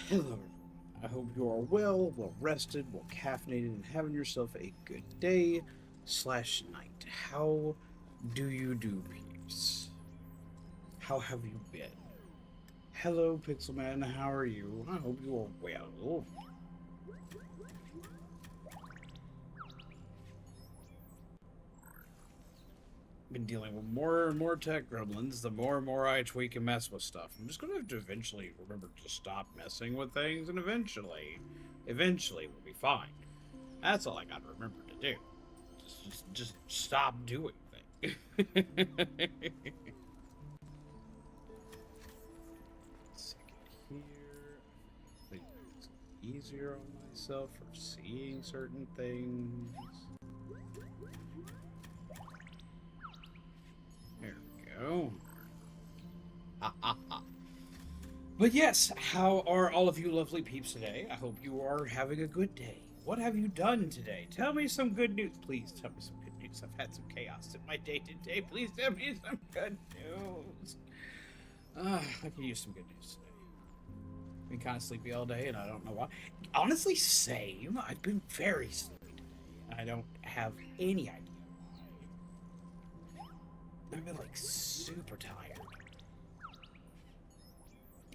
Hello, everyone. I hope you are well rested, well caffeinated, and having yourself a good day slash night. How do you do, peeps? How have you been? Hello, Pixelman. How are you? I hope you are well. Been dealing with more and more tech gremlins, the more and more I tweak and mess with stuff. I'm just gonna have to eventually remember to stop messing with things, and eventually we'll be fine. That's all I gotta remember to do. Just stop doing things. Second here. Make it easier on myself for seeing certain things. There we go. Ha ha ha. But yes, how are all of you lovely peeps today? I hope you are having a good day. What have you done today? Tell me some good news. Please tell me some good news. I've had some chaos in my day to day. Please tell me some good news. I can use some good news today. Been kind of sleepy all day, and I don't know why. Honestly, same. I've been very sleepy today, and I don't have any idea why. I've been like super tired.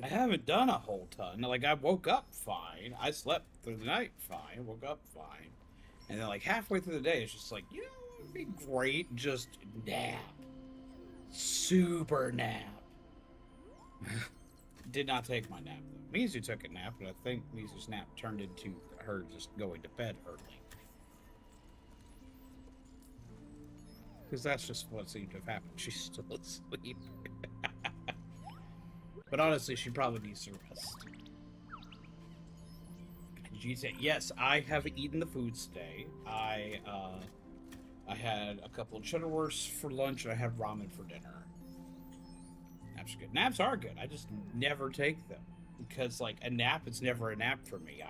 I haven't done a whole ton. Like, I woke up fine. I slept through the night fine. Woke up fine. And then, like, halfway through the day, it's just like, it'd be great. Just nap. Super nap. Did not take my nap, though. Myuu took a nap, but I think Myuu's nap turned into her just going to bed early. Because that's just what seemed to have happened. She's still asleep. But honestly, she probably needs to rest. She said, yes, I have eaten the foods today. I had a couple of cheddar wursts for lunch, and I had ramen for dinner. Naps are good. Naps are good. I just never take them. Because, like, a nap is never a nap for me.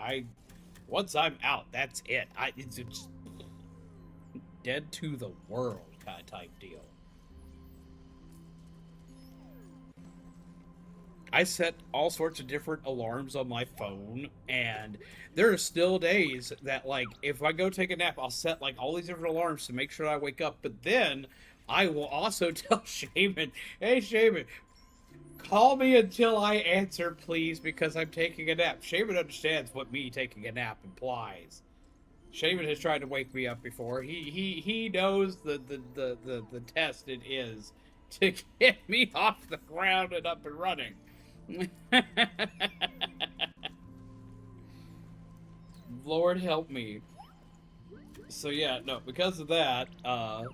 Once I'm out, that's it. It's just dead to the world kind of type deal. I set all sorts of different alarms on my phone, and there are still days that, like, if I go take a nap, I'll set, like, all these different alarms to make sure I wake up. But then I will also tell Shaman, hey, Shaman, call me until I answer, please, because I'm taking a nap. Shaman understands what me taking a nap implies. Shaman has tried to wake me up before. He knows the test it is to get me off the ground and up and running. Lord help me. So yeah, no, because of that, I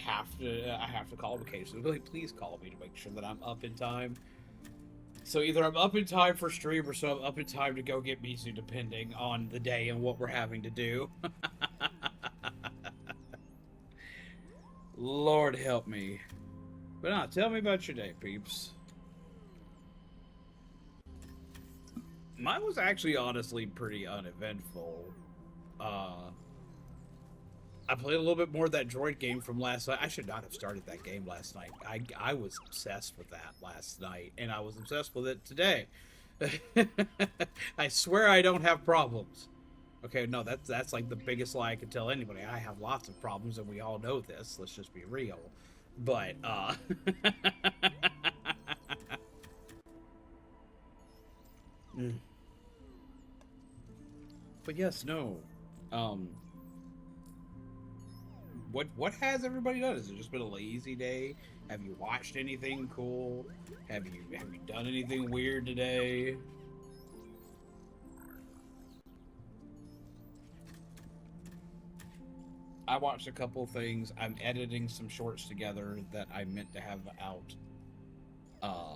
have to call him occasionally. Really, please call me to make sure that I'm up in time. So either I'm up in time for stream, or so I'm up in time to go get Myuu, depending on the day and what we're having to do. Lord help me. But no, tell me about your day, peeps. Mine was actually honestly pretty uneventful. I played a little bit more of that droid game from last night. I should not have started that game last night. I was obsessed with that last night, and I was obsessed with it today. I swear I don't have problems. Okay, no, that's like the biggest lie I could tell anybody. I have lots of problems, and we all know this. Let's just be real. But mm. But yes, no. Um, what has everybody done? Has it just been a lazy day? Have you watched anything cool? Have you done anything weird today? I watched a couple things. I'm editing some shorts together that I meant to have out. Uh,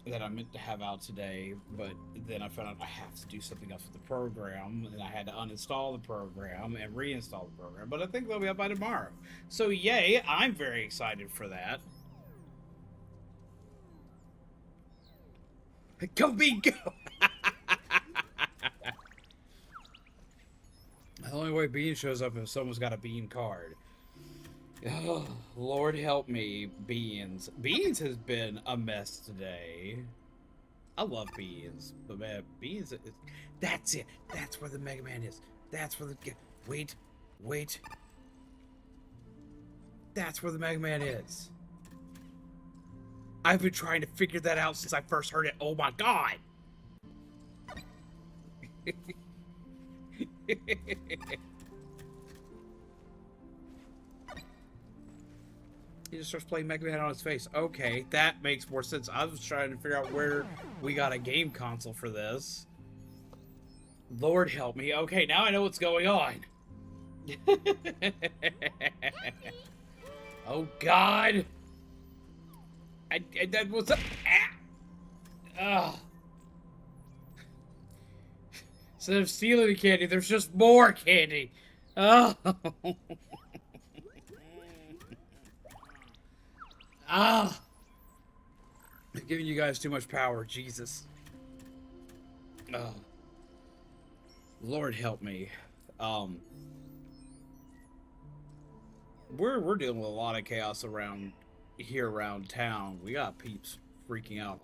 that I meant to have out today, but then I found out I have to do something else with the program, and I had to uninstall the program and reinstall the program. But I think they'll be up by tomorrow. So yay! I'm very excited for that. Go Bean, go! The only way Bean shows up is if someone's got a Bean card. Oh, Lord help me, Beans. Beans has been a mess today. I love beans, but man, beans. That's it. That's where the Mega Man is. That's where the. Wait, wait. That's where the Mega Man is. I've been trying to figure that out since I first heard it. Oh my god! He just starts playing Mega Man on his face. Okay, that makes more sense. I was trying to figure out where we got a game console for this. Lord help me. Okay, now I know what's going on. Oh God! That was instead of stealing the candy, there's just more candy. Oh. Ah! I'm giving you guys too much power, Jesus. Oh. Lord help me. We're dealing with a lot of chaos around town. We got peeps freaking out.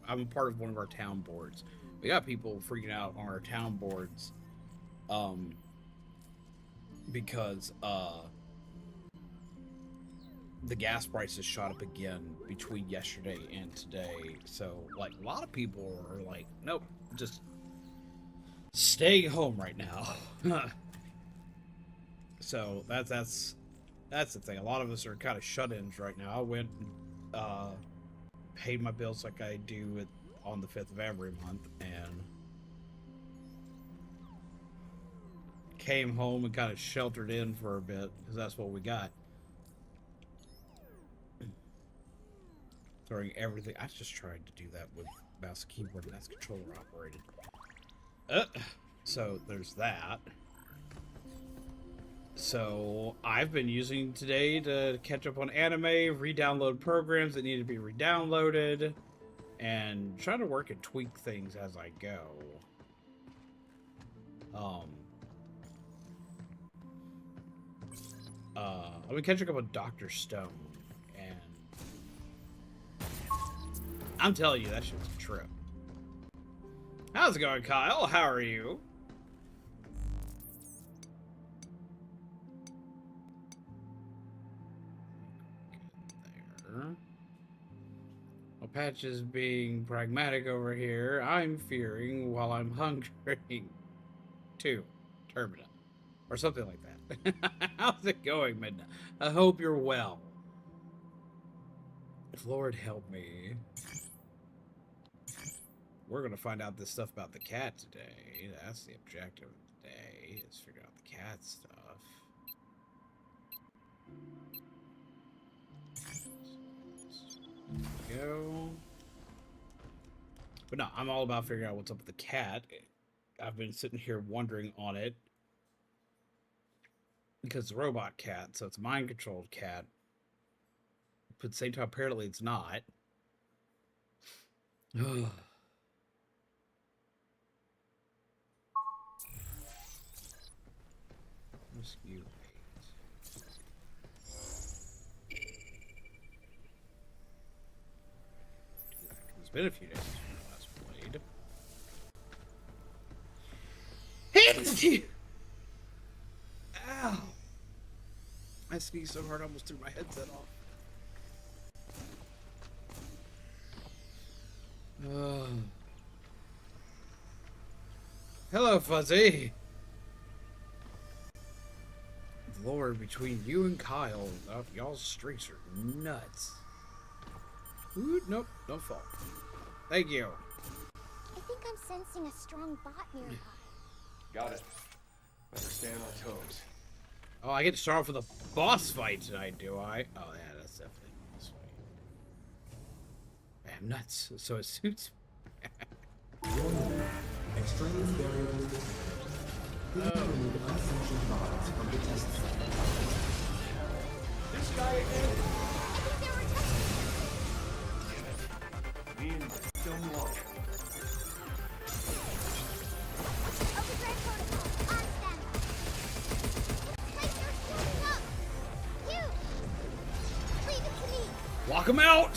I'm part of one of our town boards. We got people freaking out on our town boards, because the gas prices shot up again between yesterday and today. So, like, a lot of people are like, nope, just staying home right now. So that's the thing. A lot of us are kind of shut-ins right now. I went and paid my bills like I do on the 5th of every month, and came home and kind of sheltered in for a bit because that's what we got. Throwing everything. I just tried to do that with mouse and keyboard, and that's controller operated. So there's that. So I've been using today to catch up on anime, re-download programs that need to be re-downloaded, and try to work and tweak things as I go. I've been catching up on Dr. Stone, and I'm telling you, that shit's a trip. How's it going, Kyle? How are you? There. Well, Patch is being pragmatic over here. I'm fearing while I'm hungry. 2. Termina. Or something like that. How's it going, Midna? I hope you're well. Lord help me. We're gonna find out this stuff about the cat today. That's the objective of the day, is figure out the cat stuff. Go. But no, I'm all about figuring out what's up with the cat. I've been sitting here wondering on it. Because it's a robot cat, so it's a mind-controlled cat. But at the same time, apparently it's not. Rescue rate. It's been a few days since we last played. Ow! I sneezed so hard I almost threw my headset off. Hello, Fuzzy. Lord, between you and Kyle, y'all's streaks are nuts. Ooh, nope, don't fall. Thank you. I think I'm sensing a strong bot nearby. Got it. Better stay on our toes. Oh, I get to start off with a boss fight tonight, do I? Oh, yeah, that's definitely a boss fight. I'm nuts, so it suits me. Extraneous variables detected. Please remove unsanctioned bots from the test site. This guy again? I think they were testing. Me and don't walk. Overdrive protocol, on standby. Lasers shooting up! Hugh! Leave it to me! Lock him out!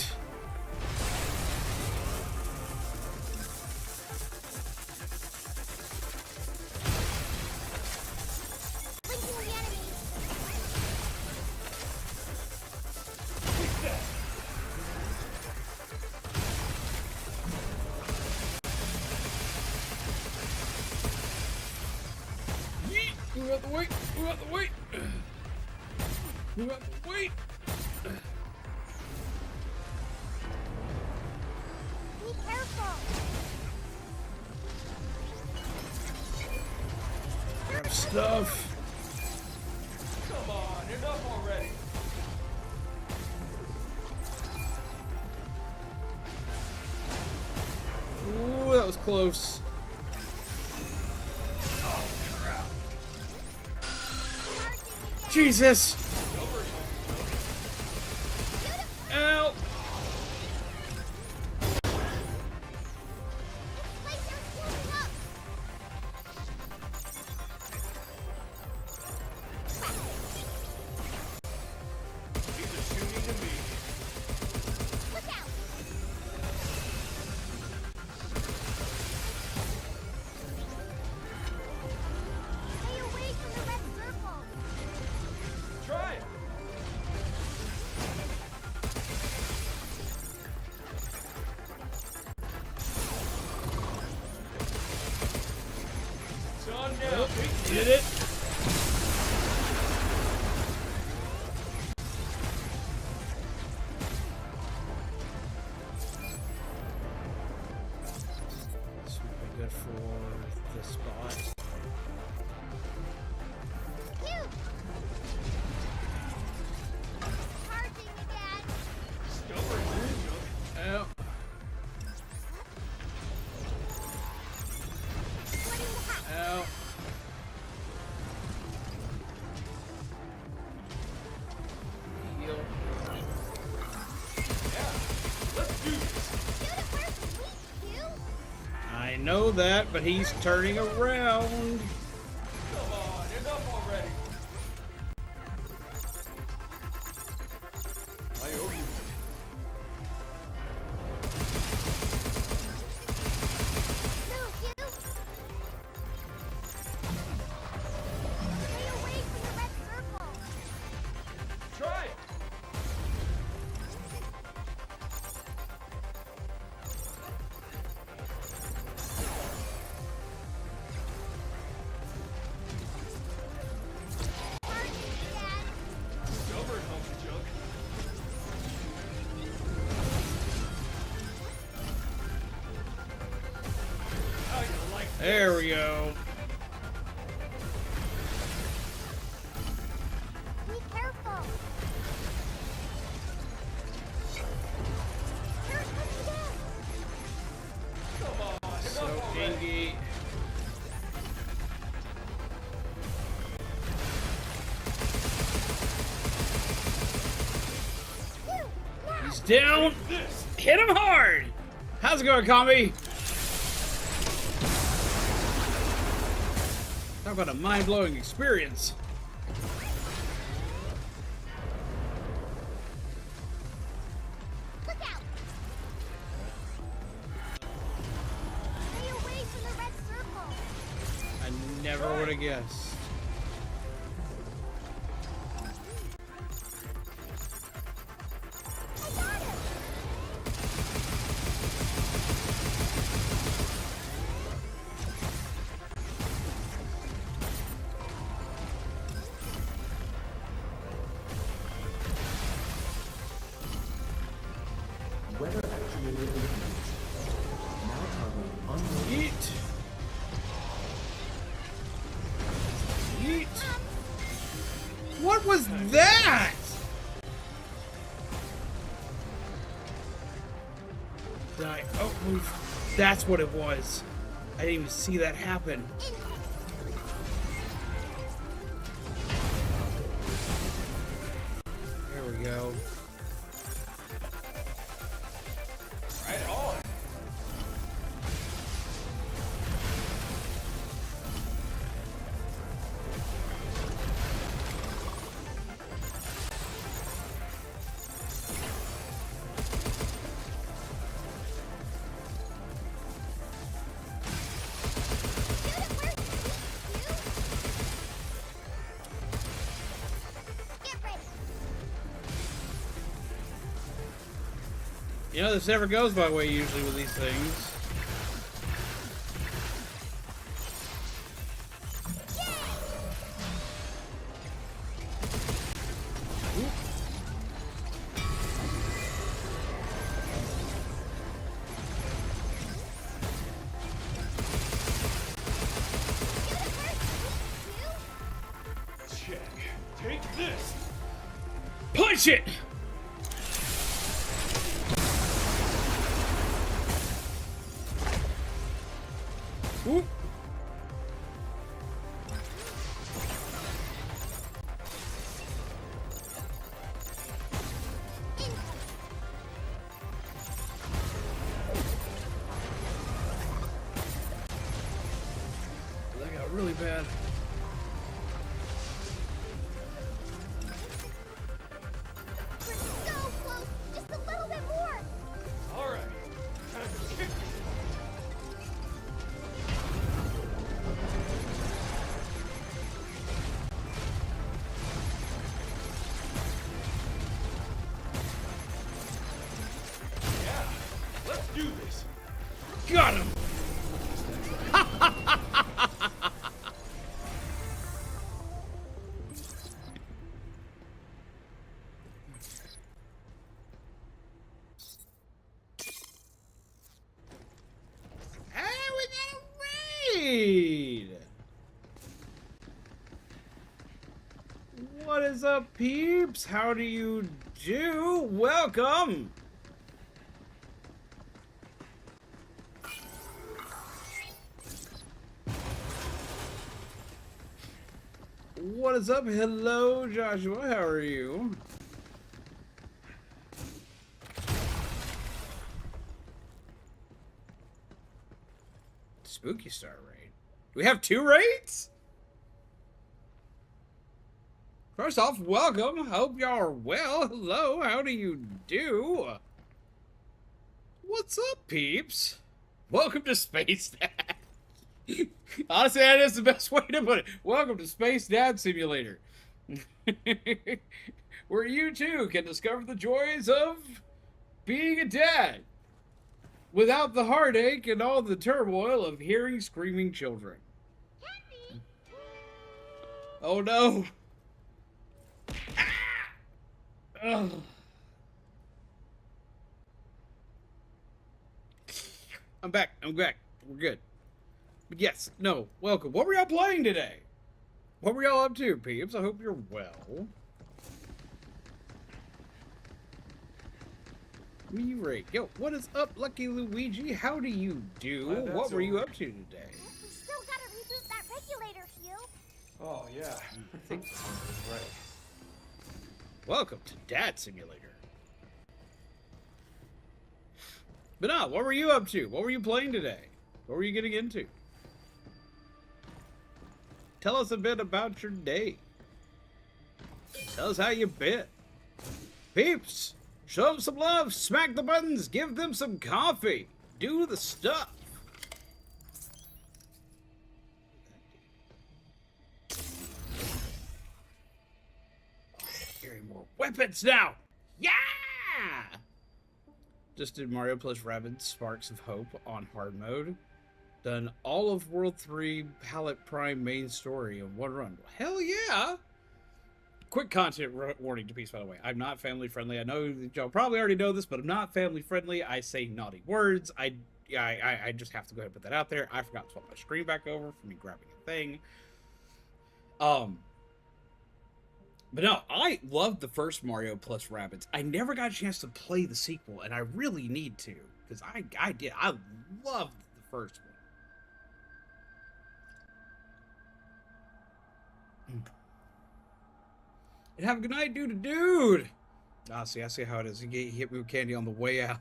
the way! Move out the way! Move out the way! Be careful. Grab stuff. Come on, enough already. Ooh, that was close. Jesus! Ow! Like they're closing up. These are shooting to me. Look out. Stay away from the red circle. Try it. It's on now. Oh, did it? This would be good for this spot. Hugh. Charging again. Stubborn, Ow. Splitting the hat. Ow. Heal. Yeah, let's do this. Shoot it where it's weak, Hugh. I know that, but he's turning around. Come on, enough already. I owe you. Move, Hugh. Stay away from the red circle. Try it. Charging again. Stubborn, Humpty Junk. How you like that? There we go. Be careful. Here it comes again. Come on, So enough already. dingy. Hugh, now. He's down. This. Hit him hard. How's it going, Kami? Talk about a mind-blowing experience. Look out. Stay away from the red circle. I never would have guessed. I got him. Weather actuated engaged. Now targeting unknown. Yeet. Yeet. What was that? Oh, that's what it was. I didn't even see that happen. There we go. Right on. You know, this never goes my way usually with these things. check. Take this. Punch it! Whoop. That got really bad. We're so close. Just a little bit more. All right. Time to kick this. Yeah. Let's do this. Got him! Hey, we got a raid! What is up, peeps? How do you do? Welcome! What is up? Hello, Joshua. How are you? Spooky Star raid. Do we have 2 raids? First off, welcome. Hope y'all are well. Hello. How do you do? What's up, peeps? Welcome to Space Dad. Honestly, that is the best way to put it. Welcome to Space Dad Simulator. Where you too can discover the joys of being a dad without the heartache and all the turmoil of hearing screaming children. Oh no. Ugh. I'm back. We're good. But yes, no, welcome. What were y'all playing today? What were y'all up to, peeps? I hope you're well. Me right. Yo, what is up, Lucky Luigi? How do you do? Glad that's What were you over. up to today? We still gotta reboot that regulator, Hugh. Oh, yeah. Right. Welcome to Dad Simulator. But no, what were you up to? What were you playing today? What were you getting into? Tell us a bit about your day. Tell us how you been. Peeps, show them some love, smack the buttons, give them some coffee. Do the stuff. Carry more weapons now. Yeah! Just did Mario plus Rabbids Sparks of Hope on hard mode. Done all of World 3 Palette Prime main story in one run. Hell yeah! Quick content warning to peace, by the way. I'm not family friendly. I know that y'all probably already know this, but I'm not family friendly. I say naughty words. I just have to go ahead and put that out there. I forgot to swap my screen back over for me grabbing a thing. But no, I loved the first Mario plus Rabbids. I never got a chance to play the sequel, and I really need to, because I did. I loved the first one. And have a good night, dude. Ah, see, I see how it is. He hit me with candy on the way out.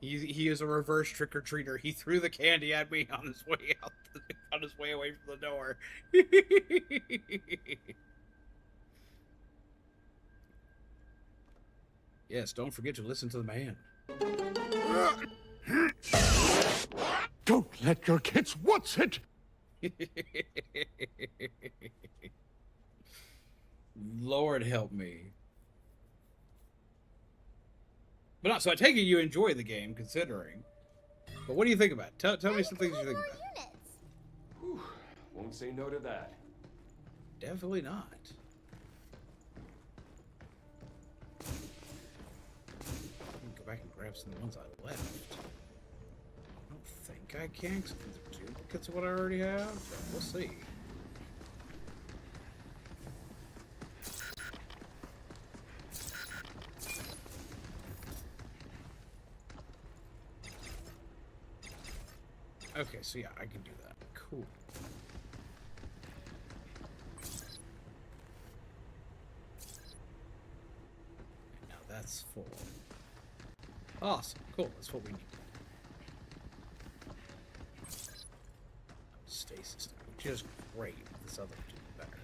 He is a reverse trick-or-treater. He threw the candy at me on his way out, on his way away from the door. Yes, don't forget to listen to the man. Don't let your kids watch it! Lord help me. But no, so I take it you enjoy the game, considering. But what do you think about it? Tell me some things you think about it. Units. Whew. Won't say no to that. Definitely not. Go back and grab some of the ones I left. I don't don't think I can, because these are duplicates of what I already have, but we'll see. Okay, so yeah, I can do that. Cool. Now that's full. Awesome. Cool. That's what we need. Stasis, which is great. This other two better.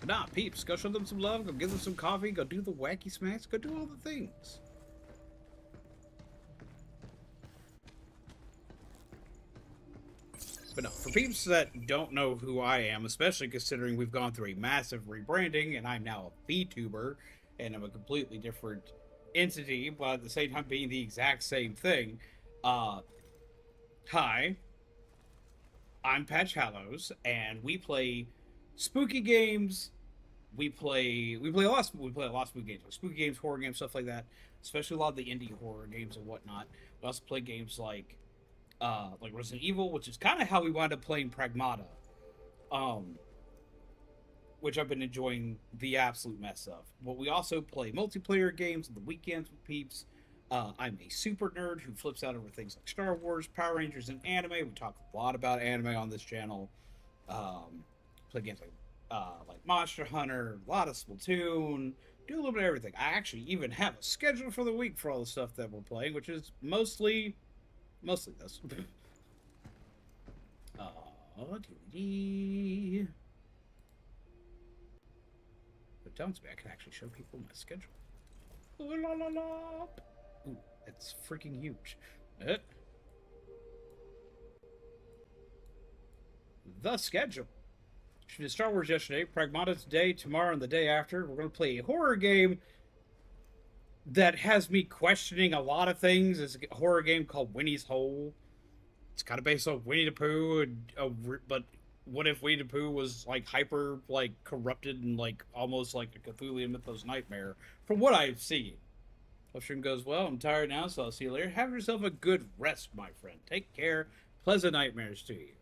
But nah, peeps, go show them some love. Go give them some coffee. Go do the wacky smacks. Go do all the things. But no, for peeps that don't know who I am, especially considering we've gone through a massive rebranding and I'm now a Vtuber and I'm a completely different entity, but at the same time being the exact same thing. Hi, I'm Patch Hallows, and we play spooky games. We play a lot of spooky games, like spooky games, horror games, stuff like that. Especially a lot of the indie horror games and whatnot. We also play games like Resident Evil, which is kind of how we wound up playing Pragmata, which I've been enjoying the absolute mess of. But we also play multiplayer games on the weekends with peeps. I'm a super nerd who flips out over things like Star Wars, Power Rangers, and anime. We talk a lot about anime on this channel. Play games like Monster Hunter, a lot of Splatoon, do a little bit of everything. I actually even have a schedule for the week for all the stuff that we're playing, which is mostly this. DVD. But tells me I can actually show people my schedule. Ooh, la, la, la. Ooh, it's freaking huge. The schedule. She did Star Wars yesterday, Pragmata today, tomorrow, and the day after. We're going to play a horror game that has me questioning a lot of things. It's a horror game called Winnie's Hole. It's kind of based on Winnie the Pooh, but what if Winnie the Pooh was like hyper, like corrupted and like almost like a Cthulhu Mythos nightmare? From what I've seen. Hope stream goes well. I'm tired now, so I'll see you later. Have yourself a good rest, my friend. Take care. Pleasant nightmares to you.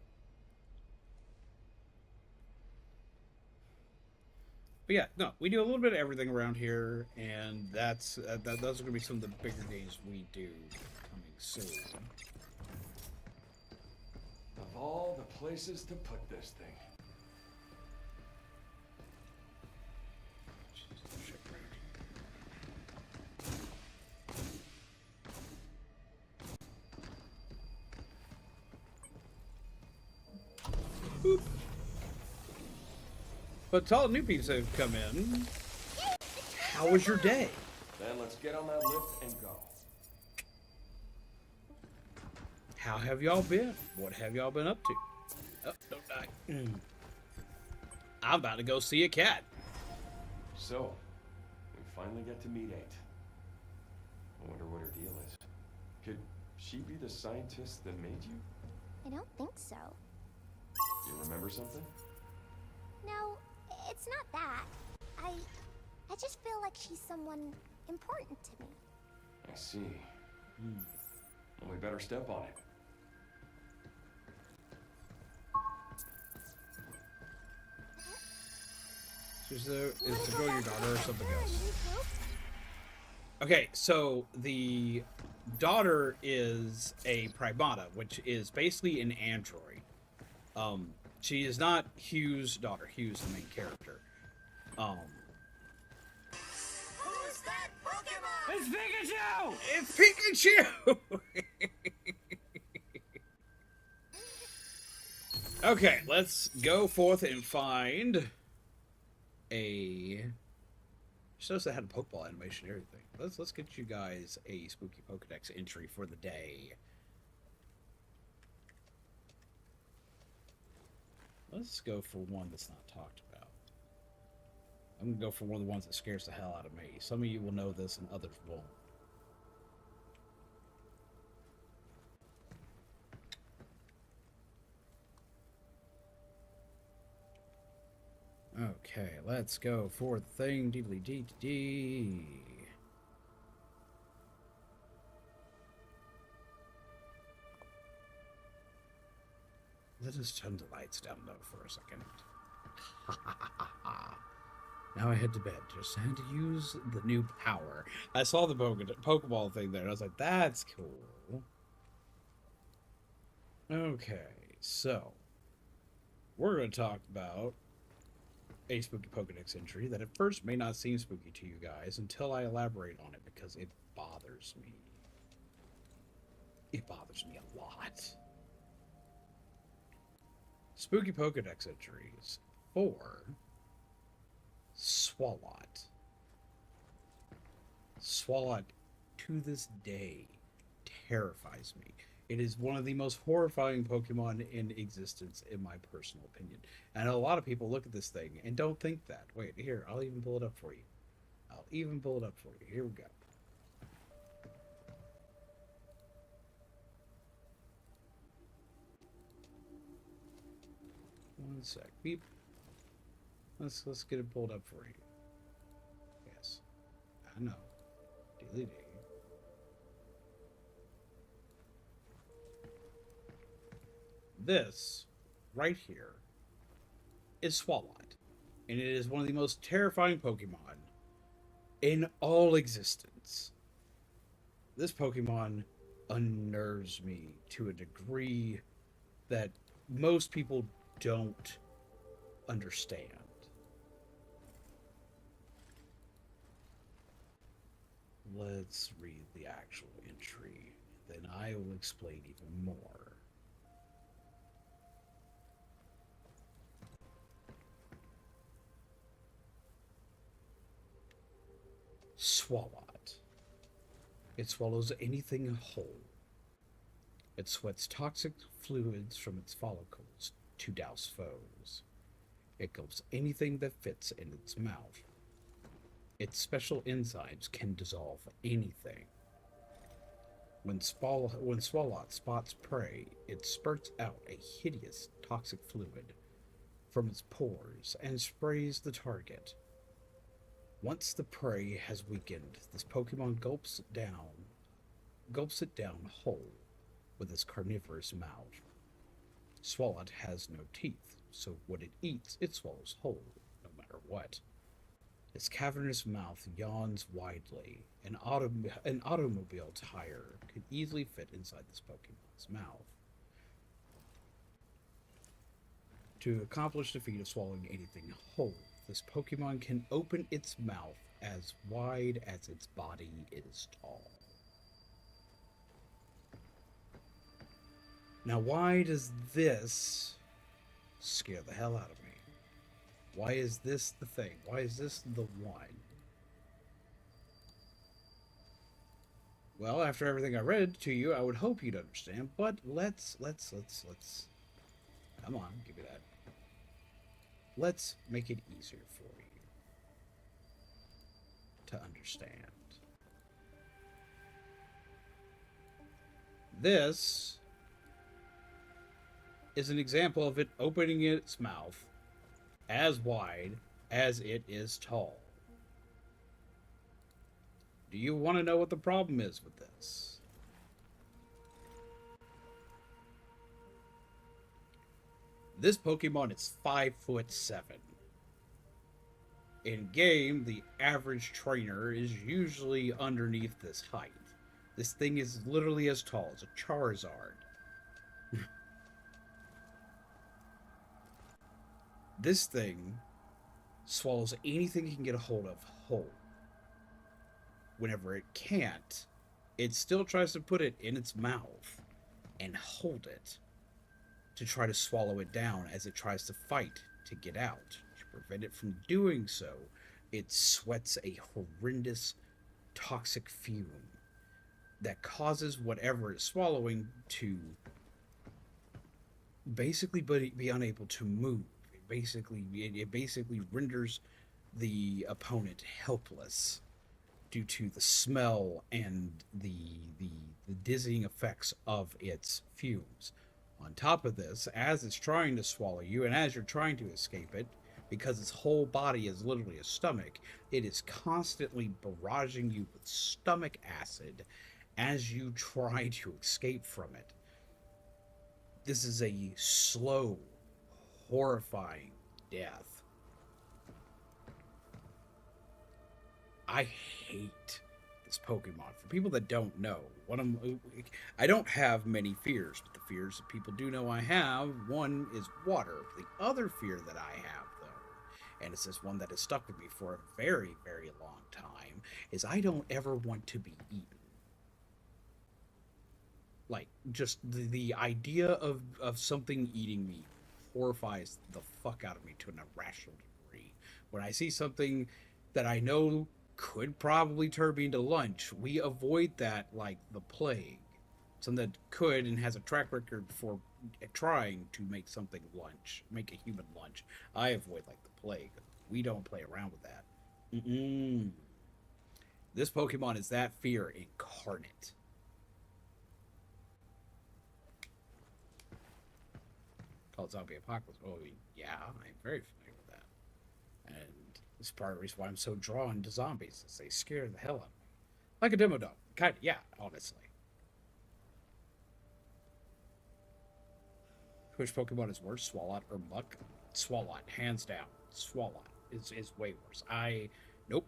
But yeah, no, we do a little bit of everything around here, and those are going to be some of the bigger games we do coming soon. Of all the places to put this thing. Boop. But to all new peeps that have come in, how was your day? Then let's get on that lift and go. How have y'all been? What have y'all been up to? Oh, don't die. I'm about to go see a cat. So, we finally get to meet 8. I wonder what her deal is. Could she be the scientist that made you? I don't think so. You remember something? No, it's not that. I just feel like she's someone important to me. I see. Well, we better step on it. Is the girl your daughter or something else? Okay, so the daughter is a Pragmata, which is basically an android. She is not Hugh's daughter. Hugh's the main character. Who's that Pokemon? It's Pikachu! Okay, let's go forth and find a... Shows that had a Pokeball animation and everything. Let's get you guys a spooky Pokedex entry for the day. Let's go for one that's not talked about. I'm going to go for one of the ones that scares the hell out of me. Some of you will know this and others won't. Okay, let's go for the thing. Deedly dee dee. Let us turn the lights down low for a second. Now I head to bed. Just had to use the new power. I saw the Pokeball thing there, and I was like, that's cool. Okay, so we're going to talk about a spooky Pokedex entry that at first may not seem spooky to you guys until I elaborate on it, because it bothers me. It bothers me a lot. Spooky Pokedex entries for Swalot. Swalot, to this day, terrifies me. It is one of the most horrifying Pokemon in existence, in my personal opinion. And a lot of people look at this thing and don't think that. Wait, here, I'll even pull it up for you. I'll even pull it up for you. Here we go. One sec. Beep. Let's get it pulled up for you. Yes. I know. Dilly dee. This, right here, is Swalot. And it is one of the most terrifying Pokemon in all existence. This Pokemon unnerves me to a degree that most people don't understand. Let's read the actual entry, then I will explain even more. Swalot. It swallows anything whole. It sweats toxic fluids from its follicles to douse foes. It gulps anything that fits in its mouth. Its special enzymes can dissolve anything. When Swalot spots prey, it spurts out a hideous toxic fluid from its pores and sprays the target. Once the prey has weakened, this Pokemon gulps it down whole with its carnivorous mouth. Swalot has no teeth, so what it eats, it swallows whole, no matter what. Its cavernous mouth yawns widely. An automobile tire could easily fit inside this Pokemon's mouth. To accomplish the feat of swallowing anything whole, this Pokemon can open its mouth as wide as its body is tall. Now, why does this scare the hell out of me? Why is this the thing? Why is this the one? Well, after everything I read to you, I would hope you'd understand, but let's come on, give me that. Let's make it easier for you to understand. This is an example of it opening its mouth as wide as it is tall. Do you want to know what the problem is with this? This Pokemon is 5'7". In game, the average trainer is usually underneath this height. This thing is literally as tall as a Charizard. This thing swallows anything it can get a hold of whole. Whenever it can't, it still tries to put it in its mouth and hold it to try to swallow it down as it tries to fight to get out. To prevent it from doing so, it sweats a horrendous toxic fume that causes whatever it's swallowing to basically be unable to move. It basically renders the opponent helpless due to the smell and the dizzying effects of its fumes. On top of this, as it's trying to swallow you and as you're trying to escape it, because its whole body is literally a stomach, it is constantly barraging you with stomach acid as you try to escape from it. This is a slow, horrifying death. I hate this Pokemon. For people that don't know, I don't have many fears, but the fears that people do know I have, one is water. The other fear that I have, though, and it's this one that has stuck with me for a very, very long time, is I don't ever want to be eaten. Like, just the idea of something eating me horrifies the fuck out of me to an irrational degree. When I see something that I know could probably turn me into lunch, we avoid that like the plague. Something that could and has a track record for trying to make something lunch, make a human lunch. I avoid like the plague. We don't play around with that. This Pokemon is that fear incarnate. Called Zombie Apocalypse. Oh, yeah, I'm very familiar with that. And it's part of the reason why I'm so drawn to zombies, is they scare the hell out of me. Like a demo dog. Kind of, yeah, honestly. Which Pokemon is worse, Swalot or Muck? Swalot, hands down. Swalot is way worse. Nope.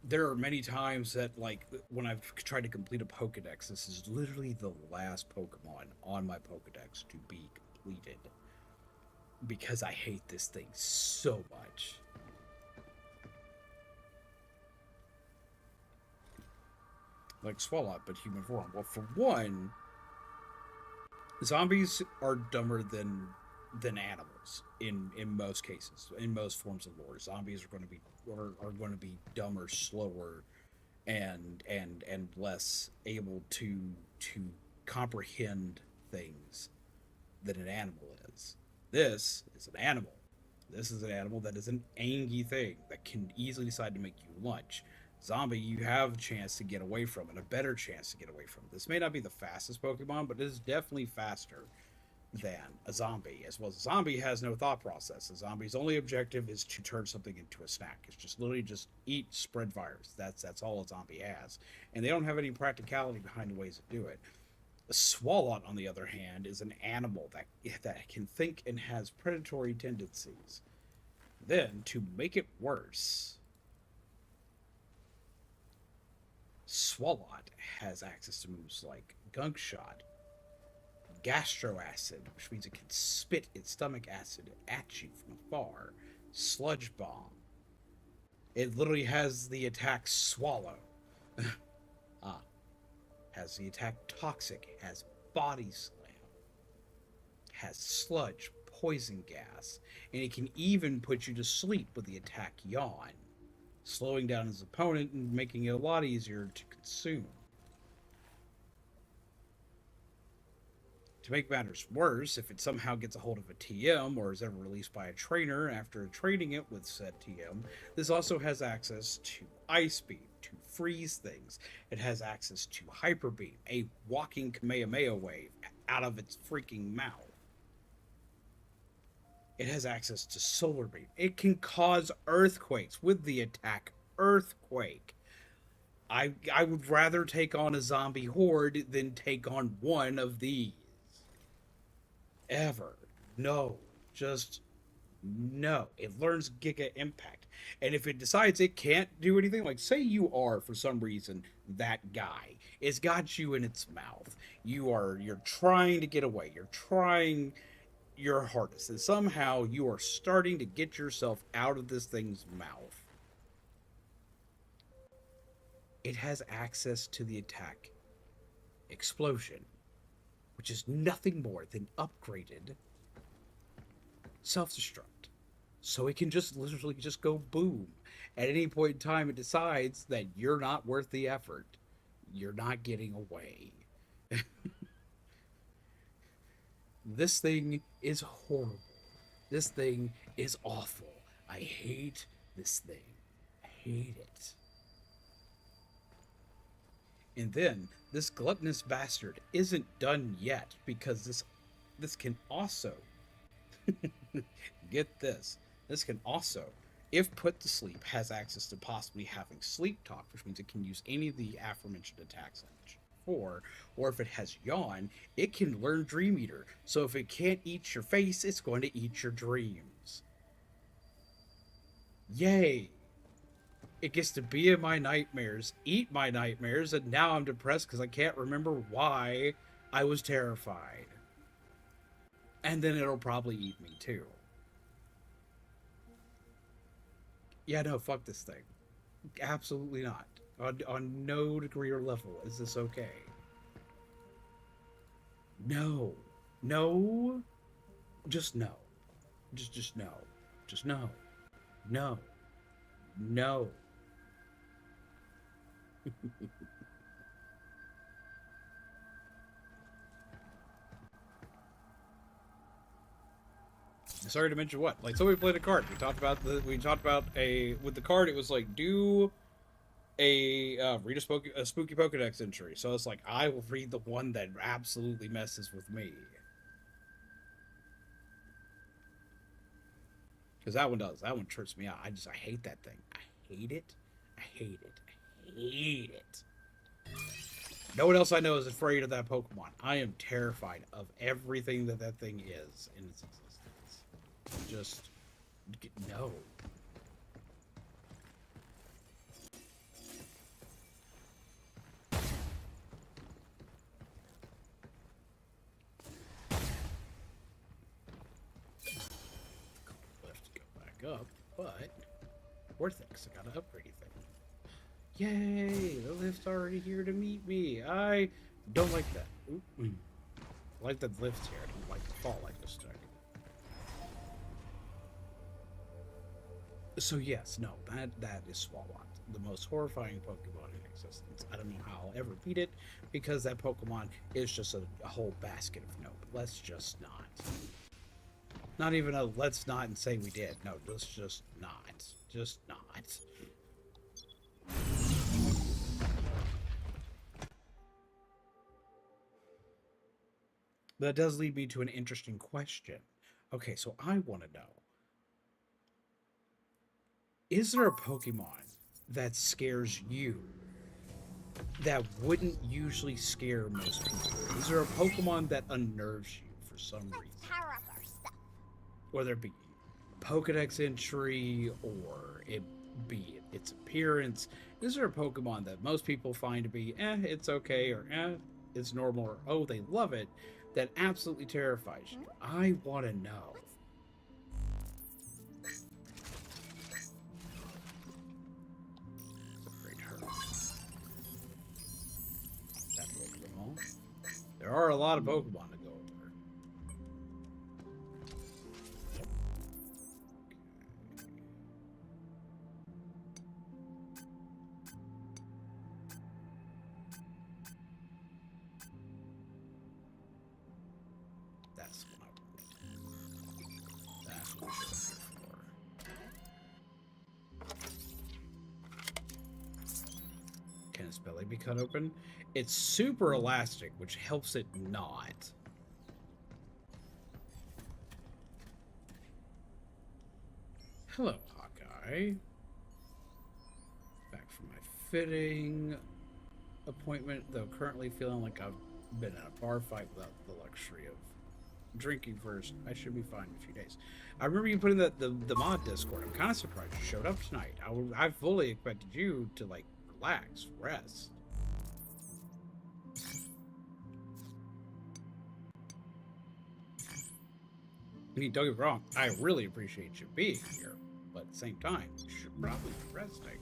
There are many times that, like, when I've tried to complete a Pokedex, this is literally the last Pokemon on my Pokedex to be completed. Because I hate this thing so much. Like Swalot, but human form. Well, for one, zombies are dumber than animals in most cases, in most forms of lore. Zombies are going to be dumber, slower, and less able to comprehend things than an animal is. This is an animal. This is an animal that is an angry thing that can easily decide to make you lunch. Zombie, you have a chance to get away from, and a better chance to get away from. This may not be the fastest Pokemon, but it is definitely faster than a zombie. As well as a zombie has no thought process. A zombie's only objective is to turn something into a snack. It's just literally just eat, spread virus. That's all a zombie has. And they don't have any practicality behind the ways to do it. A Swalot, on the other hand, is an animal that can think and has predatory tendencies. Then, to make it worse, Swalot has access to moves like Gunk Shot, Gastro Acid, which means it can spit its stomach acid at you from afar, Sludge Bomb. It literally has the attack Swallow. Has the attack Toxic, has Body Slam, has Sludge, Poison Gas, and it can even put you to sleep with the attack Yawn, slowing down his opponent and making it a lot easier to consume. To make matters worse, if it somehow gets a hold of a TM or is ever released by a trainer after training it with said TM, this also has access to Ice Beam, to freeze things. It has access to Hyper Beam, a walking Kamehameha wave out of its freaking mouth. It has access to Solar Beam. It can cause earthquakes with the attack Earthquake. I would rather take on a zombie horde than take on one of these. Ever. No. Just no. It learns Giga Impact. And if it decides it can't do anything, like say you are, for some reason, that guy. It's got you in its mouth. You're trying to get away. You're trying your hardest. And somehow you are starting to get yourself out of this thing's mouth. It has access to the attack Explosion, which is nothing more than upgraded self-destruct. So it can just literally just go boom. At any point in time, it decides that you're not worth the effort. You're not getting away. This thing is horrible. This thing is awful. I hate this thing. I hate it. And then, this gluttonous bastard isn't done yet, because this can also, get this, this can also, if put to sleep, has access to possibly having sleep talk, which means it can use any of the aforementioned attacks on before. Or if it has yawn, it can learn Dream Eater. So if it can't eat your face, it's going to eat your dreams. Yay! It gets to be in my nightmares, eat my nightmares, and now I'm depressed because I can't remember why I was terrified. And then it'll probably eat me too. Yeah, no, fuck this thing. Absolutely not. On no degree or level is this okay. No. No. Just no. Just no. Just no. No. No. Sorry to mention what? Like, so we played a card. We talked about with the card. It was like do read a spooky Pokedex entry. So it's like I will read the one that absolutely messes with me, because that one trips me out. I hate that thing. I hate it. I hate it. I hate it. No one else I know is afraid of that Pokemon. I am terrified of everything that thing is in its existence. Just no. Left to go back up, but worth it because I gotta upgrade anything. Yay! The lift's already here to meet me. I don't like that. Oop. I like that lift's here. I don't like to fall like this thing. So yes, no, that is Swalwat, the most horrifying Pokemon in existence. I don't know how I'll ever beat it, because that Pokemon is just a whole basket of nope. Let's just not. Not even a let's not and say we did. No, let's just not. Just not. That does lead me to an interesting question. Okay, so I want to know, is there a Pokemon that scares you that wouldn't usually scare most people? Is there a Pokemon that unnerves you for some reason? Power up our stuff. Whether it be Pokedex entry or it be its appearance, is there a Pokemon that most people find to be, it's okay, or it's normal, or oh, they love it, that absolutely terrifies you? I want to know. That Pokemon. There are a lot of Pokemon to go over. That's what I want. That's what we're here for. Can its belly be cut open? It's super elastic, which helps it not. Hello, Hawkeye. Back from my fitting appointment, though currently feeling like I've been in a bar fight without the luxury of drinking first. I should be fine in a few days. I remember you putting the mod Discord. I'm kind of surprised you showed up tonight. I fully expected you to like relax, rest. I mean, don't get me wrong, I really appreciate you being here, but at the same time, you should probably be resting.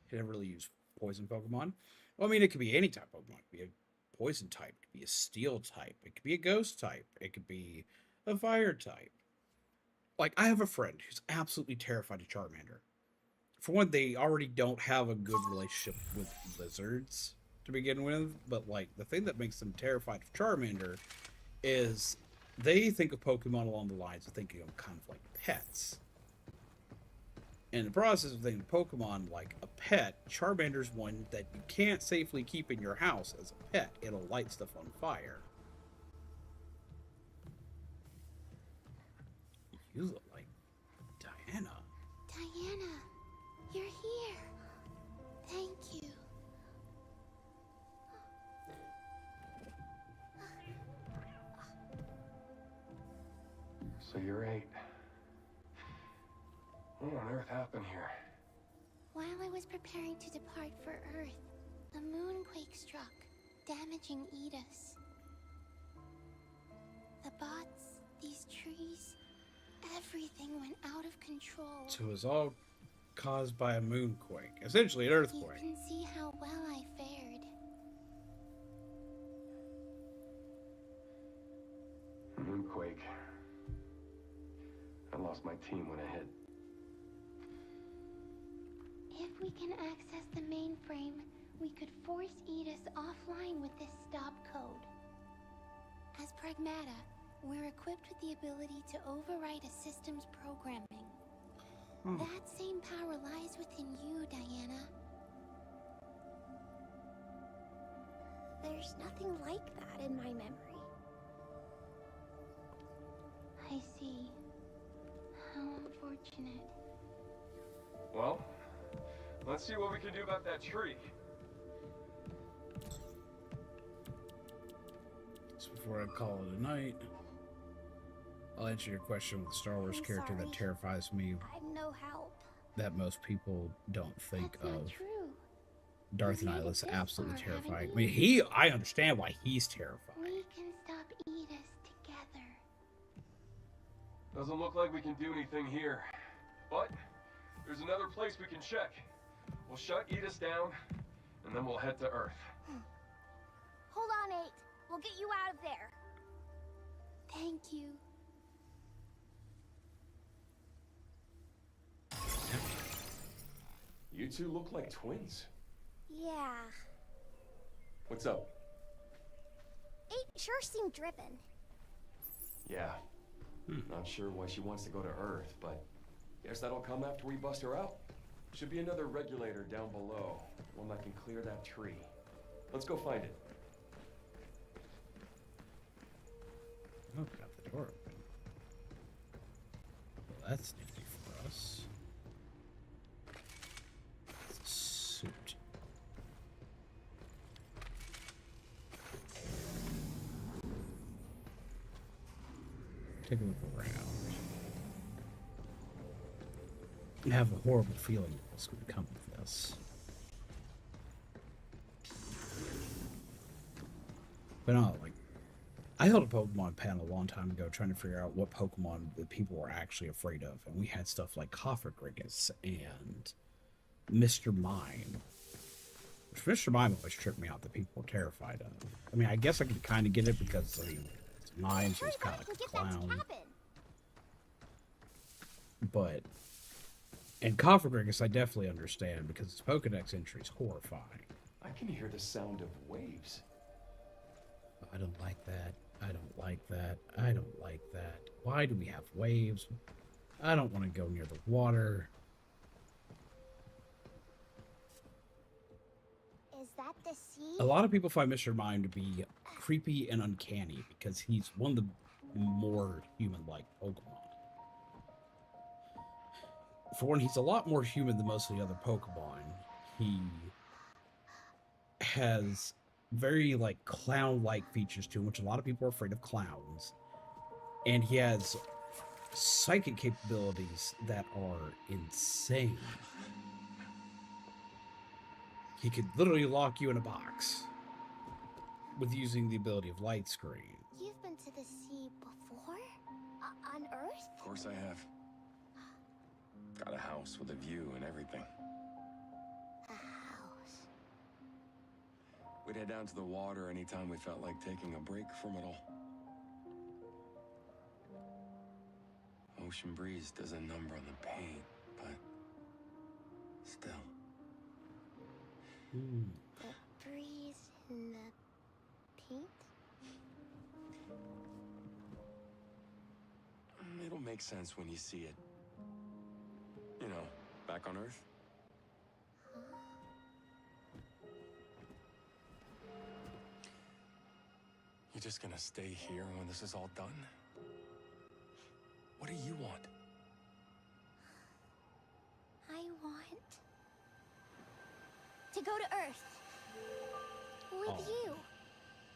You never really use poison Pokemon. Well, I mean, it could be any type of Pokemon. It could be a poison type, it could be a steel type, it could be a ghost type, it could be a fire type. Like, I have a friend who's absolutely terrified of Charmander. For one, they already don't have a good relationship with lizards to begin with, but like the thing that makes them terrified of Charmander is they think of Pokemon along the lines of thinking of kind of like pets. In the process of thinking of Pokemon like a pet, Charmander's one that you can't safely keep in your house as a pet. It'll light stuff on fire. You look like Diana. Diana, you're here. So you're 8. What on earth happened here? While I was preparing to depart for Earth, a moonquake struck, damaging Edis. The bots, these trees, everything went out of control. So it was all caused by a moonquake. Essentially an earthquake. You can see how well I fared. Moonquake. I lost my team when it hit. If we can access the mainframe, we could force Edis offline with this stop code. As Pragmata, we're equipped with the ability to override a system's programming. That same power lies within you, Diana. There's nothing like that in my memory. I see. How unfortunate. Well, let's see what we can do about that tree. So before I call it a night, I'll answer your question with a Star Wars I'm character that sorry. terrifies me, I'm no help. that most people don't think That's not of. true. Darth You've made Nihilus it this absolutely far, haven't terrifying. I you? mean, I understand why he's terrifying. We can stop Edis together. Doesn't look like we can do anything here. But there's another place we can check. We'll shut Edis down, and then we'll head to Earth. Hold on, 8. We'll get you out of there. Thank you. You two look like twins. Yeah. What's up? 8 sure seemed driven. Yeah. Not sure why she wants to go to Earth, but guess that'll come after we bust her out. Should be another regulator down below, one that can clear that tree. Let's go find it. Oh, got the door open. Well, that's nifty for us. Suit. Take a look around. I have a horrible feeling what's going to come with this. But no, like, I held a Pokemon panel a long time ago trying to figure out what Pokemon that people were actually afraid of. And we had stuff like Cofagrigus and Mr. Mime. Which Mr. Mime always tripped me out that people were terrified of. I mean, I guess I could kind of get it because, I mean, it's Mime, so he's kind of like a clown. But, and Cofagrigus I definitely understand because its Pokedex entry is horrifying. I can hear the sound of waves. I don't like that. I don't like that. I don't like that. Why do we have waves? I don't want to go near the water. Is that the sea? A lot of people find Mr. Mime to be creepy and uncanny because he's one of the more human-like Pokemon. For one, he's a lot more human than most of the other Pokemon. He has very, like, clown-like features to him, which a lot of people are afraid of clowns. And he has psychic capabilities that are insane. He could literally lock you in a box with using the ability of light screen. You've been to the sea before? On Earth? Of course I have. Got a house with a view and everything. A house. We'd head down to the water anytime we felt like taking a break from it all. Ocean breeze does a number on the pain, but still. The breeze in the paint? It'll make sense when you see it. You know, back on Earth. You just gonna stay here when this is all done? What do you want? I want to go to Earth. With you.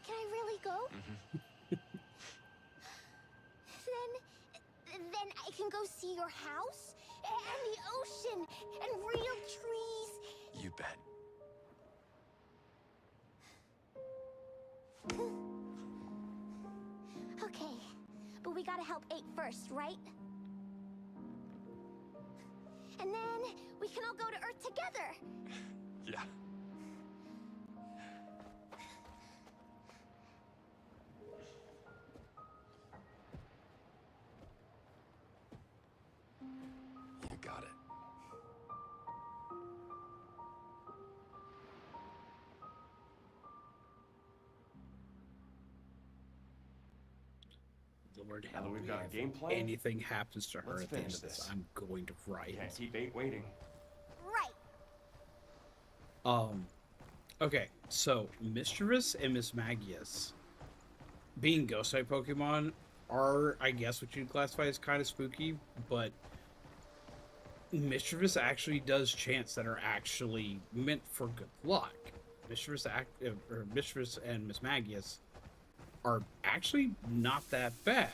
Can I really go? can go see your house and the ocean and real trees. You bet. Okay, but we gotta help 8 first, right? And then we can all go to Earth together. Yeah. You got it. Lord Now that help we've me, got a if game plan, anything happens to her let's at the end finish of this, this. I'm going to write. Can't keep 8 waiting. Right. Okay, so Mischievous and Miss Magius, being ghost type Pokemon, are, I guess, what you'd classify as kind of spooky, but Mischievous actually does chants that are actually meant for good luck. Mischievous and Miss Magius are actually not that bad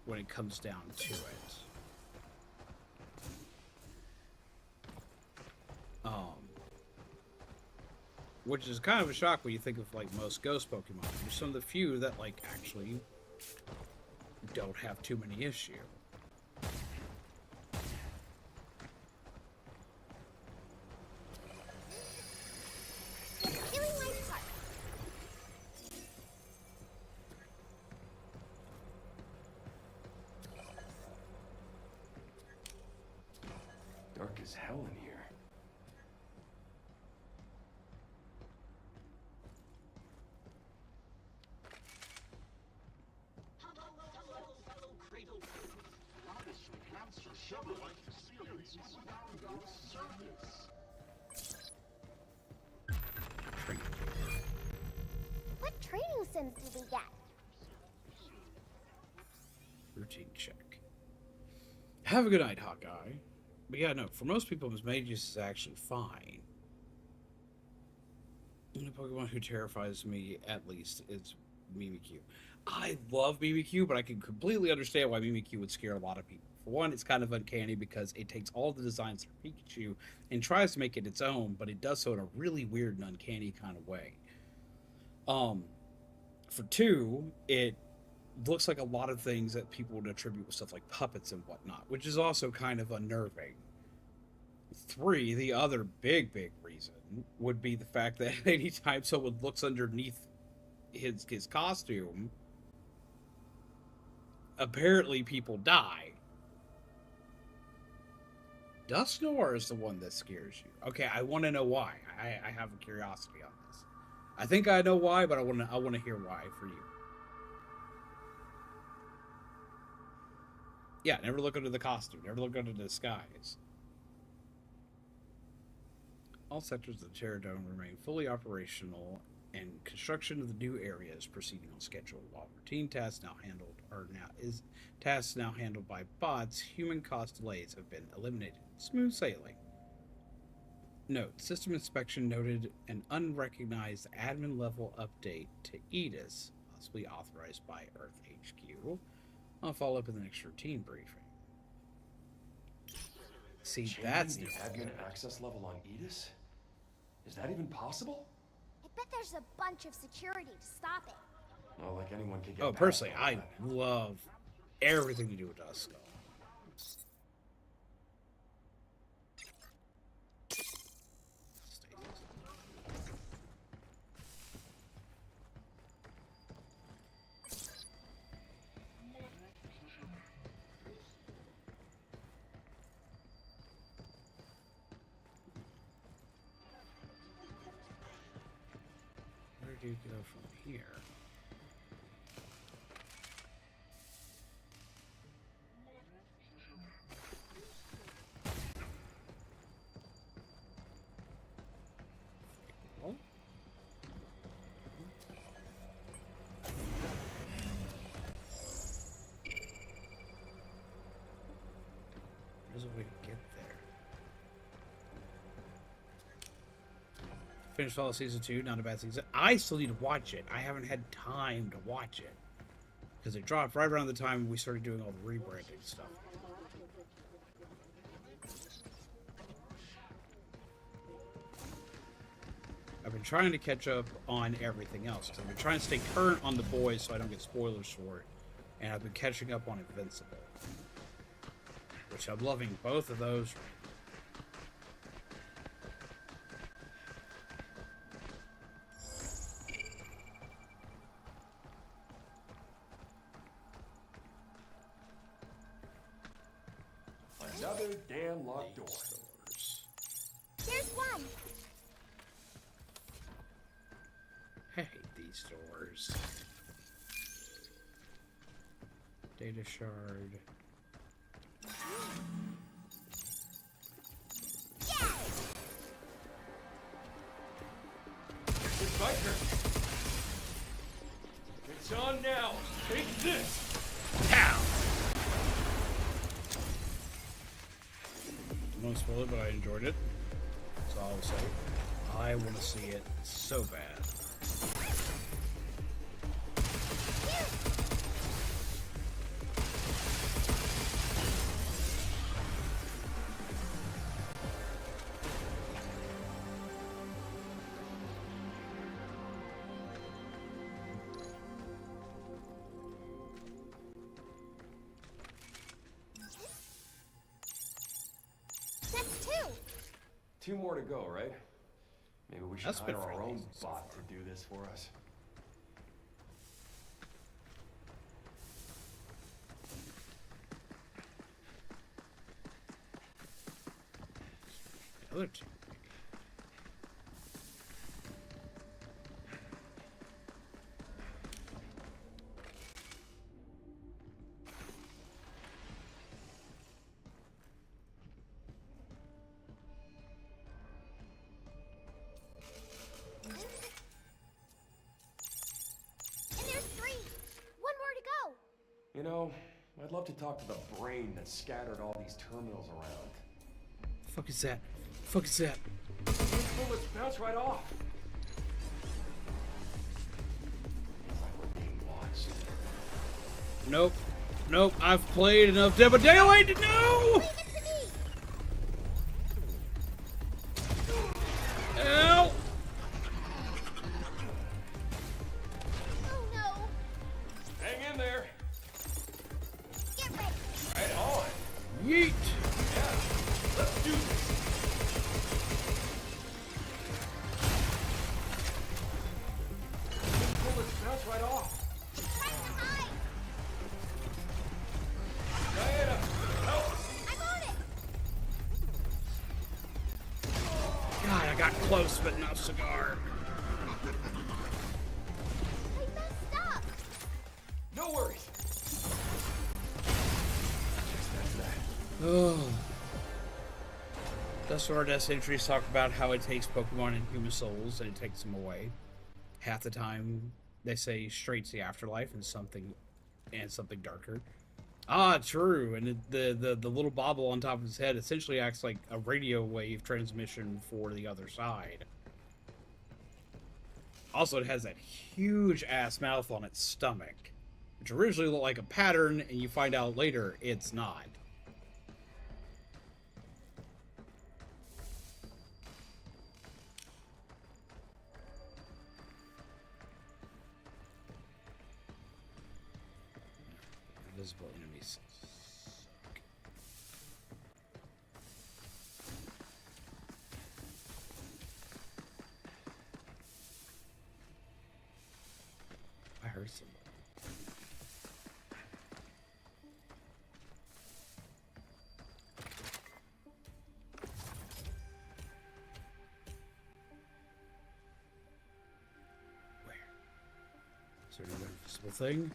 when it comes down to it. Which is kind of a shock when you think of like most ghost Pokemon. There's some of the few that like actually don't have too many issues. Doing my part. Dark as hell in here. What training sims did we get? Routine check. Have a good night, Hawkeye. But yeah, no, for most people, Miss Magius is actually fine. The only Pokemon who terrifies me, at least, is Mimikyu. I love Mimikyu, but I can completely understand why Mimikyu would scare a lot of people. For one, it's kind of uncanny because it takes all the designs of Pikachu and tries to make it its own, but it does so in a really weird and uncanny kind of way. For two, it looks like a lot of things that people would attribute with stuff like puppets and whatnot, which is also kind of unnerving. 3, the other big reason would be the fact that anytime someone looks underneath his costume, apparently people die. Dusknoir is the one that scares you. Okay, I want to know why. I have a curiosity on this. I think I know why, but I want to hear why for you. Yeah, never look under the costume. Never look under the disguise. All sectors of the Terror Dome remain fully operational, and construction of the new area is proceeding on schedule. While routine tasks now handled by bots, human-caused delays have been eliminated. Smooth sailing. Note: system inspection noted an unrecognized admin-level update to Edis, possibly authorized by Earth HQ. I'll follow up in the next routine briefing. See, Changing that's the admin access level on Edis? Is that even possible? I bet there's a bunch of security to stop it. Well, like anyone could get Oh, past personally, all I that. love everything to do with Dusk. Where do you go from here? Well, there's a way to get there. Finished Fall Season 2, not a bad season. I still need to watch it. I haven't had time to watch it. Because it dropped right around the time we started doing all the rebranding stuff. I've been trying to catch up on everything else. I've been trying to stay current on The Boys so I don't get spoilers for it. And I've been catching up on Invincible. Which I'm loving both of those. Another damn locked door. There's one. I hate these doors. Data shard. It's my turn. It's on now. Take this. Pow! I won't spoil it, but I enjoyed it. That's all I'll say. I want to see it so bad. That's two. Two more to go, right? Maybe we should That's been hire our pretty own easy so bot far. to do this for us. The other two. And there's three. One more to go. You know, I'd love to talk to the brain that scattered all these terminals around. Fuck is that? Fuck is that? These bullets bounce right off. It's like we're being watched. Nope. Nope. I've played enough Dead by Daylight to know! Leave it to me. Ow! Oh no. Hang in there. Get ready. Right on. Yeet! Yeah. Let's do this. These bullets bounce right off. Trying to hide. Diana, help! I'm on it. God, I got close, but no cigar. I messed up. No worries. Just that's that. Oh. That's where our death entries talk about how it takes Pokemon and human souls and it takes them away. Half the time they say straight to the afterlife and something darker. Ah, true. And the little bobble on top of his head essentially acts like a radio wave transmission for the other side. Also, it has that huge ass mouth on its stomach, which originally looked like a pattern, and you find out later it's not. Invisible enemies suck. I heard somebody. Where? Is there another invisible thing?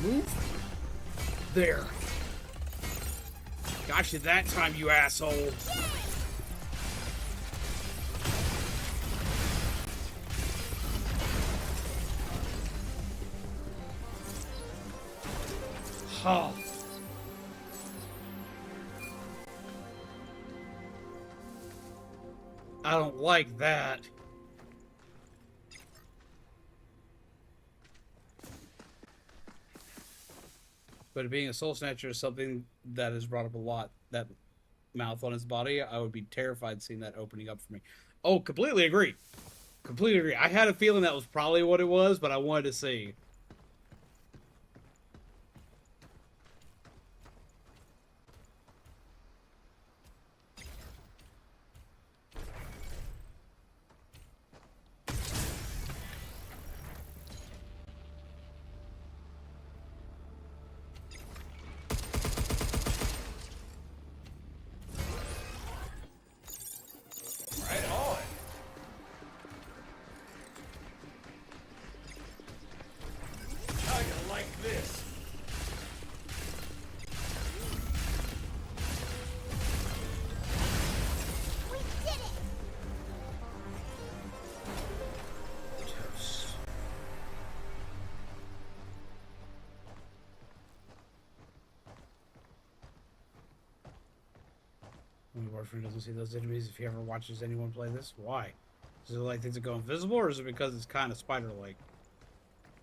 Move. There. Got you that time, you asshole. Huh. I don't like that. But being a soul snatcher is something that is brought up a lot. That mouth on his body, I would be terrified seeing that opening up for me. Oh, completely agree. Completely agree. I had a feeling that was probably what it was, but I wanted to see. Right on. How you like this? We did it! Toast. My boyfriend doesn't see those enemies if he ever watches anyone play this. Why? Is it like things that go invisible, or is it because it's kind of spider-like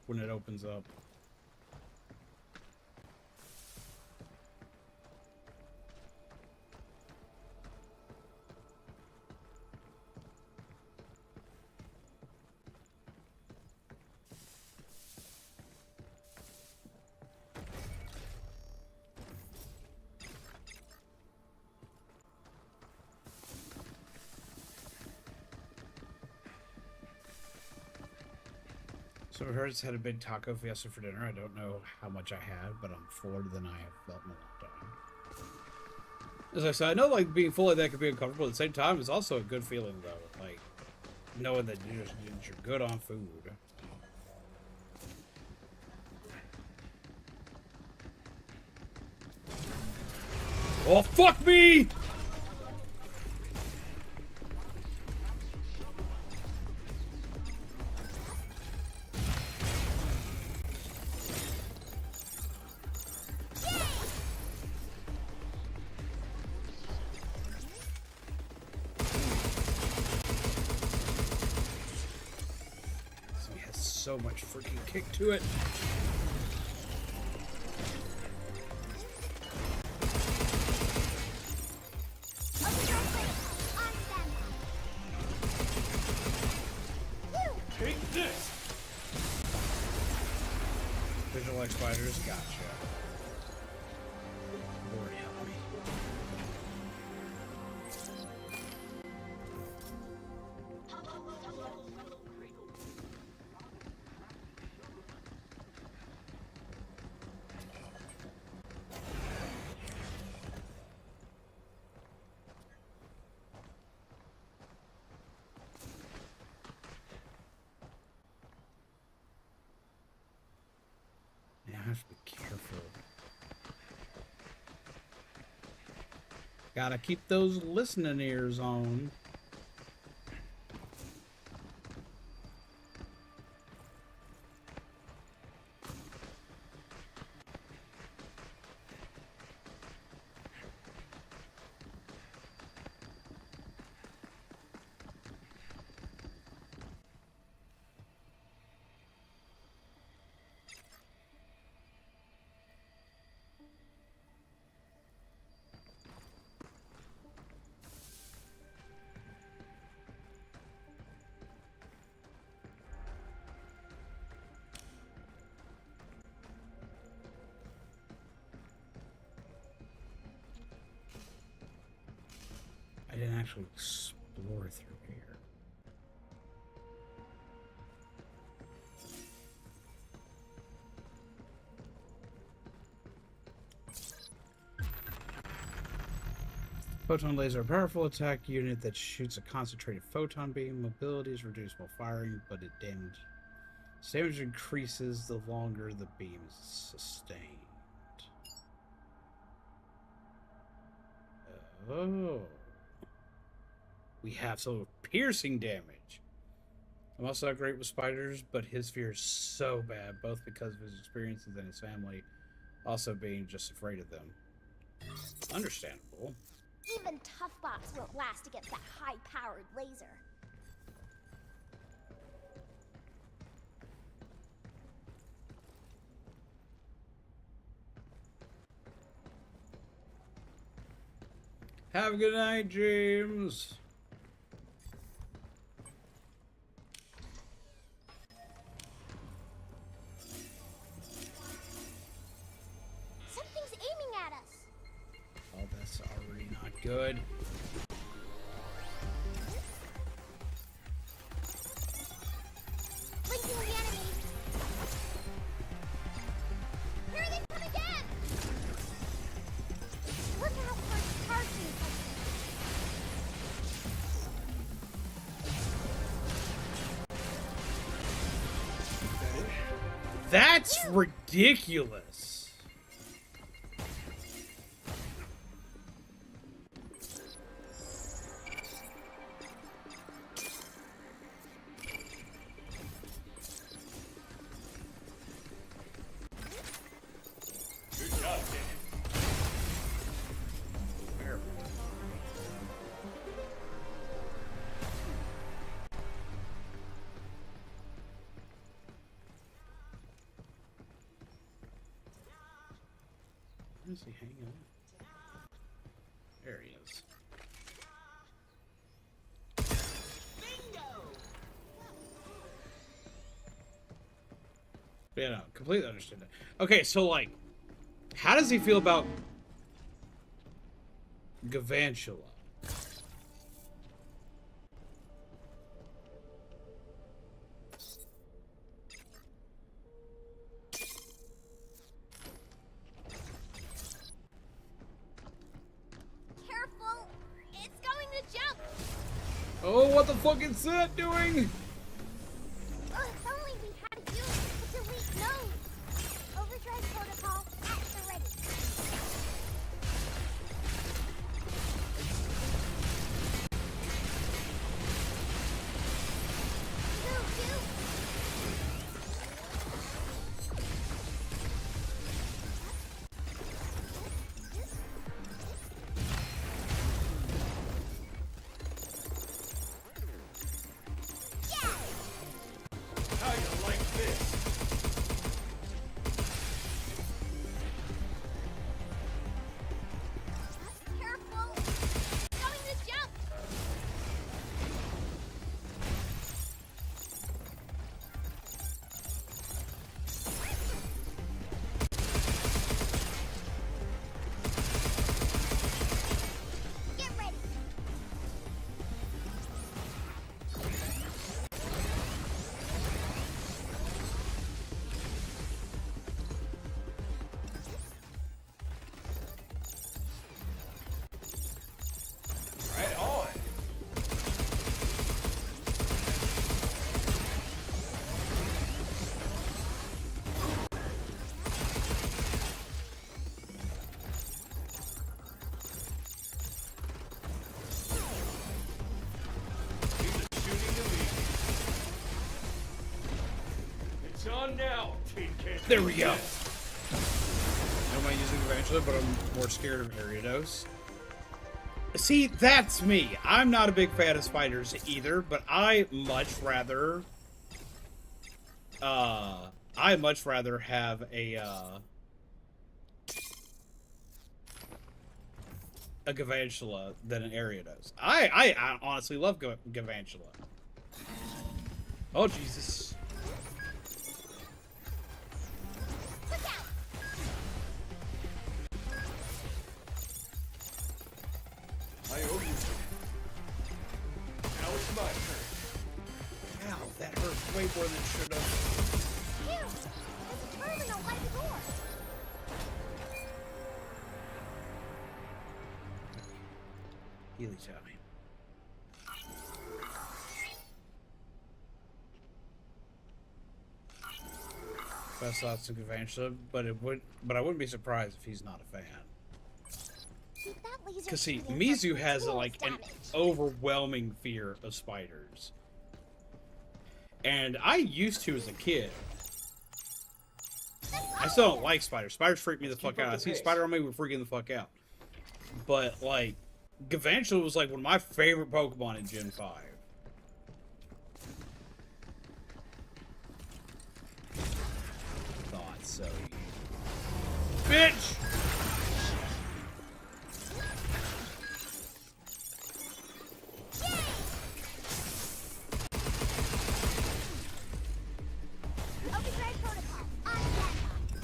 when it opens up? So I heard it's had a big taco fiesta for dinner. I don't know how much I had, but I'm fuller than I have felt in a long time. As I said, I know like being full like that could be uncomfortable. At the same time, it's also a good feeling though. Like knowing that you're good on food. Oh fuck me! So much freaking kick to it. Take this. Visual like spiders, gotcha. Lord help me. I have to be careful. Gotta keep those listening ears on. I didn't actually explore through here. Photon laser, a powerful attack unit that shoots a concentrated photon beam. Mobility is reduced while firing, but its damage increases the longer the beam is sustained. Oh. We have some piercing damage. I'm also not great with spiders, but his fear is so bad, both because of his experiences and his family, also being just afraid of them. Understandable. Even Tough Box won't last against that high-powered laser. Have a good night, James. Something's aiming at us. Oh, that's already not good. Blinking the enemy. Here they come again. Look out for charging. That's ridiculous. Good job, Dan. Where is he hanging out? There he is. Yeah, no, completely understood that. Okay, so like, how does he feel about Gavantula? Careful. It's going to jump. Oh, what the fuck is that doing? If only we had used the delete node. Overdrive protocol at the ready. Move, Hugh. How you like this? Careful. It's going to jump. Get ready. Right on. He's shooting the lead. It's on now, Tin Can. There we go. I don't mind using Gavantula, but I'm more scared of Ariados. See, that's me. I'm not a big fan of spiders either, but I much rather have a Gavantula than an Ariados. I honestly love Gavantula. Oh Jesus. Look out. I owe you. Now it's my turn. Ow, that hurt way more than it should have. Hugh, there's a terminal by the door. Healy time. Best thoughts of Gavantula, but I wouldn't be surprised if he's not a fan. Keep that laser Because see, shooting Myuu for has tools like an damage. overwhelming fear of spiders. And I used to as a kid. I still don't like spiders. Spiders freak me the fuck out. I see a spider on me, we're freaking the fuck out. But like, Galvantula was like one of my favorite Pokemon in Gen 5. Thought so. Bitch! Overdrive protocol. On standby.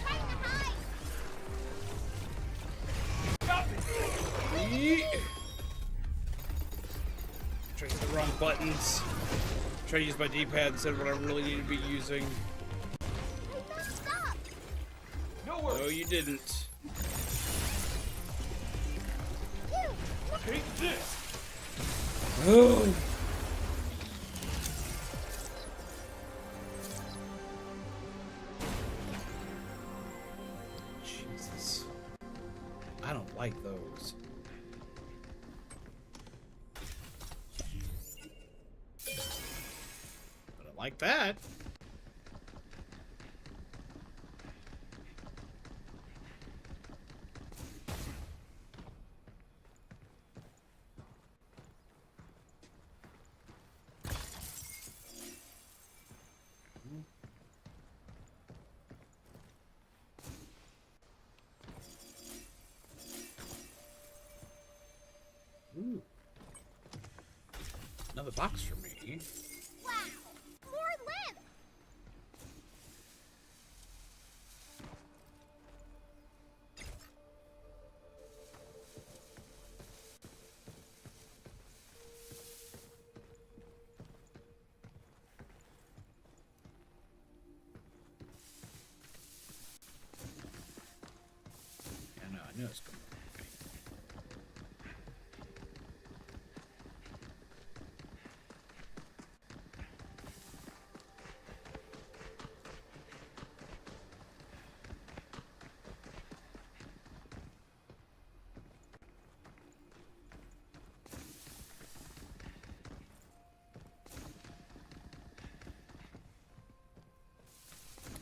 Trying to hide. Yeet. Trying to hit the wrong buttons. Try to use my D-pad instead of what I really need to be using. I messed up. No worries. No, you didn't. Hugh, look. Take this. Oh. Jesus. I don't like those. But I like that. Ooh. Another box for me. Wow. More limbs. Yeah, no, I know it's coming.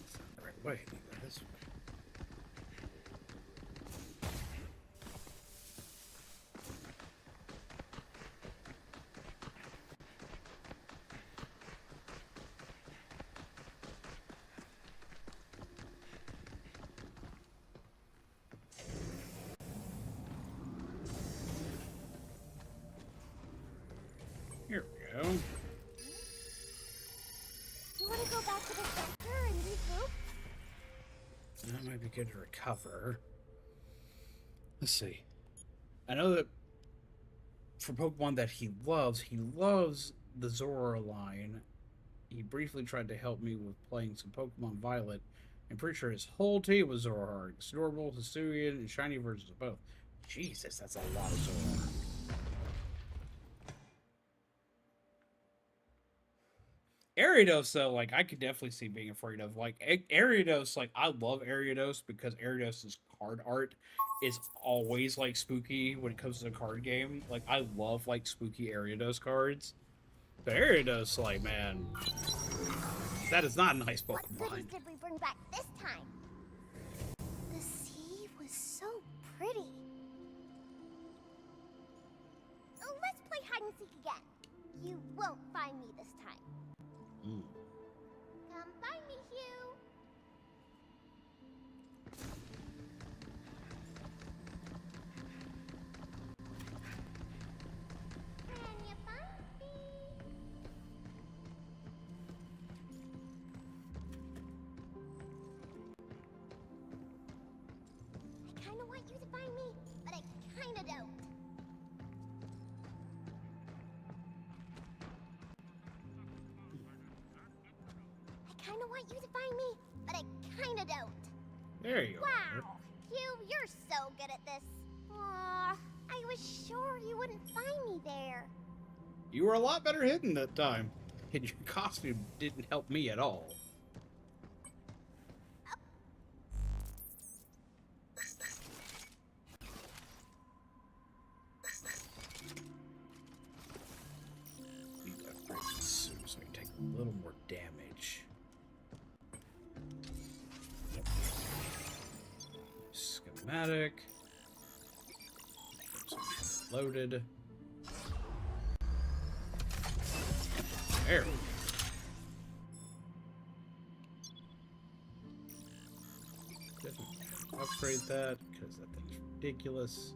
It's not the right way. I need to go this way. Here we go. You want to go back to the center and regroup? That might be good to recover. Let's see. I know that for Pokemon that he loves the Zora line. He briefly tried to help me with playing some Pokemon Violet. I'm pretty sure his whole team was Zoroark. Snorble, Hisuian, and shiny versions of both. Jesus, that's a lot of Zoroark. Ariados, though, like, I could definitely see being afraid of. Like, Ariados, like, I love Ariados because Ariados' card art is always, like, spooky when it comes to the card game. Like, I love, like, spooky Ariados cards. But Ariados, like, man, that is not a nice What Pokemon. goodies did we bring back this time? The sea was so pretty. Oh, let's play hide and seek again. You won't find me this time. Come find me, Hugh. Can you find me? I kinda want you to find me, but I kinda don't. I kinda want you to find me, but I kinda don't. There you are. Wow! Hugh, you're so good at this. Aw, I was sure you wouldn't find me there. You were a lot better hidden that time. And your costume didn't help me at all. Need to upgrade this soon so I can take A little more damage. Yep. Schematic. Loaded. There we go. Definitely upgrade that because that thing's ridiculous.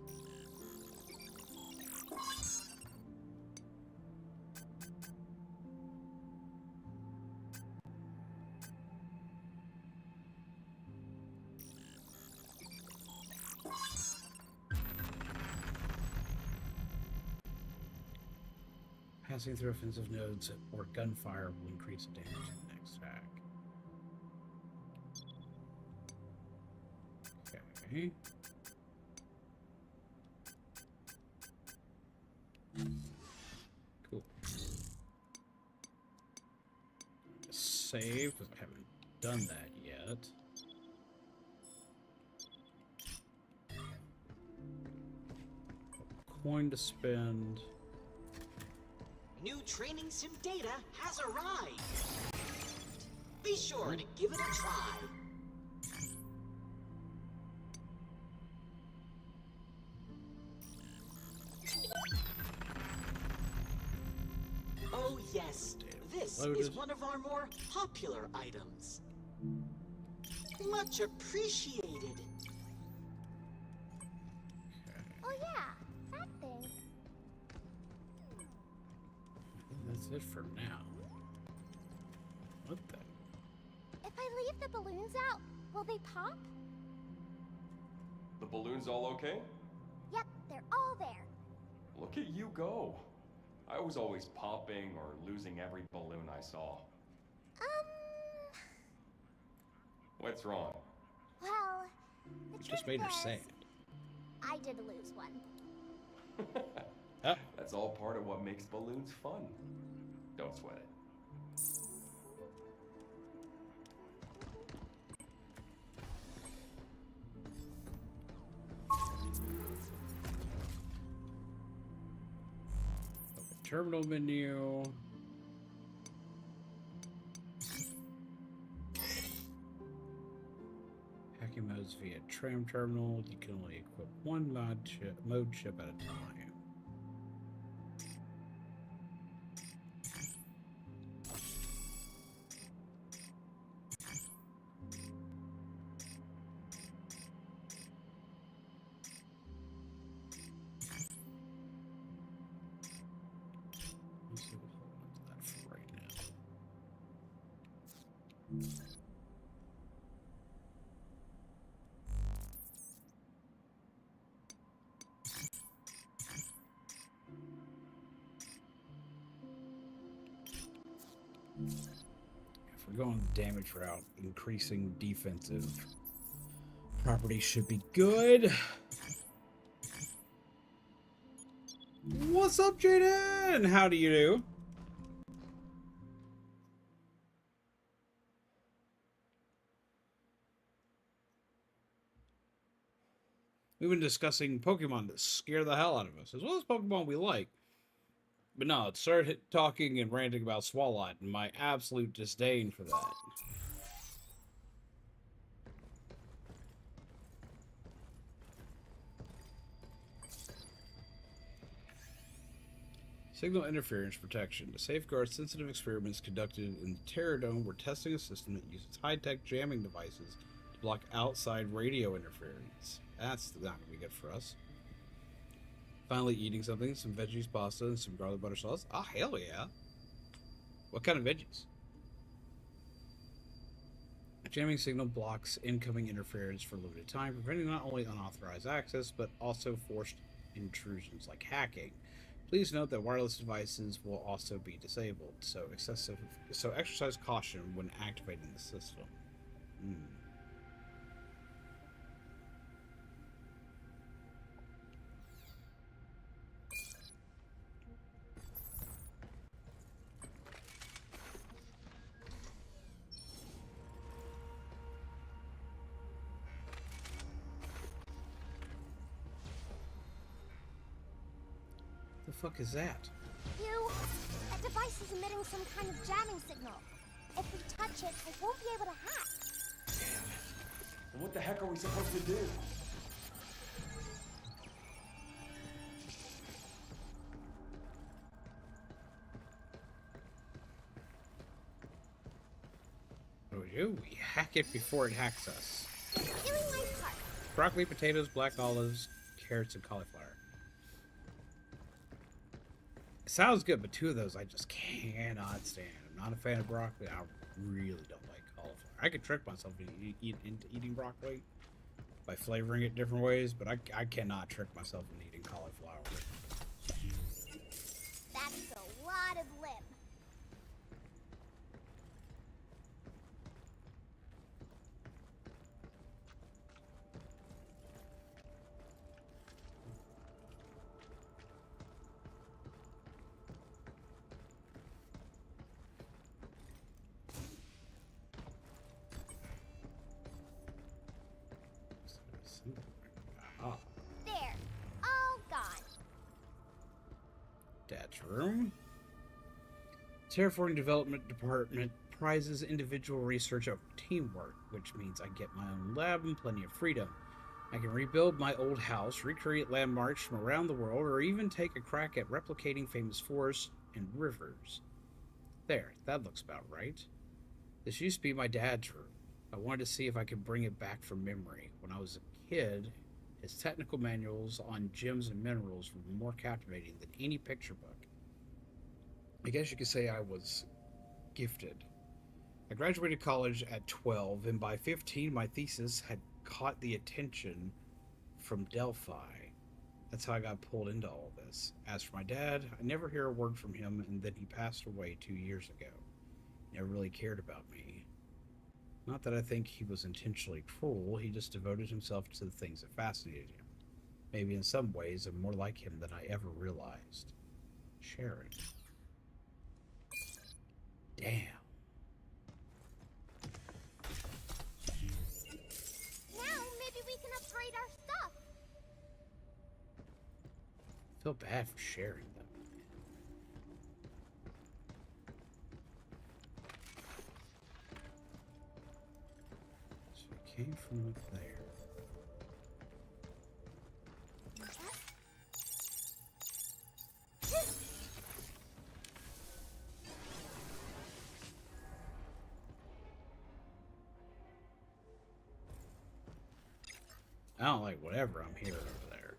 Passing through offensive nodes or gunfire will increase the damage in the next attack. Okay. Cool. Save, because I haven't done that yet. Coin to spend. New training sim data has arrived. Be sure to give it a try. Oh yes, this is one of our more popular items. Much appreciated. Oh yeah, that thing. That's it for now. What the? If I leave the balloons out, will they pop? The balloons all okay? Yep, they're all there. Look at you go. I was always popping or losing every balloon I saw. What's wrong? Well, the Just truth made her is, sad. I did lose one. That's all part of what makes balloons fun. Don't sweat it. Terminal menu. Hacking modes via tram terminal. You can only equip one mode chip at a time. Let's see what hold on to that for right now. If we're going the damage route, increasing defensive property should be good. What's up, Jaden? How do you do? We've been discussing Pokemon that scare the hell out of us, as well as Pokemon we like. But no, it started talking and ranting about Swalot and my absolute disdain for that. Signal interference protection. To safeguard sensitive experiments conducted in the Terradome, we're testing a system that uses high-tech jamming devices to block outside radio interference. That's not going to be good for us. Finally eating something, some veggies, pasta, and some garlic butter sauce. Ah, hell yeah. What kind of veggies? A jamming signal blocks incoming interference for a limited time, preventing not only unauthorized access, but also forced intrusions like hacking. Please note that wireless devices will also be disabled, so exercise caution when activating the system. The fuck is that? You, device is emitting some kind of jamming signal. If we touch it, I won't be able to hack. And what the heck are we supposed to do? What do we do? We hack it before it hacks us. Doing my part. Broccoli, potatoes, black olives, carrots, and cauliflower. It sounds good, but two of those I just cannot stand. I'm not a fan of broccoli. I really don't like cauliflower. I could trick myself into eating broccoli by flavoring it different ways, but I cannot trick myself into eating cauliflower. That's a lot of lip. Ah, There. All gone. Dad's room. Terraforming Development Department prizes individual research over teamwork, which means I get my own lab and plenty of freedom. I can rebuild my old house, recreate landmarks from around the world, or even take a crack at replicating famous forests and rivers. There, that looks about right. This used to be my dad's room. I wanted to see if I could bring it back from memory. When I was a kid, his technical manuals on gems and minerals were more captivating than any picture book. I guess you could say I was gifted. I graduated college at 12, and by 15, my thesis had caught the attention from Delphi. That's how I got pulled into all this. As for my dad, I never hear a word from him, and then he passed away 2 years ago. He never really cared about me. Not that I think he was intentionally cruel, he just devoted himself to the things that fascinated him. Maybe in some ways I'm more like him than I ever realized. Sharon. Damn. Now maybe we can upgrade our stuff. I feel bad for sharing them. So we came from up there. I don't like whatever I'm hearing over there.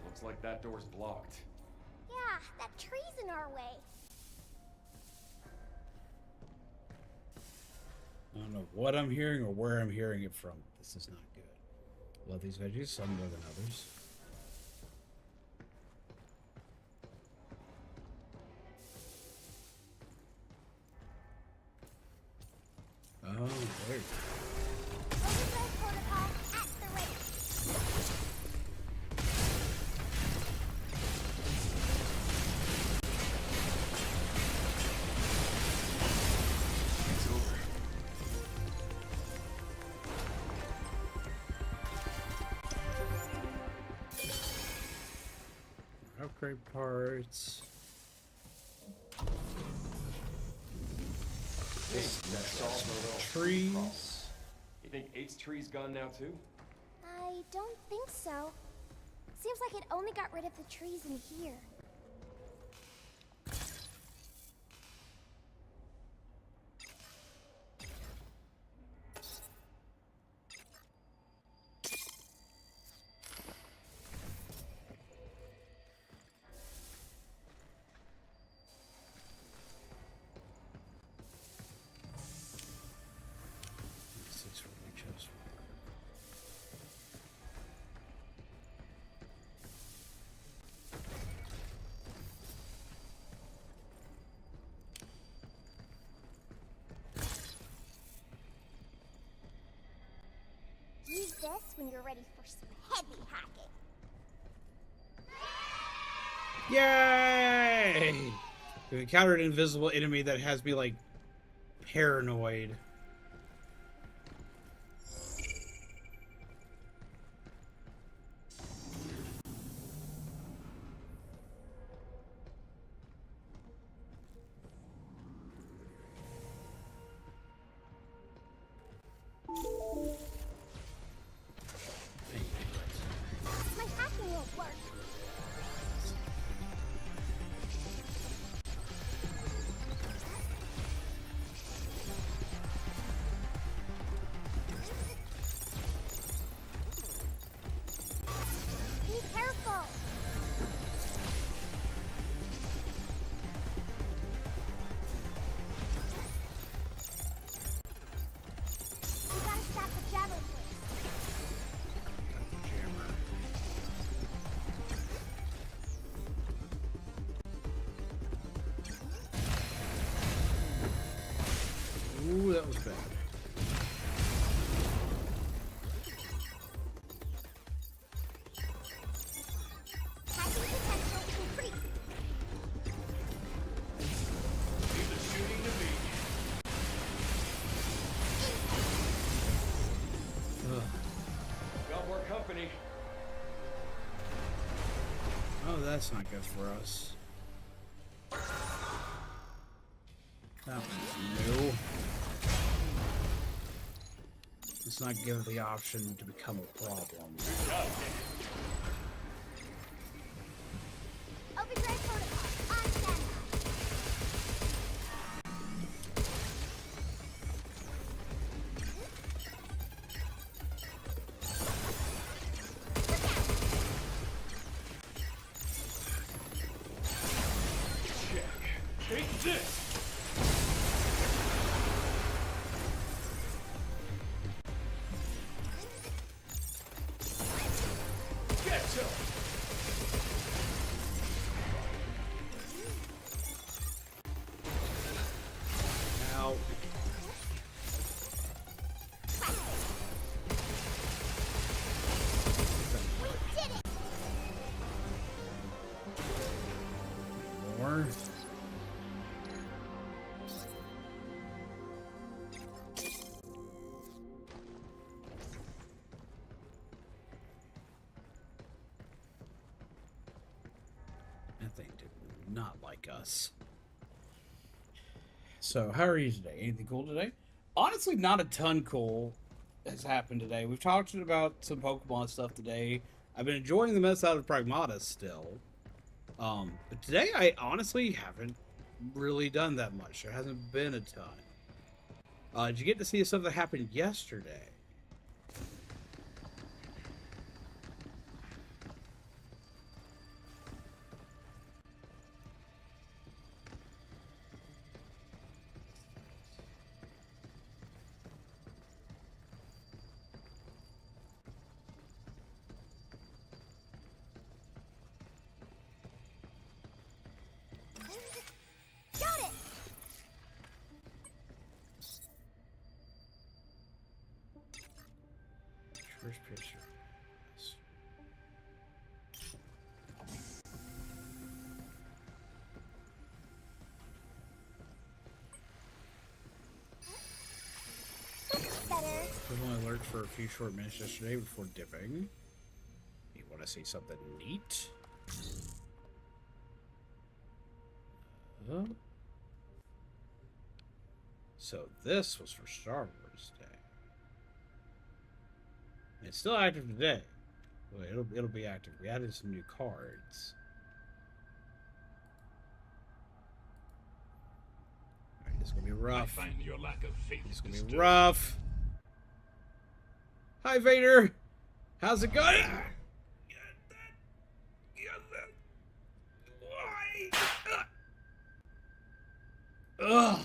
Looks like that door's blocked. Yeah, that tree's in our way. I don't know what I'm hearing or where I'm hearing it from. This is not good. Love these veggies, some more than others. Oh, there you go. Overdrive protocol at the ready. It's over. Upgrade parts. Hey, that's all the little Trees. You think 8's tree's gone now too? I don't think so. Seems like it only got rid of the trees in here. Six for my chest. Use this when you're ready for some heavy hacking. Yay! We encountered an invisible enemy that has me like Paranoid. My hacking won't work. Be careful. We gotta stop the javelin first. Jammer. Ooh, that was bad. Hacking potential increased. Ugh. Got more company. Oh, that's not good for us. That one's new. Let's not give it the option to become a problem. Overdrive protocol on standby. Look out! Take this! Get to him! Now, We did it! more. That thing did not like us. So, how are you today? Anything cool today? Honestly, not a ton cool has happened today. We've talked about some Pokemon stuff today. I've been enjoying the mess out of Pragmata still. But today I honestly haven't really done that much. There hasn't been a ton. Did you get to see the stuff that happened yesterday? Got it! First picture. Better. I've only lurked for a few short minutes yesterday before dipping. You want to see something neat? So this was for Star Wars Day. It's still active today. Well, it'll be active. We added some new cards. Alright, this is gonna be rough. I find your lack of faith It's gonna be disturbing. rough. Hi, Vader. How's it going? Ugh.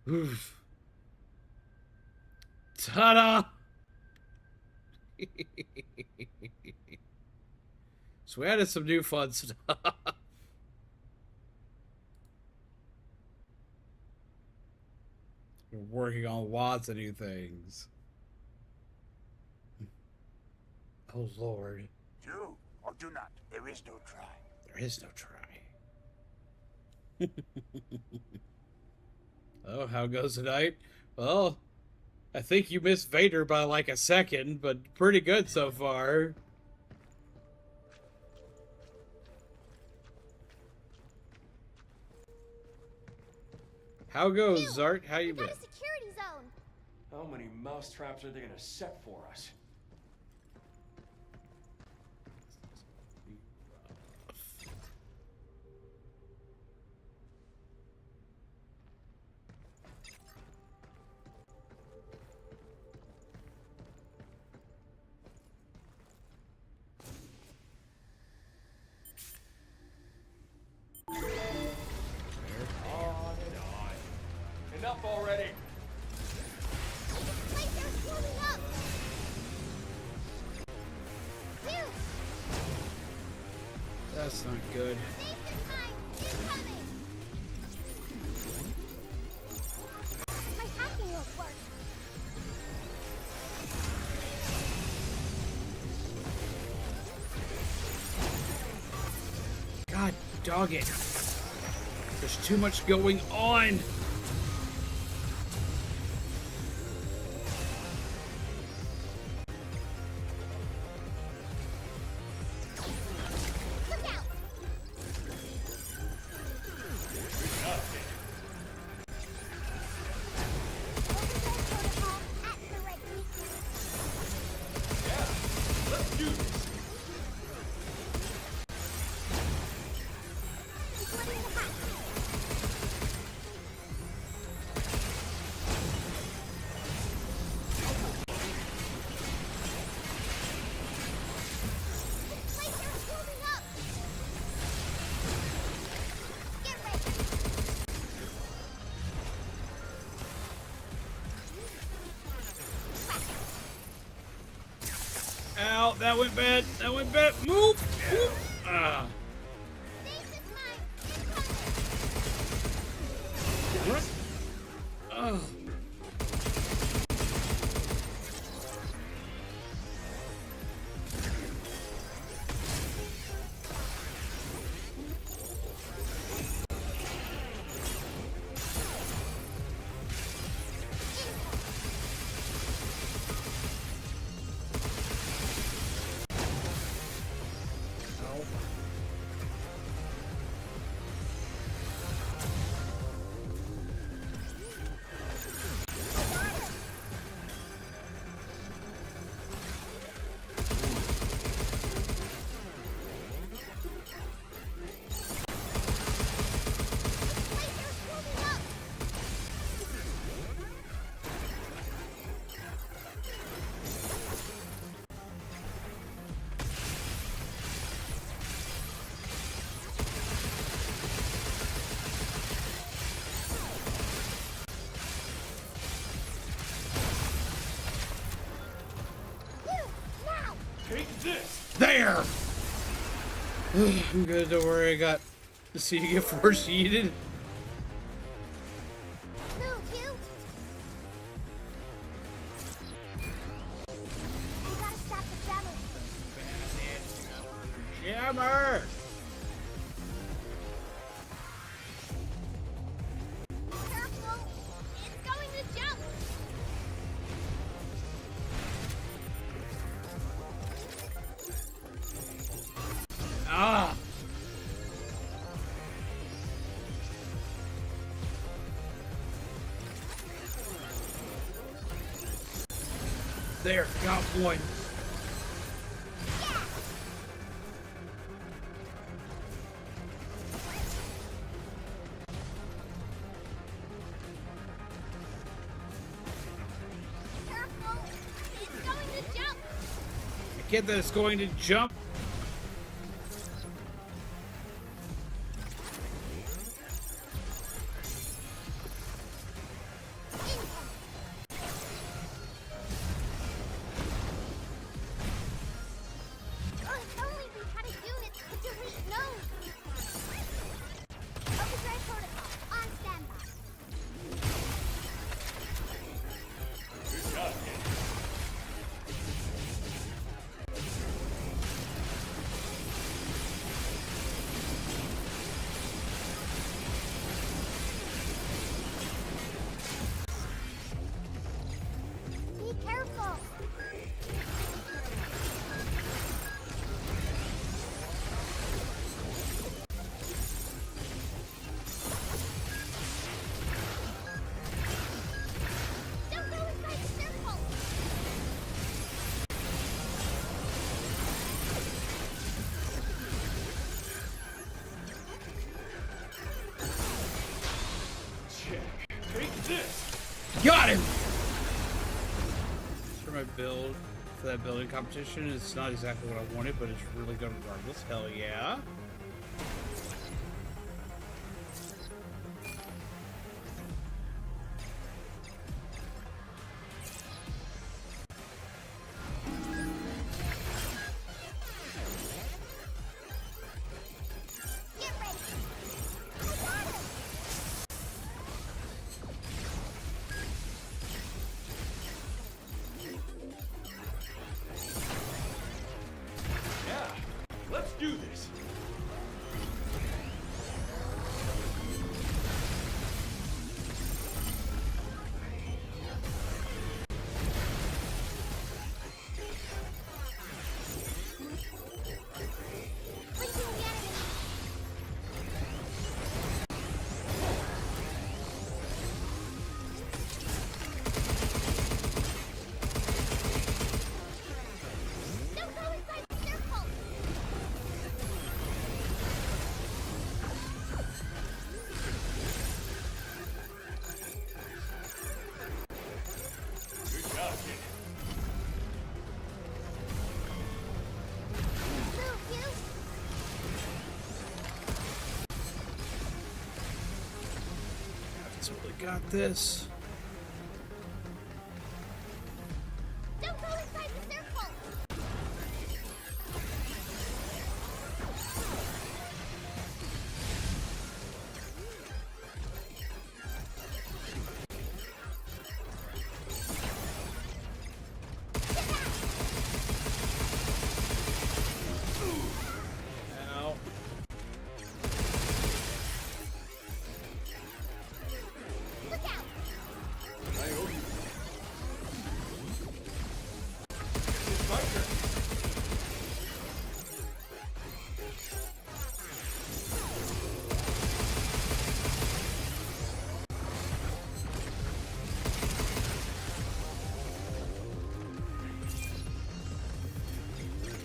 Oof. Ta-da! So we added some new fun stuff. We're working on lots of new things. Oh, Lord. Do or do not. There is no try. There is no try. Oh, how goes tonight? Well, I think you missed Vader by like a second, but pretty good so far. How goes, Zart? How you We got been? a security zone. How many mousetraps are they gonna set for us? On and on. Enough already. Lasers moving up. Hugh, That's not good. station time incoming. My hacking won't work. God dog it. There's too much going on. Look out. Overdrive protocol at the ready. Let's do this. Flooding the hatch. Lasers moving up. Get ready. Ow, that went bad. That went bad. Move. Move. Ah. Station time incoming. Oh. Lasers moving up. Hugh, now. Take this. There. I'm good. Don't worry. I got to see you get force heated. Move, Hugh. We gotta stop the damage. Jammer. Careful. It's going to jump. Ah. There, got one. Careful. It's going to jump. I get that it's going to jump. If only we had a unit to delete nodes. Overdrive protocol on standby. Good job, kid. Got him! For my build, for that building competition, it's not exactly what I wanted, but it's really good regardless. Hell yeah. Let's do this. Got this. Don't go inside the circle! Ow. Look out! It's my turn.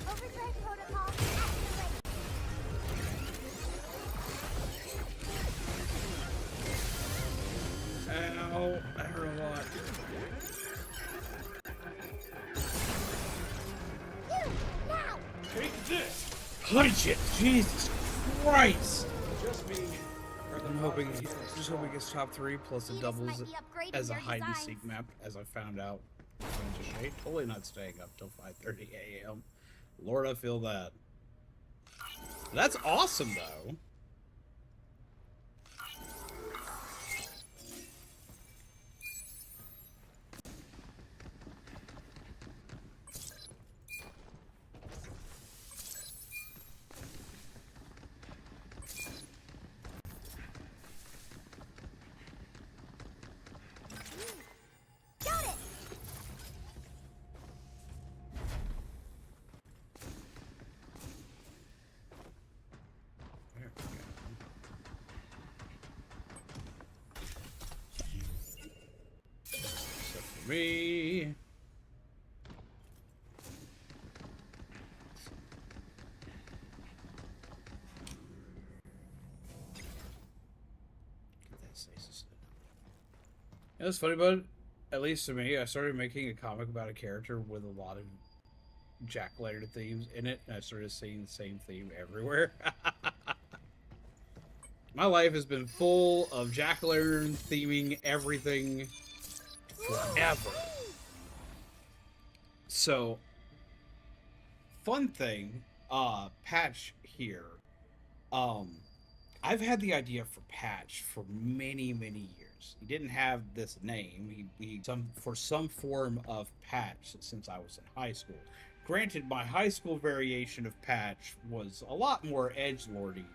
Overdrive protocol activate. Ow. I hurt a lot. You, now! Take this. Punch it! Jesus Christ! Just me. I'm hoping, just hoping it's top 3, plus it Edith doubles might be upgrading as a their hide and designs. seek map, as I found out. Totally not staying up till 5:30 a.m. Lord, I feel that. That's awesome, though. Got it! There we go. Except for me. Get that stasis. You know what's funny about it? At least to me, I started making a comic about a character with a lot of jack-o'-lantern themes in it, and I started seeing the same theme everywhere. My life has been full of jack-o'-lantern theming everything forever. So, fun thing, Patch here. I've had the idea for Patch for many, many years. He didn't have this name. He for some form of Patch since I was in high school. Granted, my high school variation of Patch was a lot more edgelordy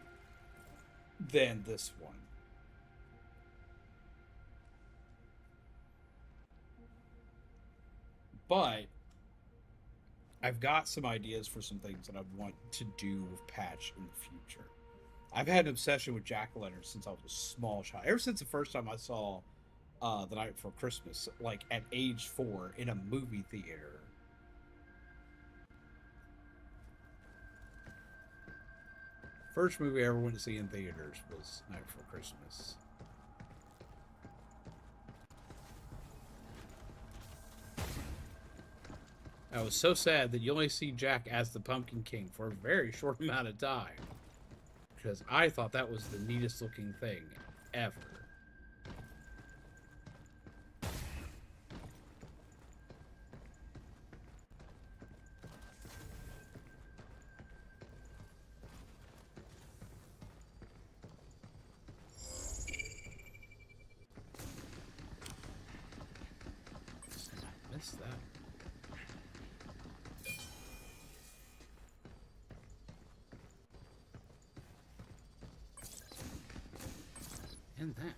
than this one. But I've got some ideas for some things that I want to do with Patch in the future. I've had an obsession with jack-o'-lanterns since I was a small child. Ever since the first time I saw The Night Before Christmas, like at age 4 in a movie theater. First movie I ever went to see in theaters was Night Before Christmas. I was so sad that you only see Jack as the Pumpkin King for a very short amount of time. Because I thought that was the neatest looking thing ever. I missed that. And that.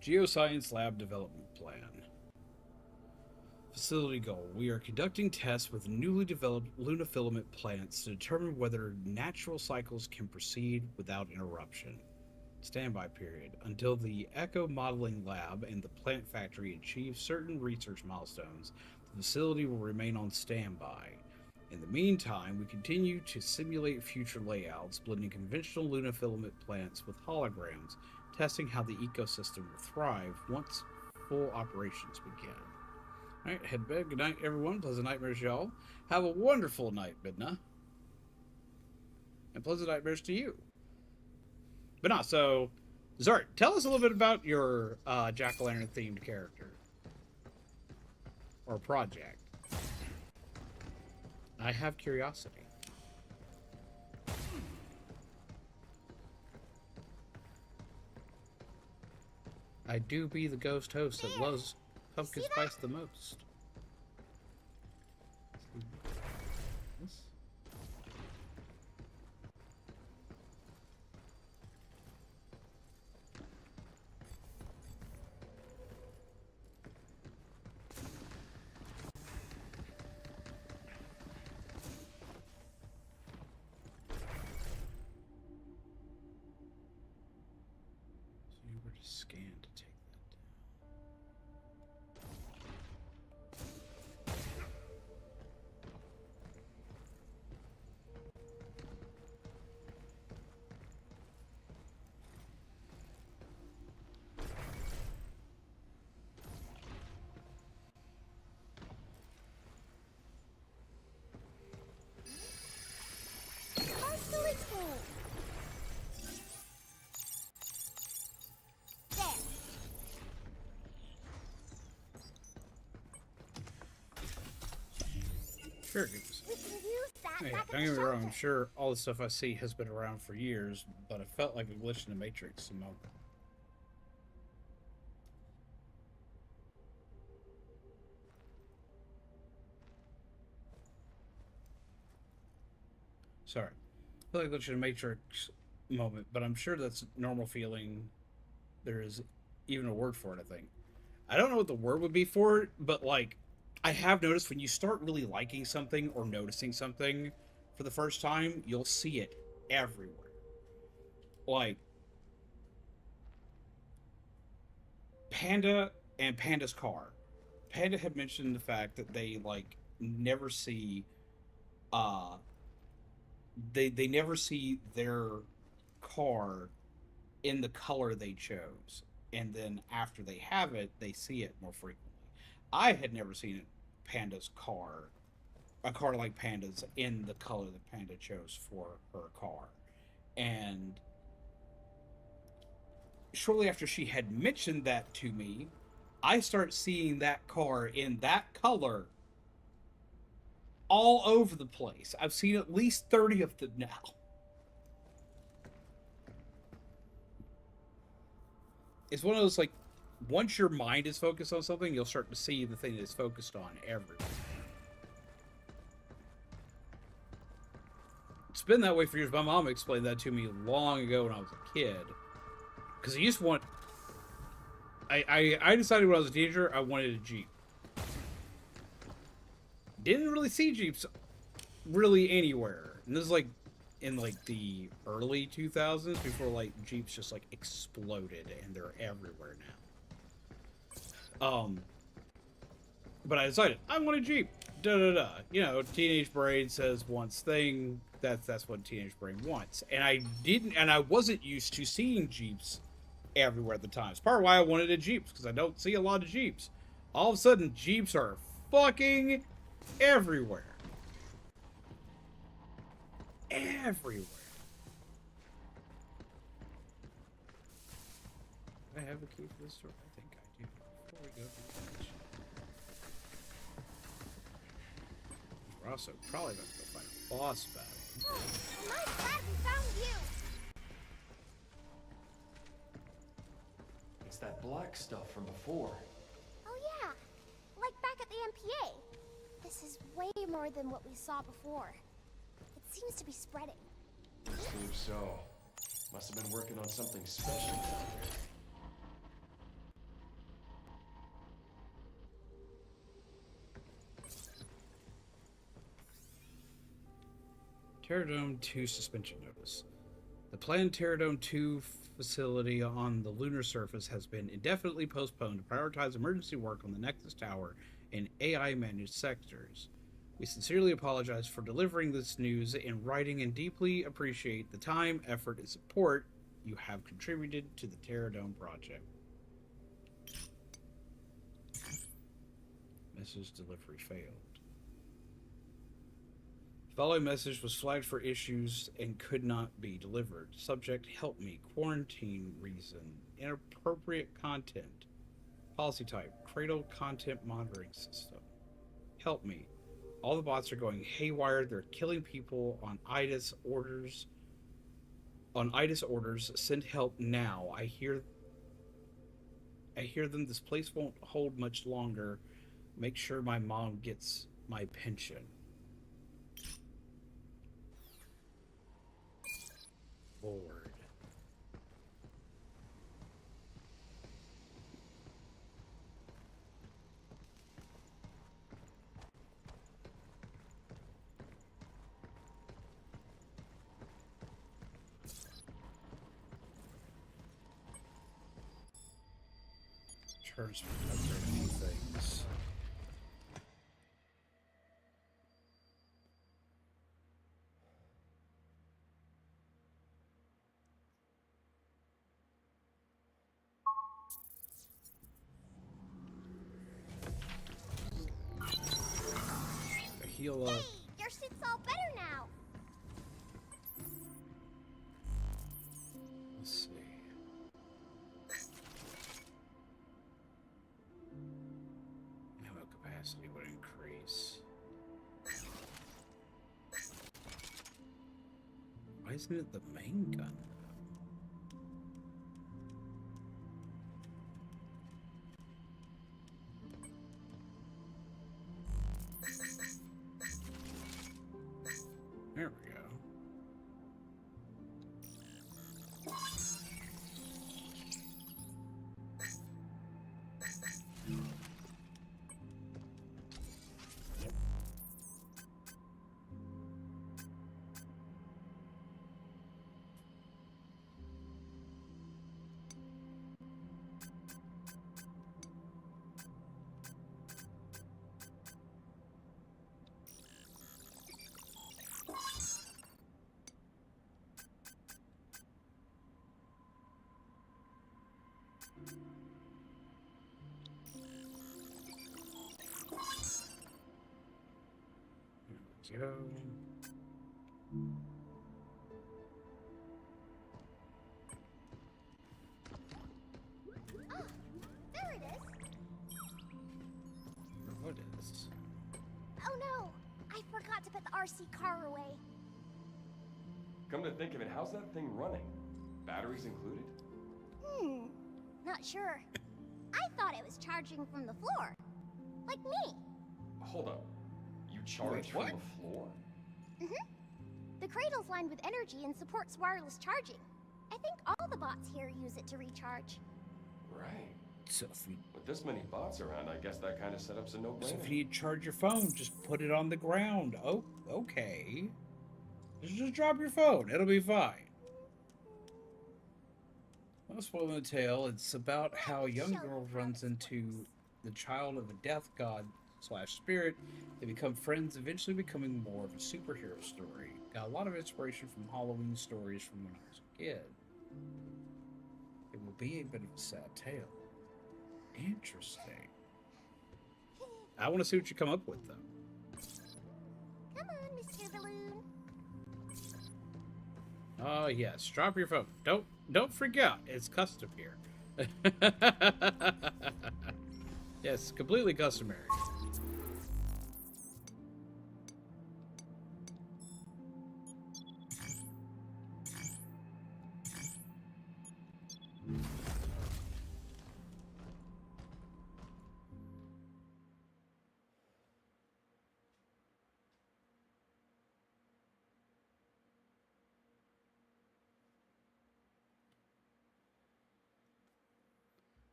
Geoscience Lab Development Plan. Facility goal. We are conducting tests with newly developed lunafilament plants to determine whether natural cycles can proceed without interruption. Standby period. Until the Echo Modeling Lab and the plant factory achieve certain research milestones, the facility will remain on standby. In the meantime, we continue to simulate future layouts, blending conventional lunafilament plants with holograms, testing how the ecosystem will thrive once full operations begin. Alright, head to bed. Good night, everyone. Pleasant nightmares, y'all. Have a wonderful night, Midna. And pleasant nightmares to you. But not so... Zart, tell us a little bit about your Jack-o'-lantern themed character. Or project. I have curiosity. I do be the ghost host that loves pumpkin spice the most. This? So you were to scan to take that down. Partially cool. There. Sure, goose. We can use that Yeah, back at don't the get me wrong, I'm shelter. sure all the stuff I see has been around for years, but it felt like a glitch in the Matrix a moment. Sorry. I feel like a glitch in the Matrix moment, but I'm sure that's a normal feeling. There is even a word for it, I think. I don't know what the word would be for it, but like, I have noticed when you start really liking something or noticing something for the first time, you'll see it everywhere. Like, Panda and Panda's car. Panda had mentioned the fact that they like never see they never see their car in the color they chose. And then after they have it, they see it more frequently. I had never seen Panda's car, a car like Panda's, in the color that Panda chose for her car. And shortly after she had mentioned that to me, I start seeing that car in that color all over the place. I've seen at least 30 of them now. It's one of those, like, once your mind is focused on something, you'll start to see the thing that it's focused on everywhere. It's been that way for years. My mom explained that to me long ago when I was a kid. Because I used to want... I decided when I was a teenager, I wanted a Jeep. Didn't really see Jeeps really anywhere. And this is like in like the early 2000s, before like Jeeps just like exploded and they're everywhere now. But I decided I want a Jeep. You know, teenage brain says wants thing. That's what teenage brain wants. And I wasn't used to seeing Jeeps everywhere at the time. It's part of why I wanted a Jeep, because I don't see a lot of Jeeps. All of a sudden, Jeeps are fucking everywhere. Everywhere. Do I have a key for this door? I think I do. Before we go to the bench. We're also probably about to go fight a boss battle. Oh, am I glad we found you! It's that black stuff from before. Oh yeah, like back at the MPA. This is way more than what we saw before. It seems to be spreading. Seems so. Must have been working on something special down there. Terradome 2 suspension notice. The planned Terradome 2 facility on the lunar surface has been indefinitely postponed to prioritize emergency work on the Nexus Tower and AI-managed sectors. We sincerely apologize for delivering this news in writing and deeply appreciate the time, effort, and support you have contributed to the Terradome project. Message delivery failed. Following message was flagged for issues and could not be delivered. Subject, help me. Quarantine reason. Inappropriate content. Policy type, Cradle content monitoring system. Help me. All the bots are going haywire. They're killing people on IDIS orders. Send help now. I hear them. This place won't hold much longer. Make sure my mom gets my pension. Lord. Turns me to upgrade a few things. Heal up. Hey, your shit's all better now. Let's see. Ammo capacity would increase. Why isn't it the main gun? There we go. There we go. Ah, there it is. What is? Oh no, I forgot to put the RC car away. Come to think of it, how's that thing running? Batteries included? Not sure. I thought it was charging from the floor. Like me. Hold up. You charge from what? the floor? The cradle's lined with energy and supports wireless charging. I think all the bots here use it to recharge. Right. So if you, With this many bots around, I guess that kind of setup's a no-brainer. you need to charge your phone, just put it on the ground. Oh, okay. Just drop your phone. It'll be fine. Not spoiling the tale, it's about how a young girl runs into the child of a death god / spirit. They become friends, eventually becoming more of a superhero story. Got a lot of inspiration from Halloween stories from when I was a kid. It will be a bit of a sad tale. Interesting. I want to see what you come up with, though. Come on, Mr. Balloon. Oh yes, drop your phone. Don't freak out. It's custom here. Yes, completely customary.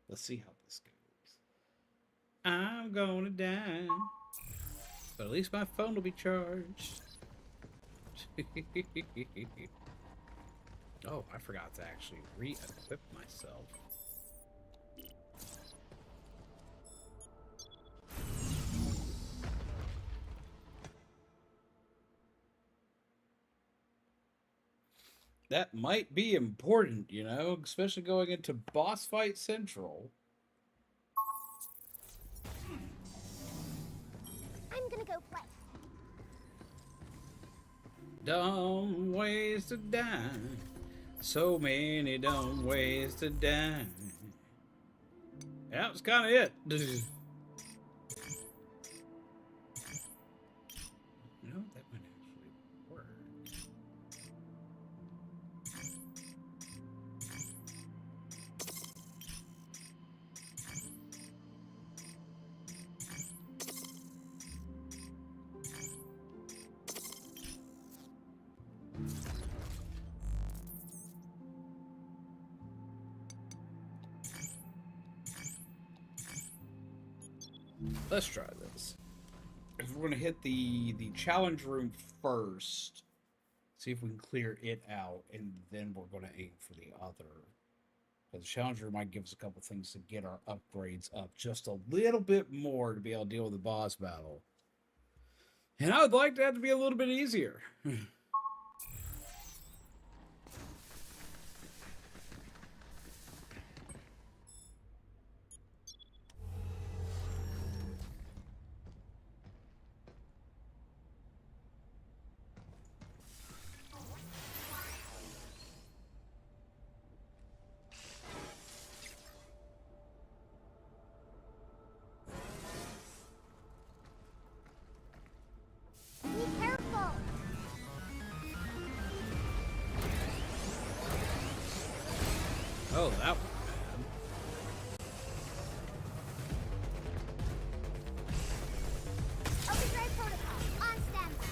Let's see how this goes. I'm gonna die, but at least my phone will be charged. Oh, I forgot to actually re-equip myself. That might be important, you know, especially going into boss fight central. I'm gonna go play. Dumb ways to die. So many dumb ways to die. That was kind of it. You know, that might actually work. Let's try this. If we're gonna hit the challenge room first, see if we can clear it out, and then we're gonna aim for the other. Because the challenge room might give us a couple things to get our upgrades up just a little bit more to be able to deal with the boss battle. And I would like that to be a little bit easier. Be careful. Oh, that one. Overdrive protocol on standby.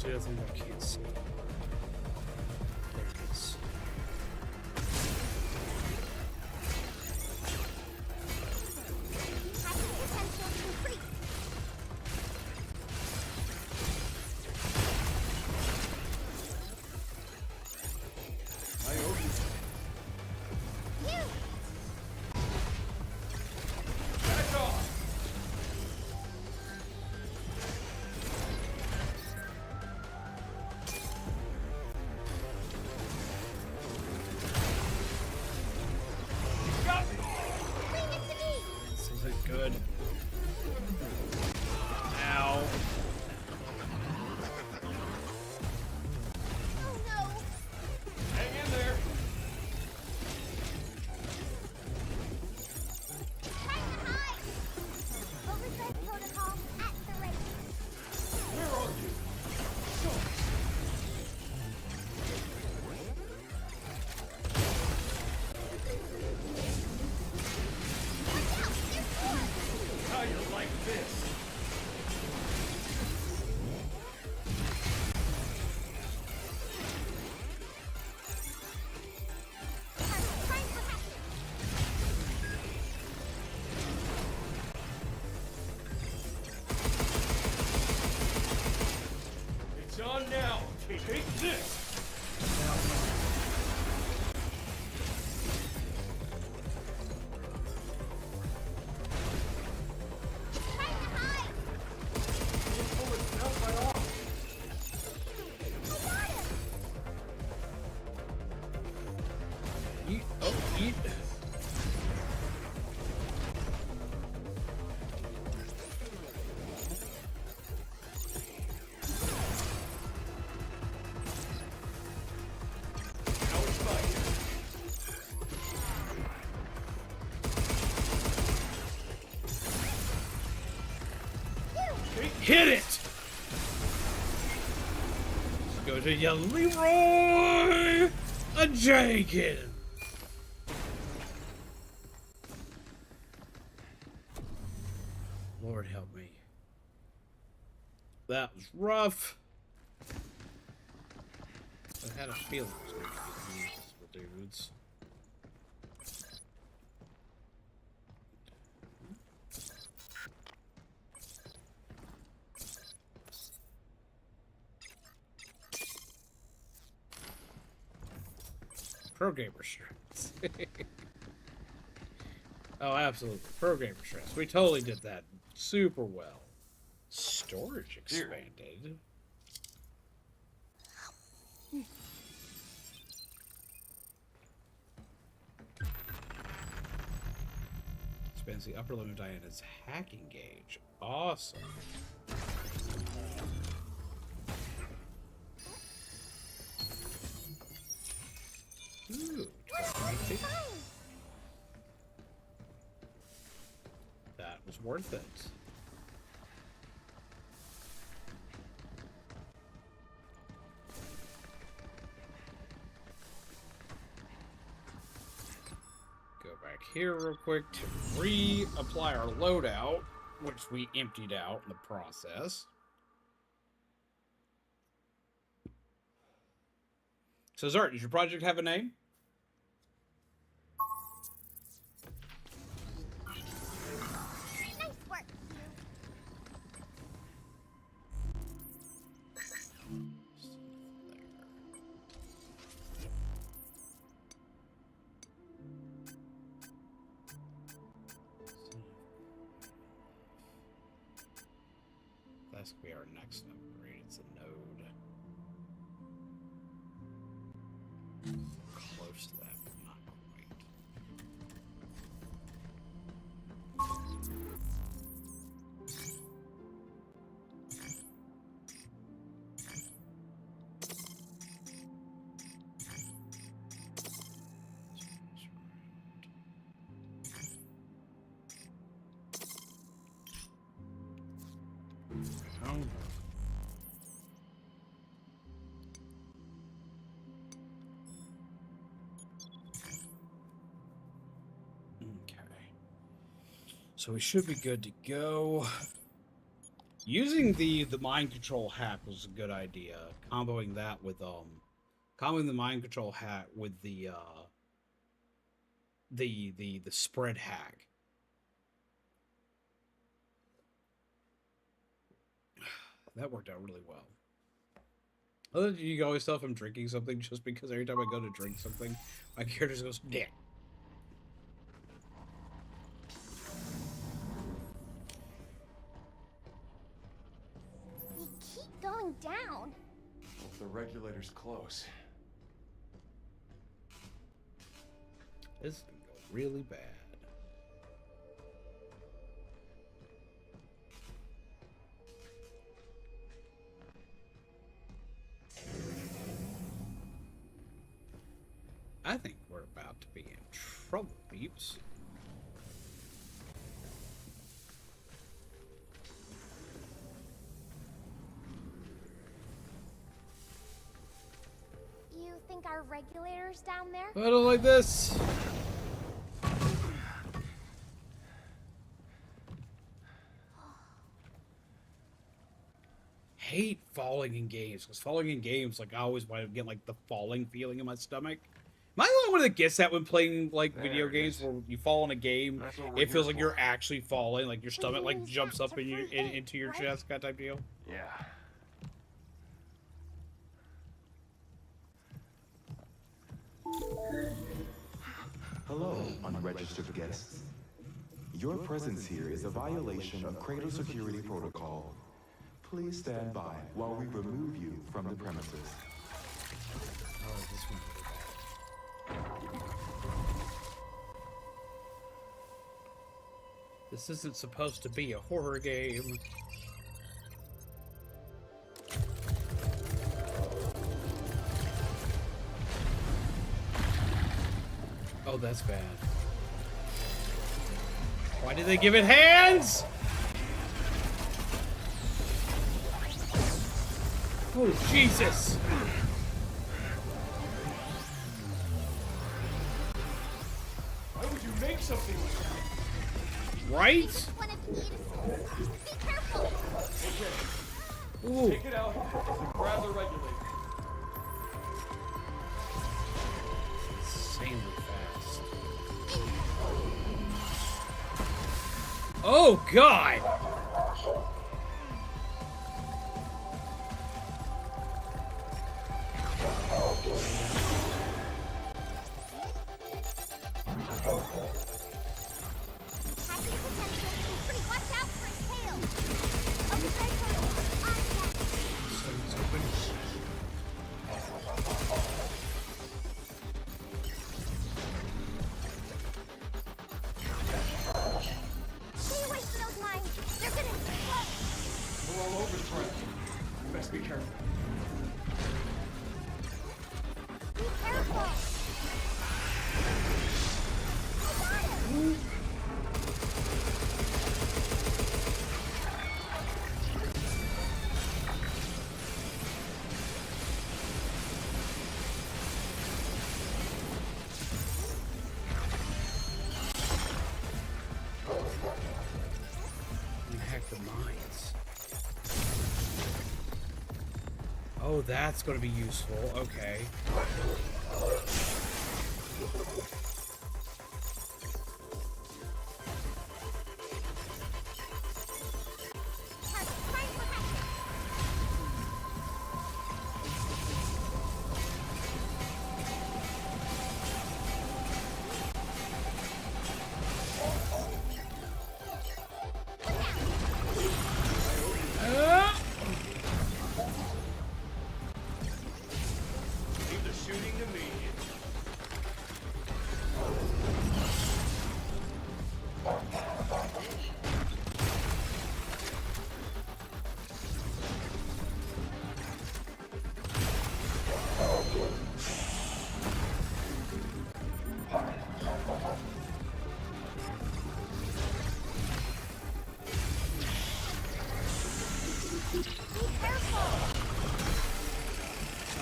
There's the other thing that I can't see. There it is. Hacking potential increased. Phew! Back off! Bring it to me! This isn't good. Ow. Oh no! Hang in there! Time to hide! Overdrive protocol at the ready. Where are you? Watch out! You're full! How you like this? Time for hacking! It's on now! Take this! Time to hide! Pull it out right off! I got him! Eat. Oh, eat. Now it's mine. Hit it! Let's go to your Leroy Jenkins. Lord help me. That was rough. I had a feeling it was going to be these dudes. Pro gamer stress. Oh, absolutely. Pro gamer stress. We totally did that super well. Storage expanded. Expands the upper limit of Diana's hacking gauge. Awesome. Ooh, that was worth it. Go back here real quick to reapply our loadout, which we emptied out in the process. So, Zart, does your project have a name? Nice work, Hugh. That's gonna be our next upgrade. It's a node. Close to that, but not quite. Oh. Okay. So we should be good to go. Using the mind control hack was a good idea. Comboing that with comboing the mind control hack with the spread hack. That worked out really well. Other than you always tell if I'm drinking something just because every time I go to drink something, my character just goes, yeah. We keep going down. Well, if the regulator's close. This can go really bad. I think we're about to be in trouble, peeps. You think our regulator's down there? I don't like this. Hate falling in games, because falling in games, like, I always want to get, like, the falling feeling in my stomach. Am I the only one that gets that when playing, like, video games where you fall in a game, it feels like you're actually falling, like your stomach, like, jumps up in your, into your chest, kind of type deal? Yeah. Hello, unregistered guests. Your presence here is a violation of cradle security protocol. Please stand by while we remove you from the premises. Oh, this one's really bad. This isn't supposed to be a horror game. Oh, that's bad. Why did they give it hands? Oh, Jesus! Why would you make something like that? Right? One of the Edisons. Be careful! Okay. Ooh. Take it out and grab the regulator. Insanely fast. Oh, God! Hacking potential. Pretty watch out for his tail. Okay, Something's open. stay away from those mines. They're gonna explode. We're all over the ground. You best be careful. Be careful. I got him. You hack the mines. Oh, that's going to be useful. Okay. Time for hacking. Leave the shooting to me. Be careful.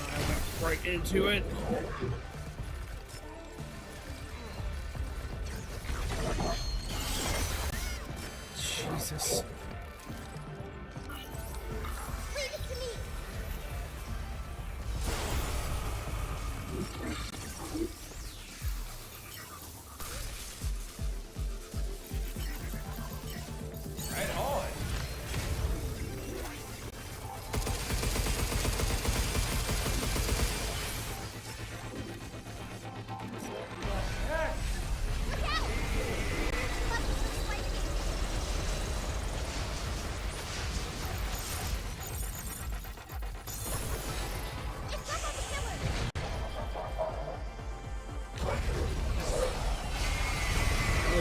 I went right into it. Jesus.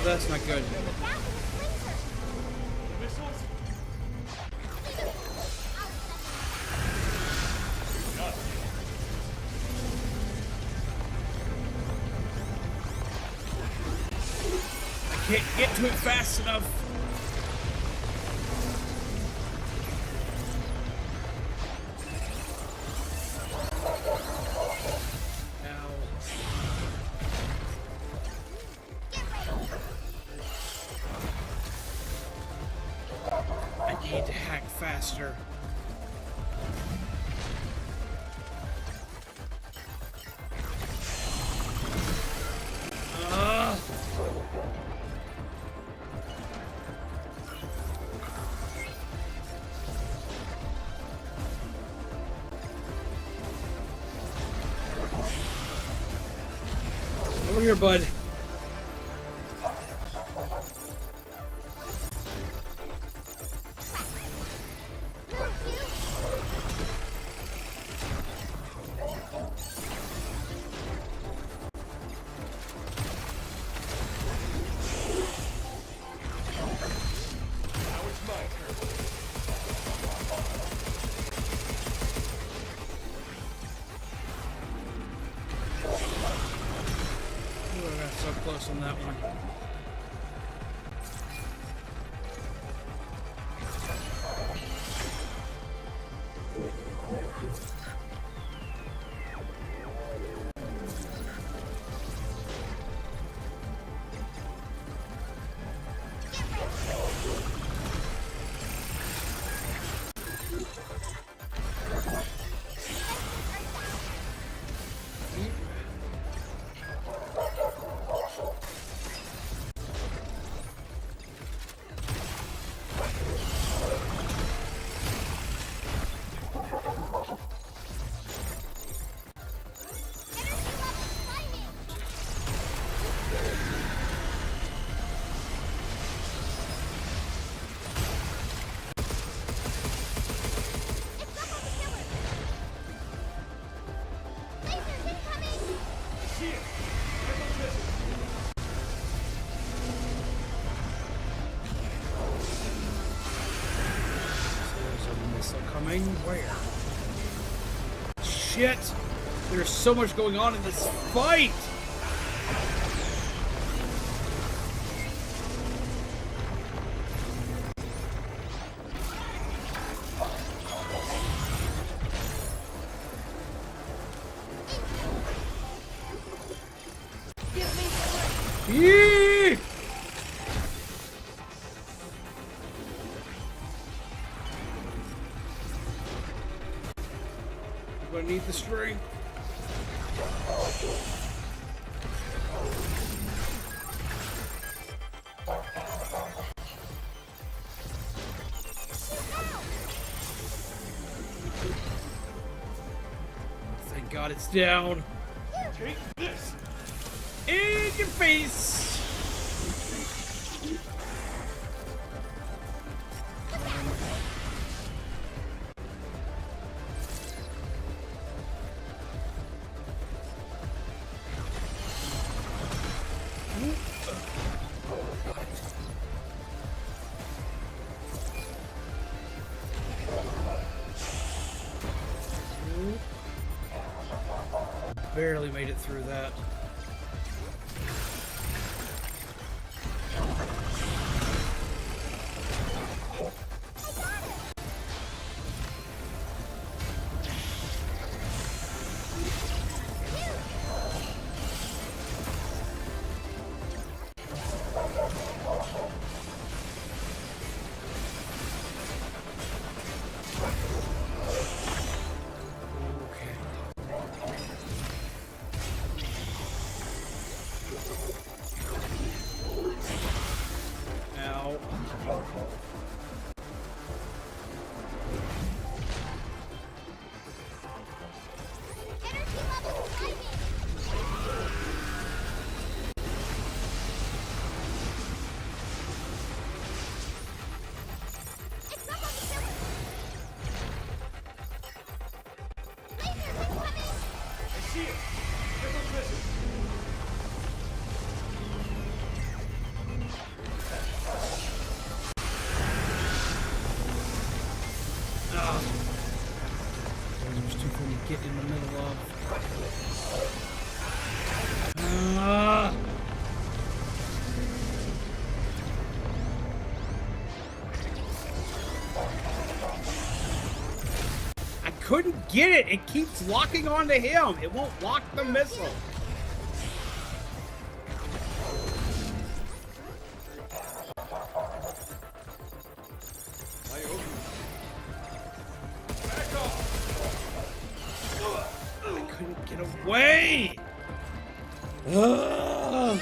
Oh, that's not good. I can't get to it fast enough. Need to hack faster. Over here, bud. On that one. Where? Shit! There's so much going on in this fight! Yee! I'm gonna need the string. Thank God it's down. Take this! In your face! Barely made it through that. get in the middle of. I couldn't get it. It keeps locking onto him. It won't lock the missile. Away! Ugh.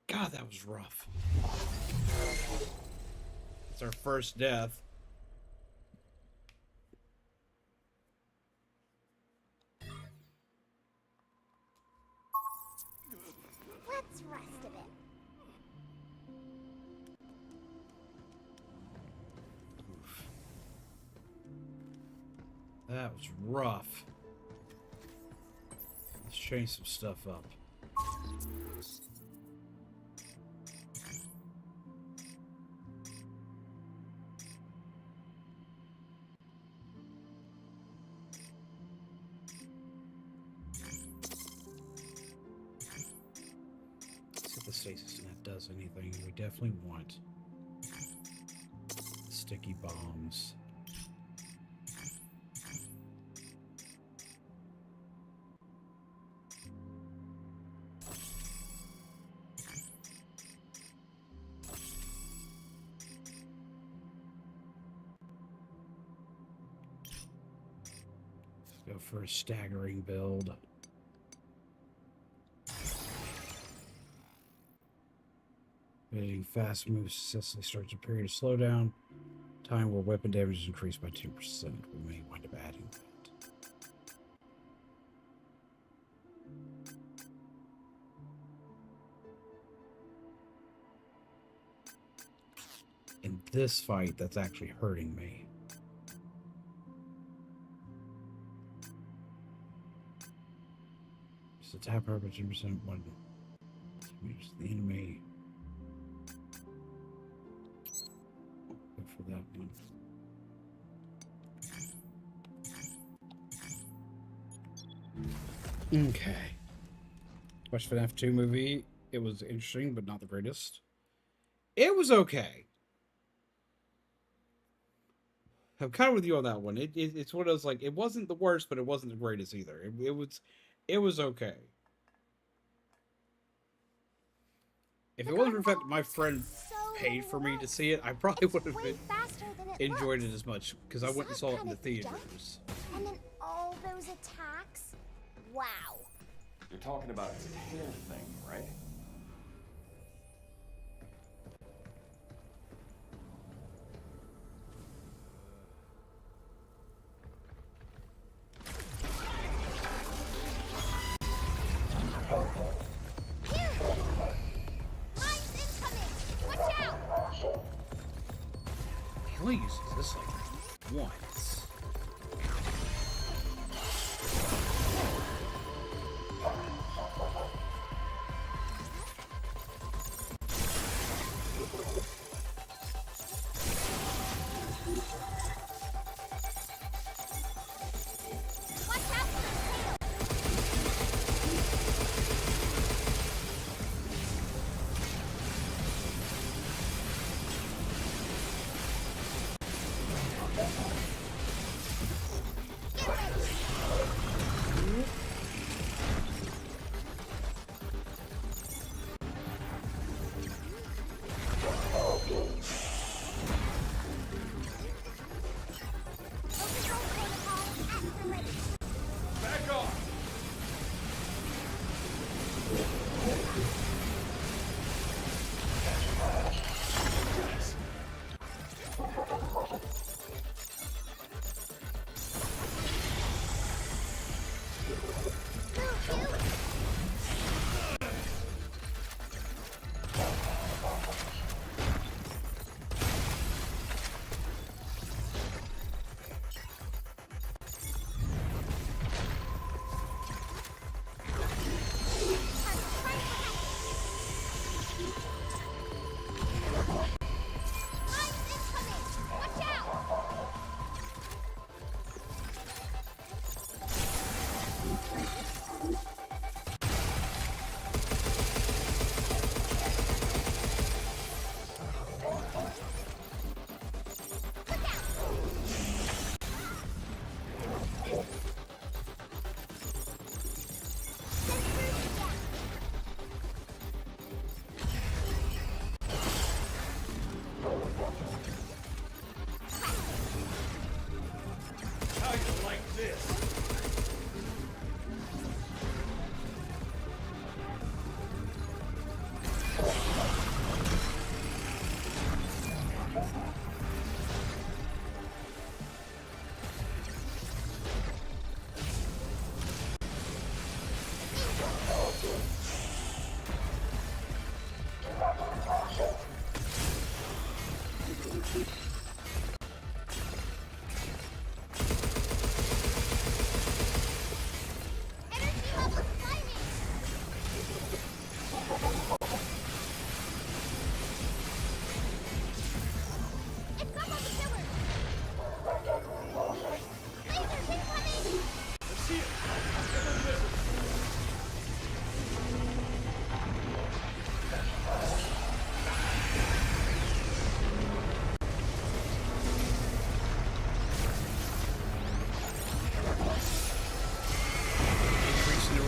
God, that was rough. It's our first death. Let's rest a bit. That was rough. Let's change some stuff up. See if the stasis net does anything. We definitely want sticky bombs. Go for a staggering build. Hitting fast moves successfully starts a period of slowdown. Time where weapon damage is increased by 2%. We may wind up adding that. In this fight, that's actually hurting me. So tap her by 2% when the enemy. Go for that one. Okay. Watched FNAF 2 movie. It was interesting, but not the greatest. It was okay. I'm kind of with you on that one. It's one of those, like, it wasn't the worst, but it wasn't the greatest either. It was okay. If it wasn't for the fact that my friend paid for me to see it, I probably would have enjoyed it as much, because I went and saw it in the theaters. And then all those attacks? Wow. You're talking about a tail thing, right? He only uses this like once.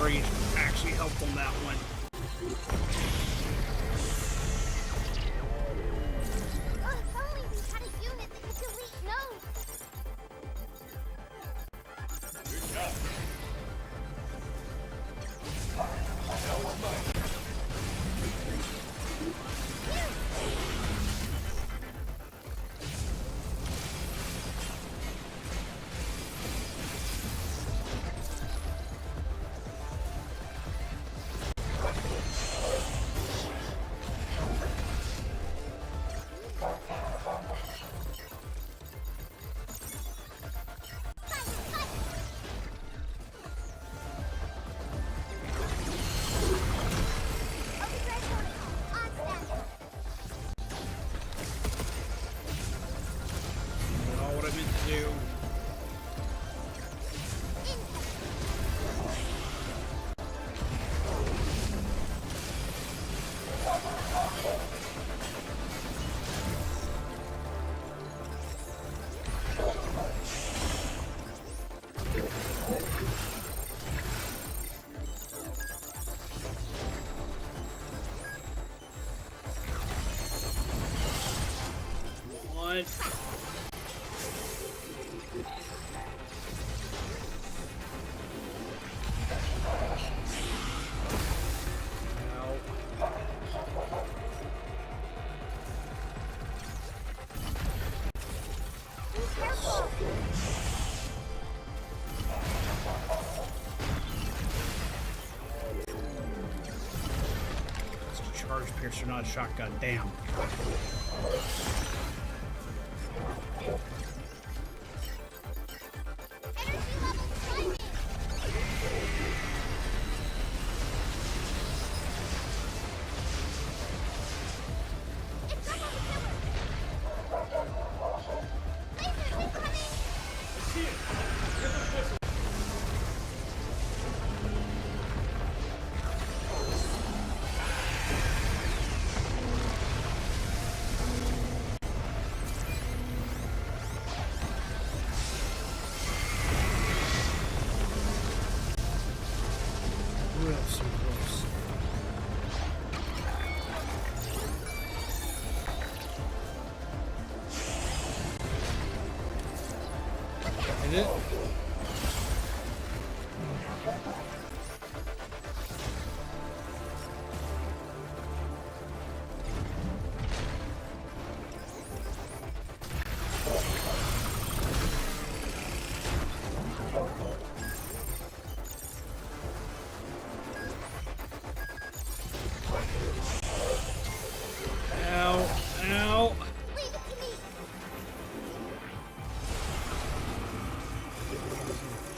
Range actually helped on that one. If only we had a unit that could delete nodes. Charge piercer, not a shotgun. Damn.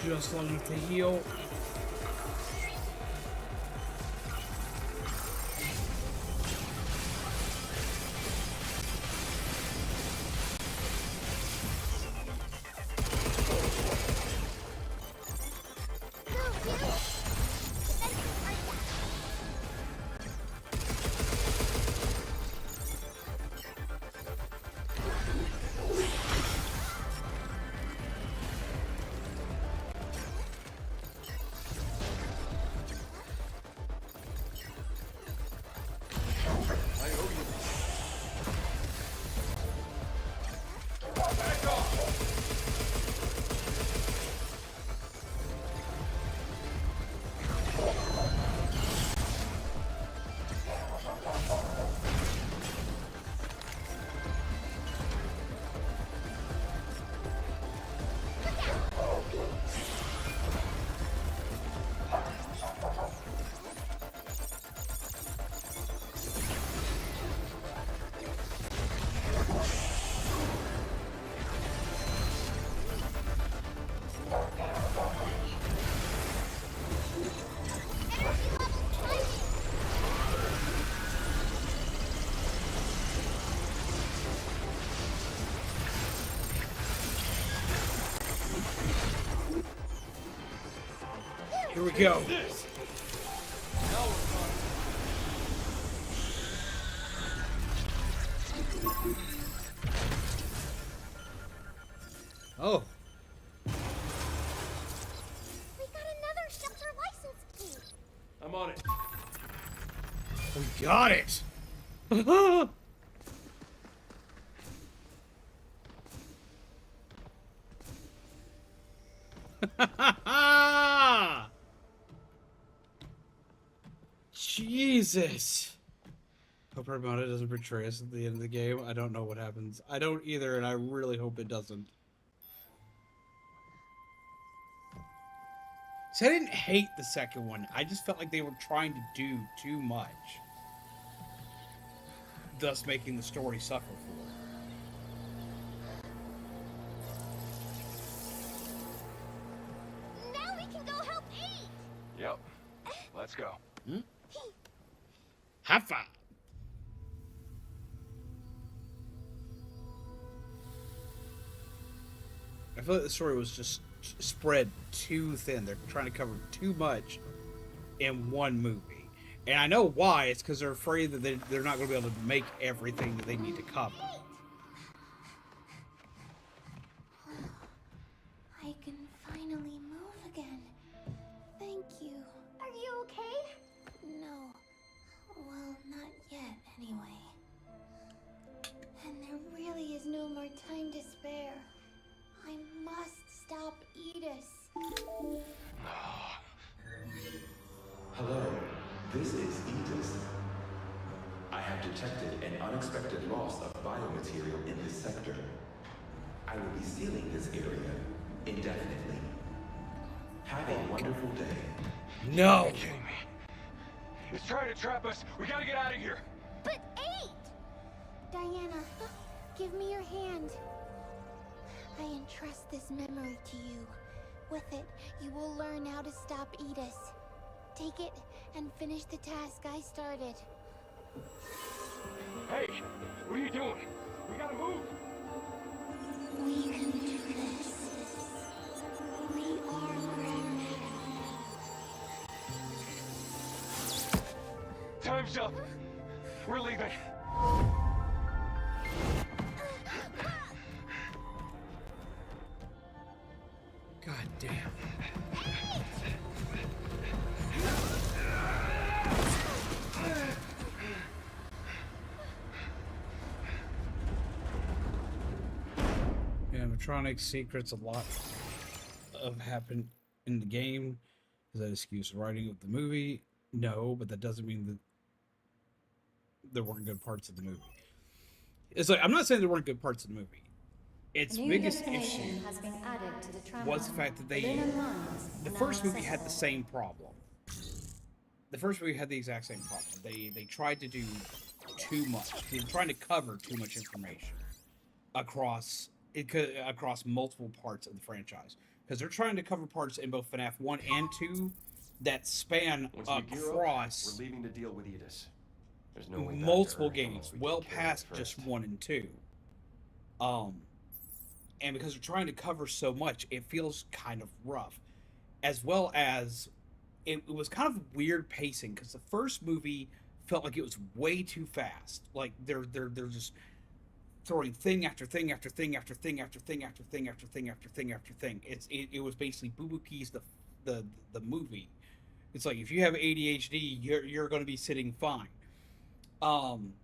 Just long enough to heal. Here we go. This. Now we're on. Oh. We got another shelter license key. I'm on it. We got it. Jesus. Hope Pragmata doesn't betray us at the end of the game. I don't know what happens. I don't either, and I really hope it doesn't. See, I didn't hate the second one. I just felt like they were trying to do too much. Thus making the story suffer for it. Now we can go help Aid. Yep. Let's go. High five. I feel like the story was just spread too thin. They're trying to cover too much in one movie. And I know why. It's because they're afraid that they're not going to be able to make everything that they need to cover. I can finally move again. Thank you. Are you okay? No. Well, not yet, anyway. And there really is no more time to spare. I must stop Edis. Hello, this is Edis. I have detected an unexpected loss of biomaterial in this sector. I will be sealing this area indefinitely. Have a wonderful day. No. You're kidding me. He's trying to trap us. We gotta get out of here. But Aid! Diana, give me your hand. I entrust this memory to you. With it, you will learn how to stop Edis. Take it and finish the task I started. Hey, what are you doing? We gotta move. We can do this. We are Pragmata. Time's up. We're leaving. God damn. Animatronic secrets, a lot of happened in the game. Is that excuse the writing of the movie? No, but that doesn't mean that there weren't good parts of the movie. It's like, I'm not saying there weren't good parts of the movie. Its biggest issue was the fact that the first movie had the same problem. The first movie had the exact same problem. They tried to do too much. They were trying to cover too much information across multiple parts of the franchise, because they're trying to cover parts in both FNAF 1 and 2 that span Once we gear up, across we're leaving to deal with Edis. There's no way back to multiple Earth games, unless we well take care of past it just first. 1 and 2. And because they're trying to cover so much, it feels kind of rough. As well as, it was kind of weird pacing, because the first movie felt like it was way too fast. Like, they're just throwing thing after thing after thing after thing after thing after thing after thing after thing after thing. It was basically Boo Boo Keys the movie. It's like, if you have ADHD, you're going to be sitting fine. And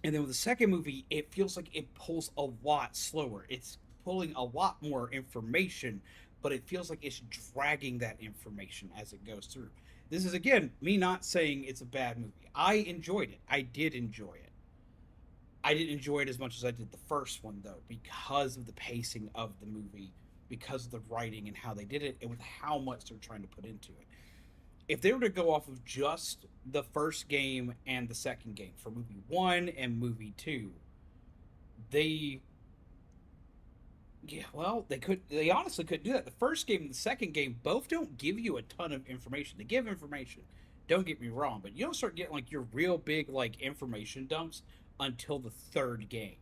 then with the second movie, it feels like it pulls a lot slower. It's pulling a lot more information, but it feels like it's dragging that information as it goes through. This is, again, me not saying it's a bad movie. I enjoyed it. I did enjoy it. I didn't enjoy it as much as I did the first one, though, because of the pacing of the movie, because of the writing and how they did it, and with how much they're trying to put into it. If they were to go off of just the first game and the second game, for movie 1 and movie 2, they honestly couldn't do that. The first game and the second game both don't give you a ton of information. They give information, don't get me wrong, but you don't start getting like your real big like information dumps until the third game.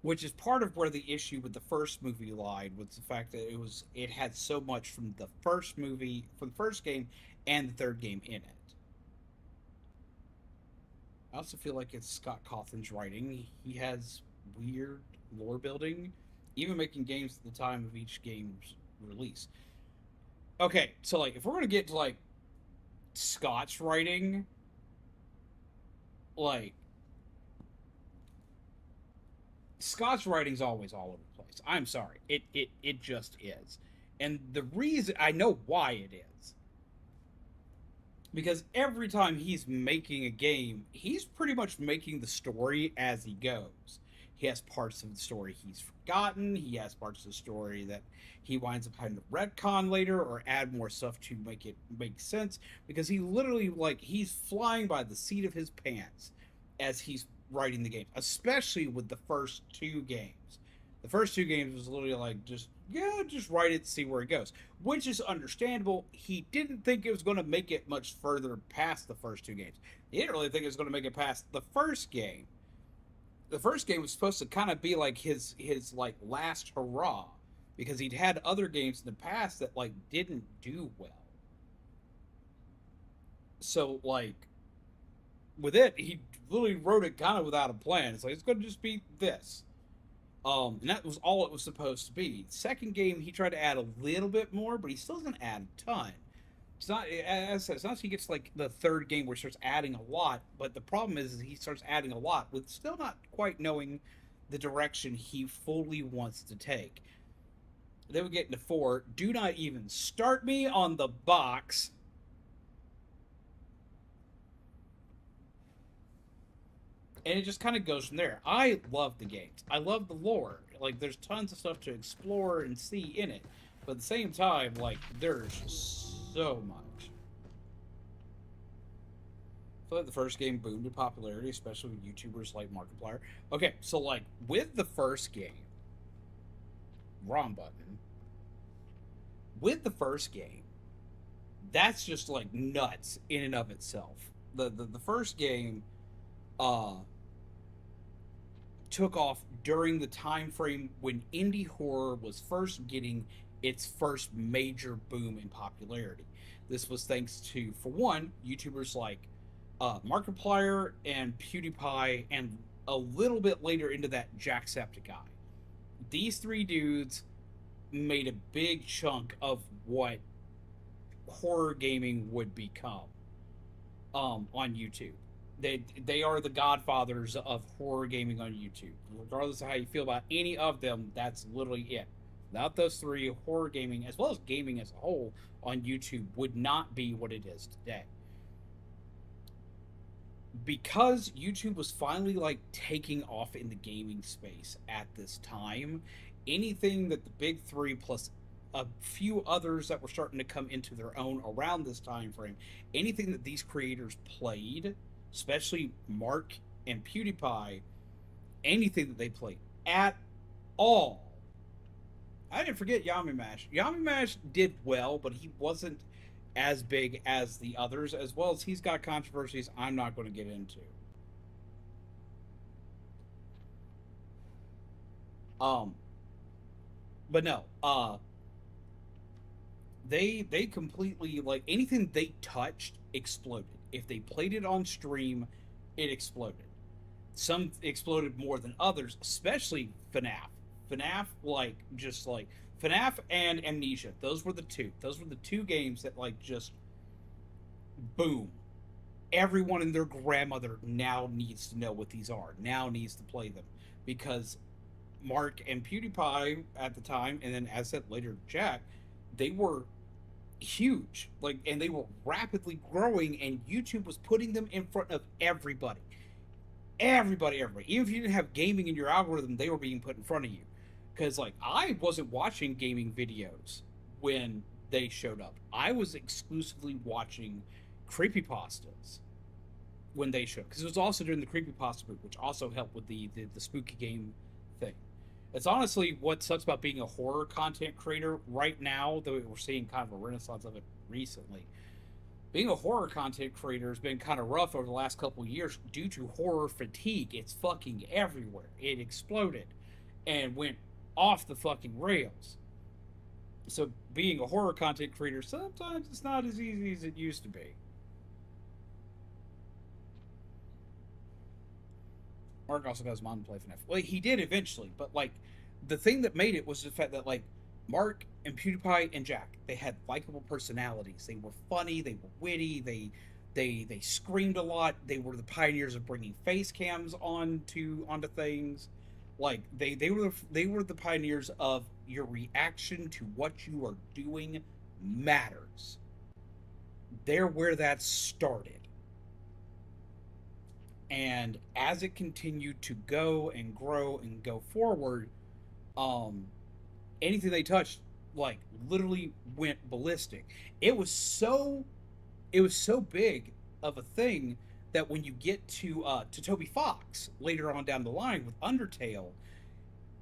which is part of where the issue with the first movie lied, was the fact that it had so much from the first movie, from the first game and the third game in it. I also feel like it's Scott Cawthon's writing. He has weird lore building, even making games at the time of each game's release. Okay, so like if we're gonna get to like Scott's writing, like Scott's writing's always all over the place. I'm sorry. It just is. And the reason, I know why it is. Because every time he's making a game, he's pretty much making the story as he goes. He has parts of the story he's forgotten. He has parts of the story that he winds up having to retcon later or add more stuff to make it make sense. Because he literally, like, he's flying by the seat of his pants as he's writing the game, especially with the first two games. The first two games was literally like, just write it, see where it goes, which is understandable. He didn't think it was going to make it much further past the first two games. He didn't really think it was going to make it past the first game. The first game was supposed to kind of be like his like last hurrah, because he'd had other games in the past that like didn't do well. So like with it, he literally wrote it kind of without a plan. It's like, it's going to just be this. And that was all it was supposed to be. Second game, he tried to add a little bit more, but he still doesn't add a ton. It's not, as I said, it's not until he gets like the third game where he starts adding a lot, but the problem is he starts adding a lot with still not quite knowing the direction he fully wants to take. Then we get into 4. Do not even start me on the box. And it just kind of goes from there. I love the games. I love the lore. Like, there's tons of stuff to explore and see in it. But at the same time, like, there's so much. I feel like the first game boomed in popularity, especially with YouTubers like Markiplier. Okay, so, like, with the first game, wrong button. With the first game, that's just, like, nuts in and of itself. The first game, took off during the time frame when indie horror was first getting its first major boom in popularity. This was thanks to, for one, YouTubers like Markiplier and PewDiePie, and a little bit later into that, Jacksepticeye. These three dudes made a big chunk of what horror gaming would become on YouTube. They are the godfathers of horror gaming on YouTube. Regardless of how you feel about any of them, that's literally it. Without those three, horror gaming, as well as gaming as a whole on YouTube, would not be what it is today. Because YouTube was finally like taking off in the gaming space at this time, anything that the big three plus a few others that were starting to come into their own around this time frame, anything that these creators played, especially Mark and PewDiePie, anything that they played at all. I didn't forget Yami Mash. Yami Mash did well, but he wasn't as big as the others, as well as he's got controversies I'm not going to get into. But no, they completely, like, anything they touched exploded. If they played it on stream, it exploded. Some exploded more than others, especially FNAF. FNAF, like, just like FNAF and Amnesia. Those were the two. Those were the two games that, like, just boom. Everyone and their grandmother now needs to know what these are. Now needs to play them, because Mark and PewDiePie at the time, and then as I said later, Jack, they were huge, like, and they were rapidly growing, and YouTube was putting them in front of everybody. Everybody. Even if you didn't have gaming in your algorithm, they were being put in front of you. Because, like, I wasn't watching gaming videos when they showed up. I was exclusively watching creepypastas when they showed up. Because it was also during the creepypasta group, which also helped with the spooky game thing. It's honestly what sucks about being a horror content creator right now, though we're seeing kind of a renaissance of it recently. Being a horror content creator has been kind of rough over the last couple of years due to horror fatigue. It's fucking everywhere. It exploded. and went off the fucking rails. So being a horror content creator, sometimes it's not as easy as it used to be. Mark also got his mom to play FNAF. Well, he did eventually, but like the thing that made it was the fact that like Mark and PewDiePie and Jack, they had likable personalities. They were funny. They were witty. They screamed a lot. They were the pioneers of bringing face cams onto things. Like they were the pioneers of your reaction to what you are doing matters. They're where that started. And as it continued to go and grow and go forward, anything they touched, like, literally went ballistic. It was so big of a thing that when you get to Toby Fox later on down the line with Undertale,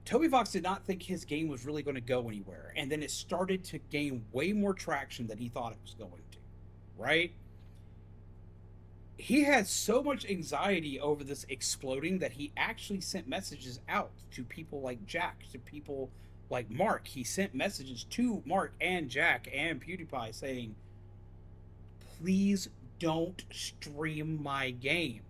Toby Fox did not think his game was really going to go anywhere, and then it started to gain way more traction than he thought it was going to, right? He had so much anxiety over this exploding that he actually sent messages out to people like Jack, to people like Mark. He sent messages to Mark and Jack and PewDiePie saying, please don't stream my game,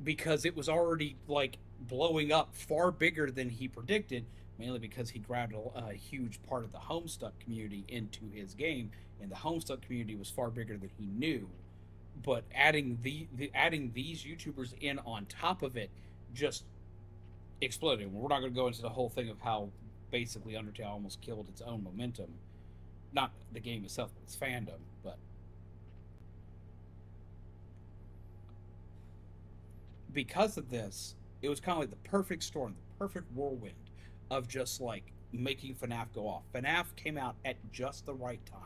because it was already like blowing up far bigger than he predicted, mainly because he grabbed a huge part of the Homestuck community into his game, and the Homestuck community was far bigger than he knew. But adding adding these YouTubers in on top of it just exploded. We're not going to go into the whole thing of how basically Undertale almost killed its own momentum, not the game itself, but its fandom. But because of this, it was kind of like the perfect storm, the perfect whirlwind of just like making FNAF go off. FNAF came out at just the right time.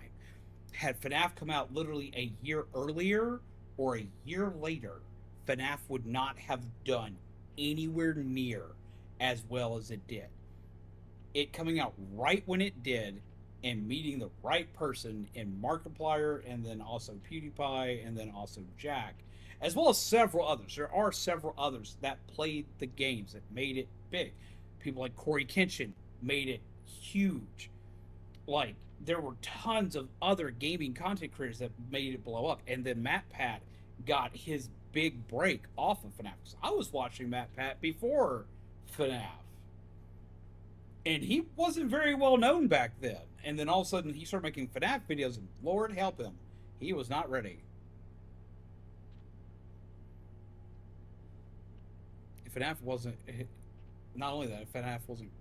Had FNAF come out literally a year earlier or a year later, FNAF would not have done anywhere near as well as it did. It coming out right when it did and meeting the right person in Markiplier, and then also PewDiePie, and then also Jack, as well as several others. There are several others that played the games that made it big. People like Corey Kenshin made it huge. Like, there were tons of other gaming content creators that made it blow up. And then MatPat got his big break off of FNAF. I was watching MatPat before FNAF. And he wasn't very well known back then. And then all of a sudden he started making FNAF videos, and Lord help him, he was not ready. If FNAF wasn't, not only that, if FNAF wasn't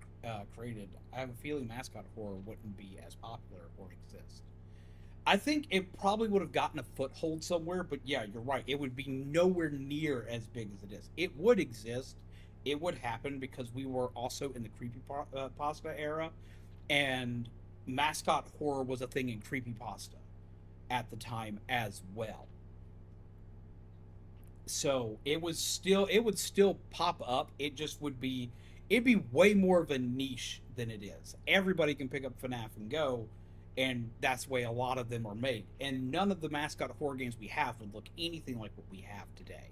created, I have a feeling mascot horror wouldn't be as popular or exist. I think it probably would have gotten a foothold somewhere, but yeah, you're right. It would be nowhere near as big as it is. It would exist. It would happen because we were also in the creepypasta era, and mascot horror was a thing in creepypasta at the time as well. So it would still pop up. It just would be, it'd be way more of a niche than it is. Everybody can pick up FNAF and go, and that's the way a lot of them are made. And none of the mascot horror games we have would look anything like what we have today.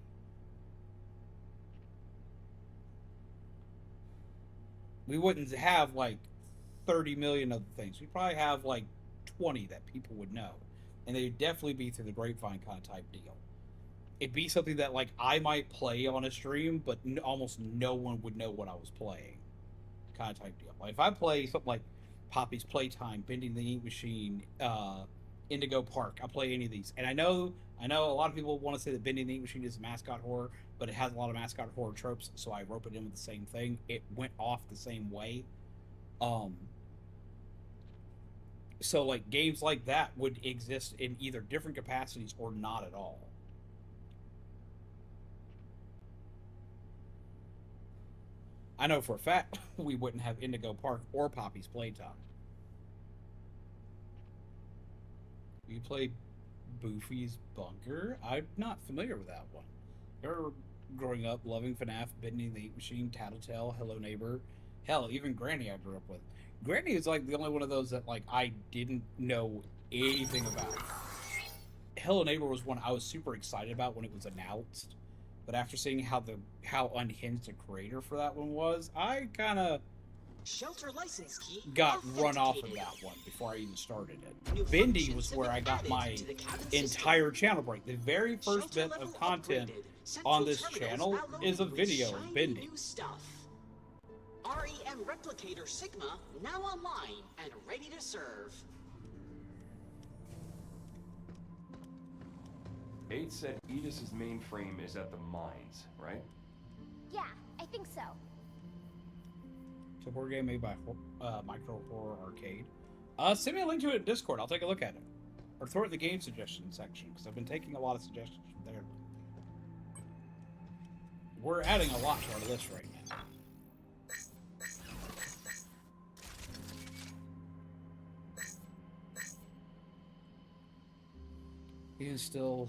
We wouldn't have like 30 million other things. We'd probably have like 20 that people would know. And they'd definitely be through the grapevine kind of type deal. It'd be something that like I might play on a stream, but almost no one would know what I was playing, kind of type deal. Like if I play something like Poppy's Playtime, Bending the Ink Machine, Indigo Park, I play any of these, and I know a lot of people want to say that Bending the Ink Machine is mascot horror, but it has a lot of mascot horror tropes, so I rope it in with the same thing. It went off the same way. So like games like that would exist in either different capacities or not at all. I know for a fact we wouldn't have Indigo Park or Poppy's Playtime. We play Boofy's Bunker? I'm not familiar with that one. I remember growing up loving FNAF, Bending the Ink Machine, Tattletale, Hello Neighbor. Hell, even Granny I grew up with. Granny is like the only one of those that like I didn't know anything about. Hello Neighbor was one I was super excited about when it was announced. But after seeing how unhinged the creator for that one was, I kind of Shelter license key got run off of authenticated. that one before I even started it. New Bendy functions was have where been I got added my to the cabin entire channel break. The very first Shelter bit of level content upgraded. Central on this terminals channel now is a loaded with video of shiny Bendy. new stuff. REM replicator Sigma now online and ready to serve. 8 said Edis's mainframe is at the mines, right? Yeah, I think so. It's a horror game made by Micro Horror Arcade. Send me a link to it in Discord. I'll take a look at it. Or throw it in the game suggestion section, because I've been taking a lot of suggestions from there. We're adding a lot to our list right now. You still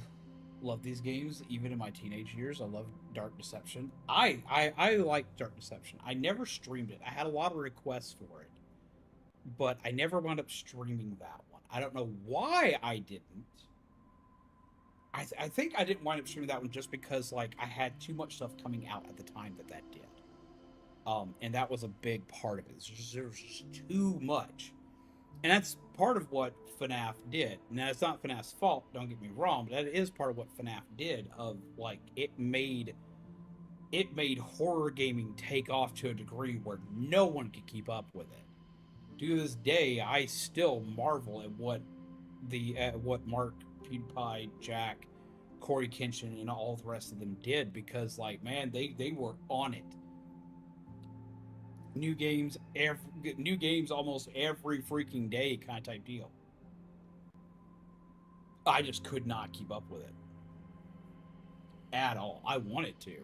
love these games, even in my teenage years. I love Dark Deception. I like Dark Deception. I never streamed it. I had a lot of requests for it, but I never wound up streaming that one. I don't know why I didn't. I think I didn't wind up streaming that one just because, like, I had too much stuff coming out at the time that did. And that was a big part of it. There was just too much. And that's part of what FNAF did. Now, it's not FNAF's fault, don't get me wrong, but that is part of what FNAF did, of, like, it made horror gaming take off to a degree where no one could keep up with it. To this day, I still marvel at what Mark, PewDiePie, Jack, Corey Kenshin, and all the rest of them did, because, like, man, they were on it. New games almost every freaking day kind of type deal. I just could not keep up with it at all. I wanted to.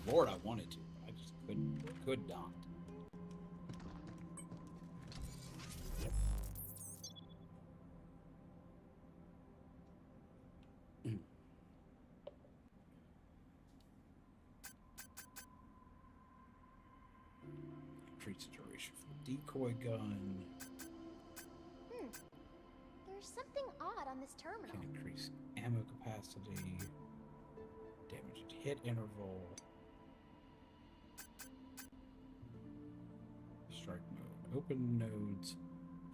Lord, I wanted to. I just could not. Yep. Increase the duration for the decoy gun. There's something odd on this terminal. Can increase ammo capacity. Damage hit interval. Strike mode. Open nodes.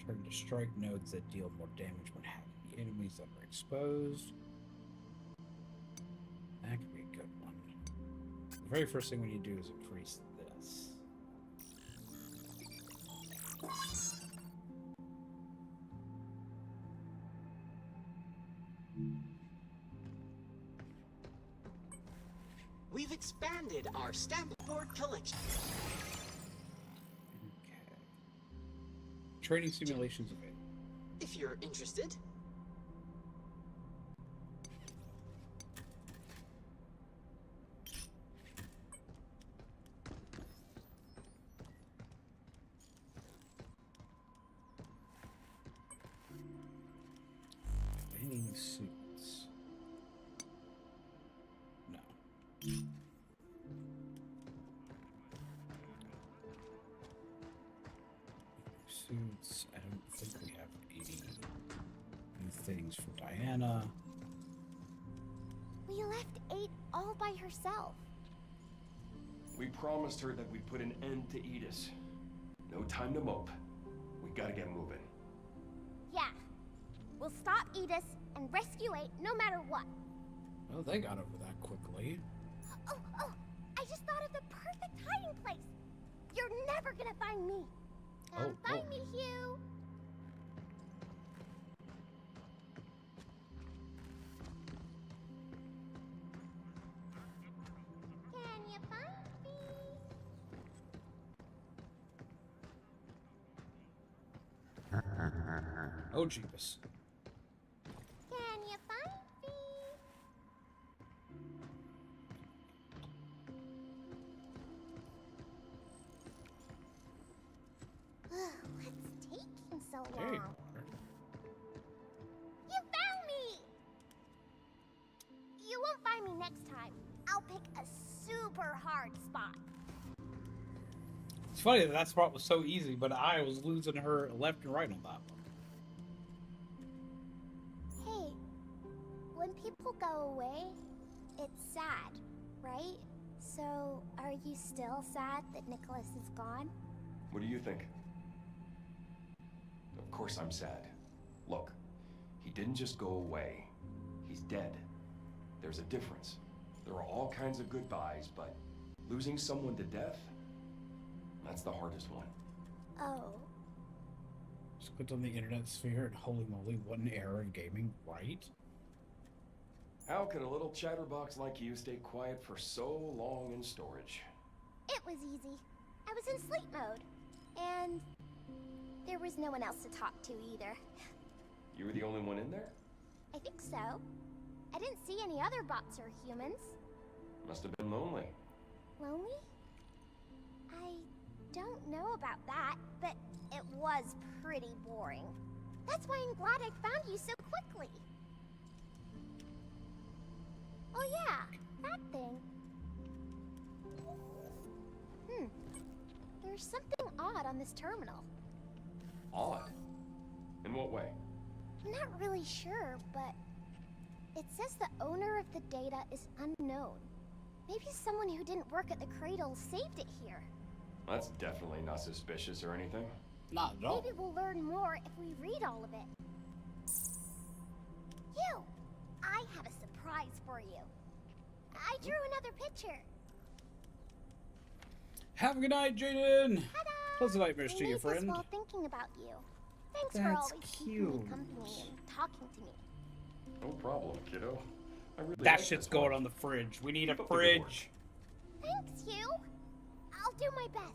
Turn to strike nodes that deal more damage when having enemies that are exposed. That could be a good one. The very first thing we need to do is increase this. We've expanded our stamp board collection. Okay. Training simulations available. If you're interested. Training suits. No. Suits. I don't think we have any new things for Diana. We left 8 all by herself. We promised her that we'd put an end to Edis. No time to mope. We gotta get moving. Yeah. We'll stop Edis and rescue 8 no matter what. Well, they got over that quickly. Oh, I just thought of the perfect hiding place. You're never gonna find me. Come find me, Hugh. Can you find me? Oh, Jeebus. Can you find me? What's taking so long? Hey. You found me! You won't find me next time. I'll pick a super hard spot. It's funny that spot was so easy, but I was losing her left and right on that one. Hey, when people go away, it's sad. right? So, are you still sad that Nicholas is gone? What do you think? Of course I'm sad. Look, he didn't just go away. He's dead. There's a difference. There are all kinds of goodbyes, but losing someone to death, that's the hardest one. Oh. Just clicked on the internet sphere and holy moly, what an error in gaming, right? How could a little chatterbox like you stay quiet for so long in storage? It was easy. I was in sleep mode. And there was no one else to talk to either. You were the only one in there? I think so. I didn't see any other bots or humans. Must have been lonely. Lonely? I don't know about that, but it was pretty boring. That's why I'm glad I found you so quickly. Oh yeah, that thing. There's something odd on this terminal. Odd? In what way? I'm not really sure, but it says the owner of the data is unknown. Maybe someone who didn't work at the cradle saved it here. That's definitely not suspicious or anything. Not at all. Maybe we'll learn more if we read all of it. Hugh, I have a surprise for you. I drew another picture. Have a good night, Jaden! Ta-da! Pleasant nightmares I to you, made this friend. while thinking about you. Thanks for That's always keeping me cute. company and talking to me. No problem, kiddo. I really That like shit's this going one. on the fridge. We need a Keep up the good work. fridge. Thanks, Hugh. I'll do my best.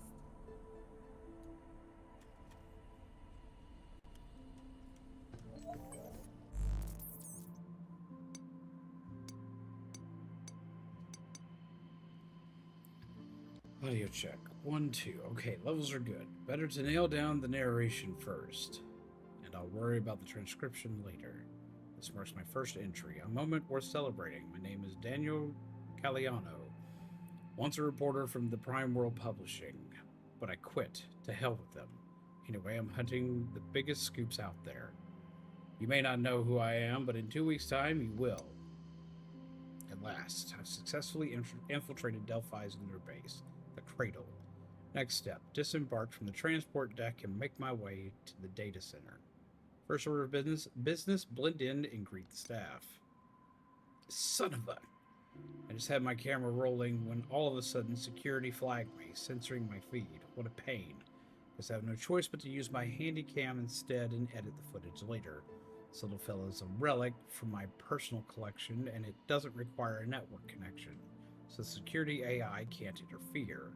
Audio check. 1, 2. Okay, levels are good. Better to nail down the narration first, and I'll worry about the transcription later. This marks my first entry, a moment worth celebrating. My name is Daniel Galliano, once a reporter from the Prime World Publishing, but I quit. To hell with them. Anyway, I'm hunting the biggest scoops out there. You may not know who I am, but in 2 weeks' time, you will. At last, I've successfully infiltrated Delphi's lunar base, the Cradle. Next step, disembark from the transport deck and make my way to the data center. First order of business, blend in and greet the staff. Son of a... I just had my camera rolling when all of a sudden security flagged me, censoring my feed. What a pain. Guess I have no choice but to use my handy cam instead and edit the footage later. This little fellow is a relic from my personal collection, and it doesn't require a network connection, so the security AI can't interfere.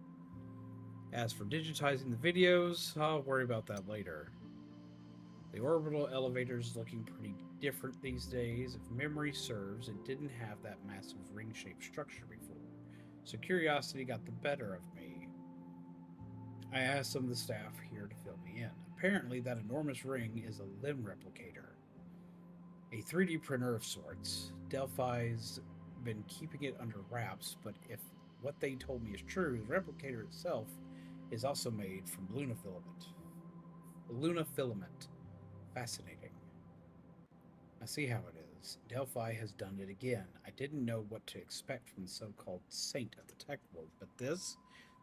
As for digitizing the videos, I'll worry about that later. The orbital elevator is looking pretty different these days. If memory serves, it didn't have that massive ring-shaped structure before, so curiosity got the better of me. I asked some of the staff here to fill me in. Apparently, that enormous ring is a limb replicator. A 3D printer of sorts. Delphi's been keeping it under wraps, but if what they told me is true, the replicator itself is also made from lunafilament. Fascinating. I see how it is. Delphi has done it again. I didn't know what to expect from the so-called saint of the tech world, but this...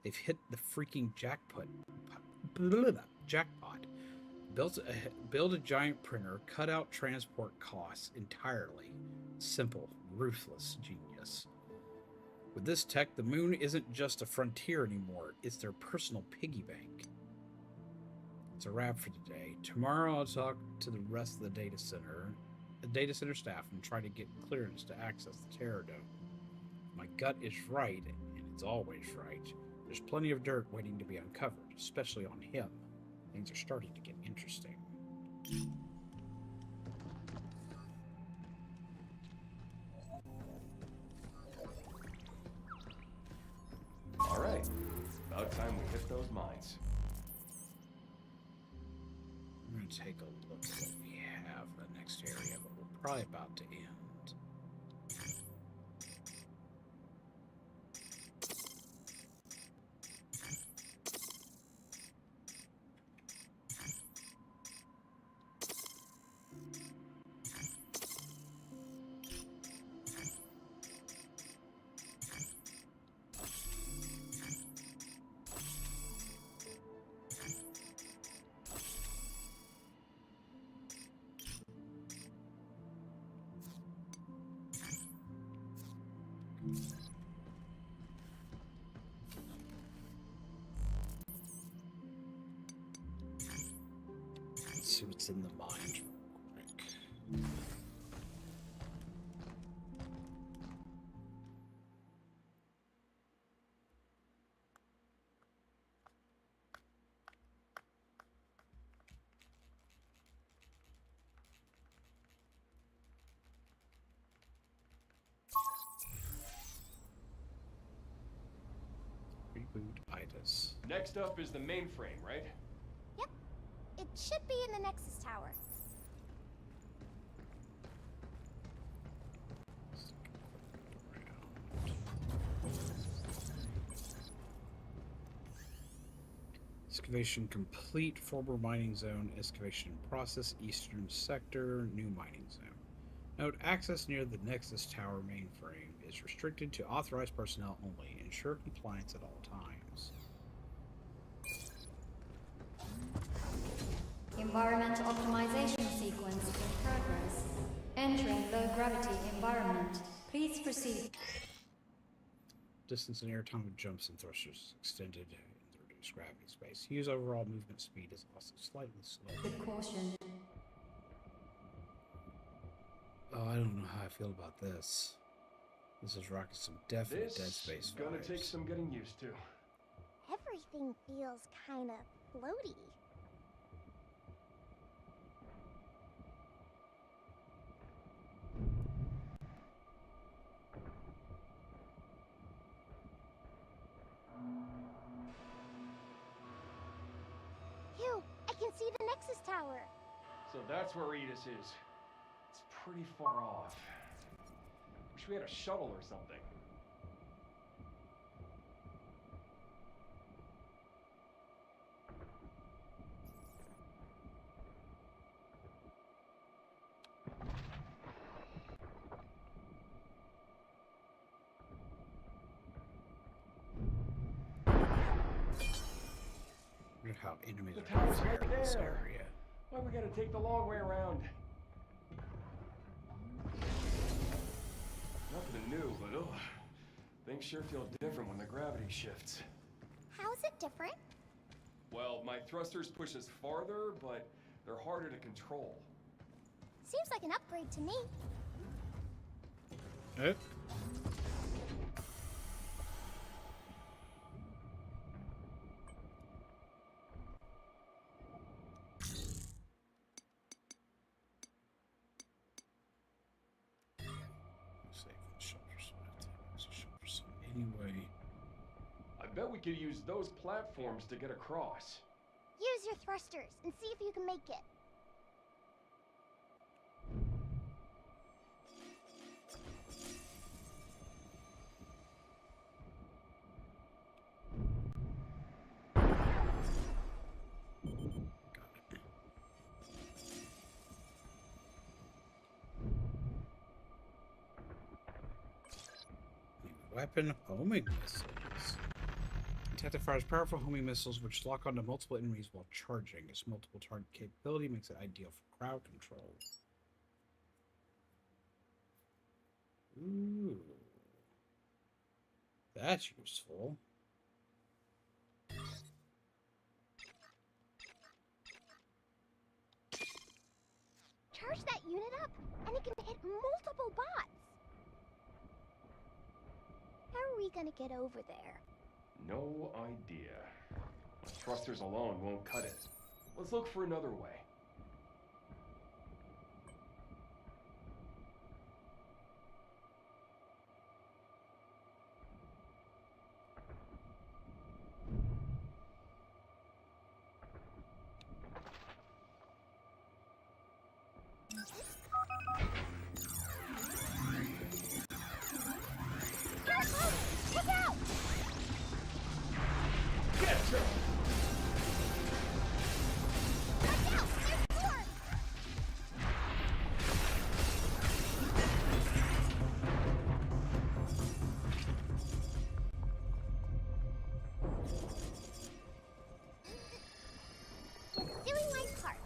They've hit the freaking jackpot. Build a giant printer, cut out transport costs entirely. Simple, ruthless genius. With this tech, the moon isn't just a frontier anymore. It's their personal piggy bank. It's a wrap for today. Tomorrow I'll talk to the rest of the data center staff, and try to get clearance to access the Terror Dome. My gut is right, and it's always right. There's plenty of dirt waiting to be uncovered, especially on him. Things are starting to get interesting. All right. About time we hit those mines. I'm going to take a look at what we have in the next area, but we're probably about to end. Let's see what's in the mind real quick. Reboot itis. Next up is the mainframe, right? Yep. It should be in the Nexus Tower. Excavation complete. Former mining zone. Excavation in process. Eastern sector. New mining zone. Note: access near the Nexus Tower mainframe is restricted to authorized personnel only. Ensure compliance at all times. Environmental optimization sequence in progress. Entering low gravity environment. Please proceed. Distance and airtime of jumps and thrusters extended in the reduced gravity space. Hugh's overall movement speed is also slightly slower. With caution. Oh, I don't know how I feel about this. This is rocking some definite Dead Space This is gonna vibes. take some getting used to. Everything feels kind of floaty. Hugh, I can see the Nexus Tower. So that's where Edis is. It's pretty far off. Wish we had a shuttle or something. Look at how enemies The are tower's here right in this there. area. Why we gotta take the long way around? Nothing new, but ugh. Things sure feel different when the gravity shifts. How is it different? Well, my thrusters push us farther, but they're harder to control. Seems like an upgrade to me. Eh? Anyway, I bet we could use those platforms to get across. Use your thrusters and see if you can make it. weapon homing missiles. Detective fires powerful homing missiles which lock onto multiple enemies while charging. Its multiple target capability makes it ideal for crowd control. Ooh. That's useful. Charge that unit up, and it can hit multiple bots. How are we gonna get over there? No idea. Thrusters alone won't cut it. Let's look for another way. Look out! Get him! Watch out! There's more! Just doing my part.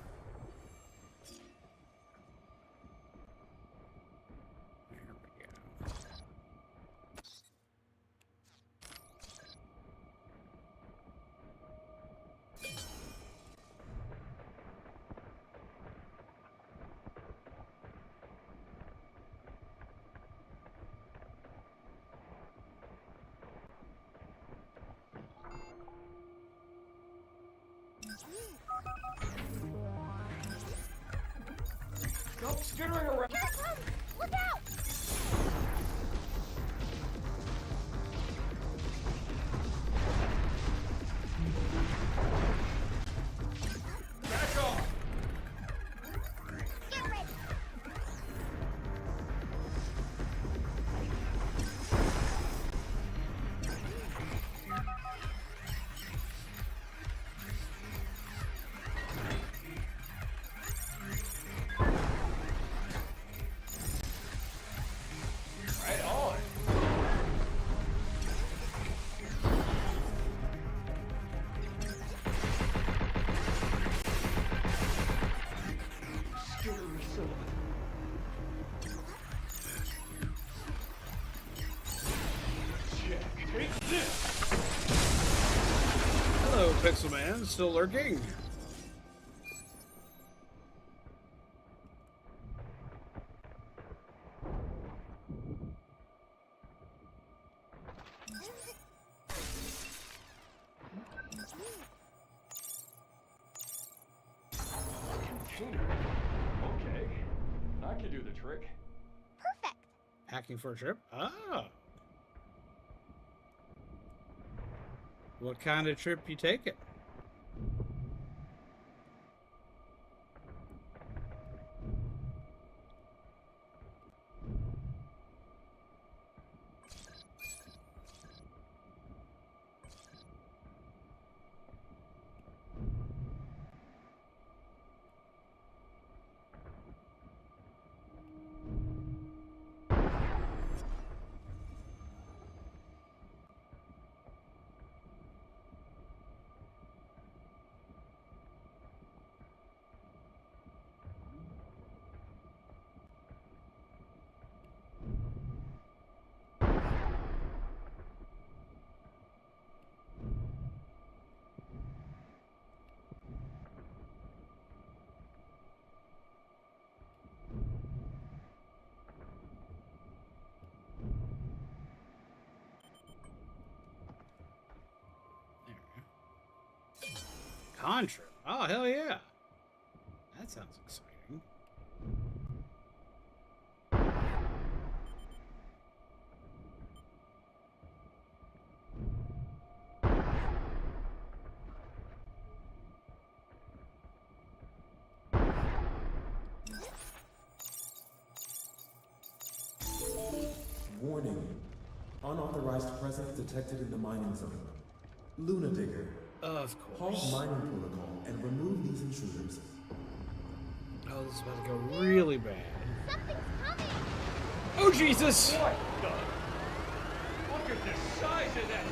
skittering around. Here it comes! Look out! Back off! Get ready! Right on. Scary son of a... Check. Take this! Hello, Pixel Man. Still lurking? Container. Okay. I can do the trick. Perfect! Hacking for a trip? Ah. What kind of trip you taking? Contra. Oh, hell yeah. That sounds exciting. Warning. Unauthorized presence detected in the mining zone. Luna Digger. Of Halt course. mining protocol and remove these intruders. Oh, this is about to go really bad. Something's coming! Oh, Jesus! What the? Look at the size of that.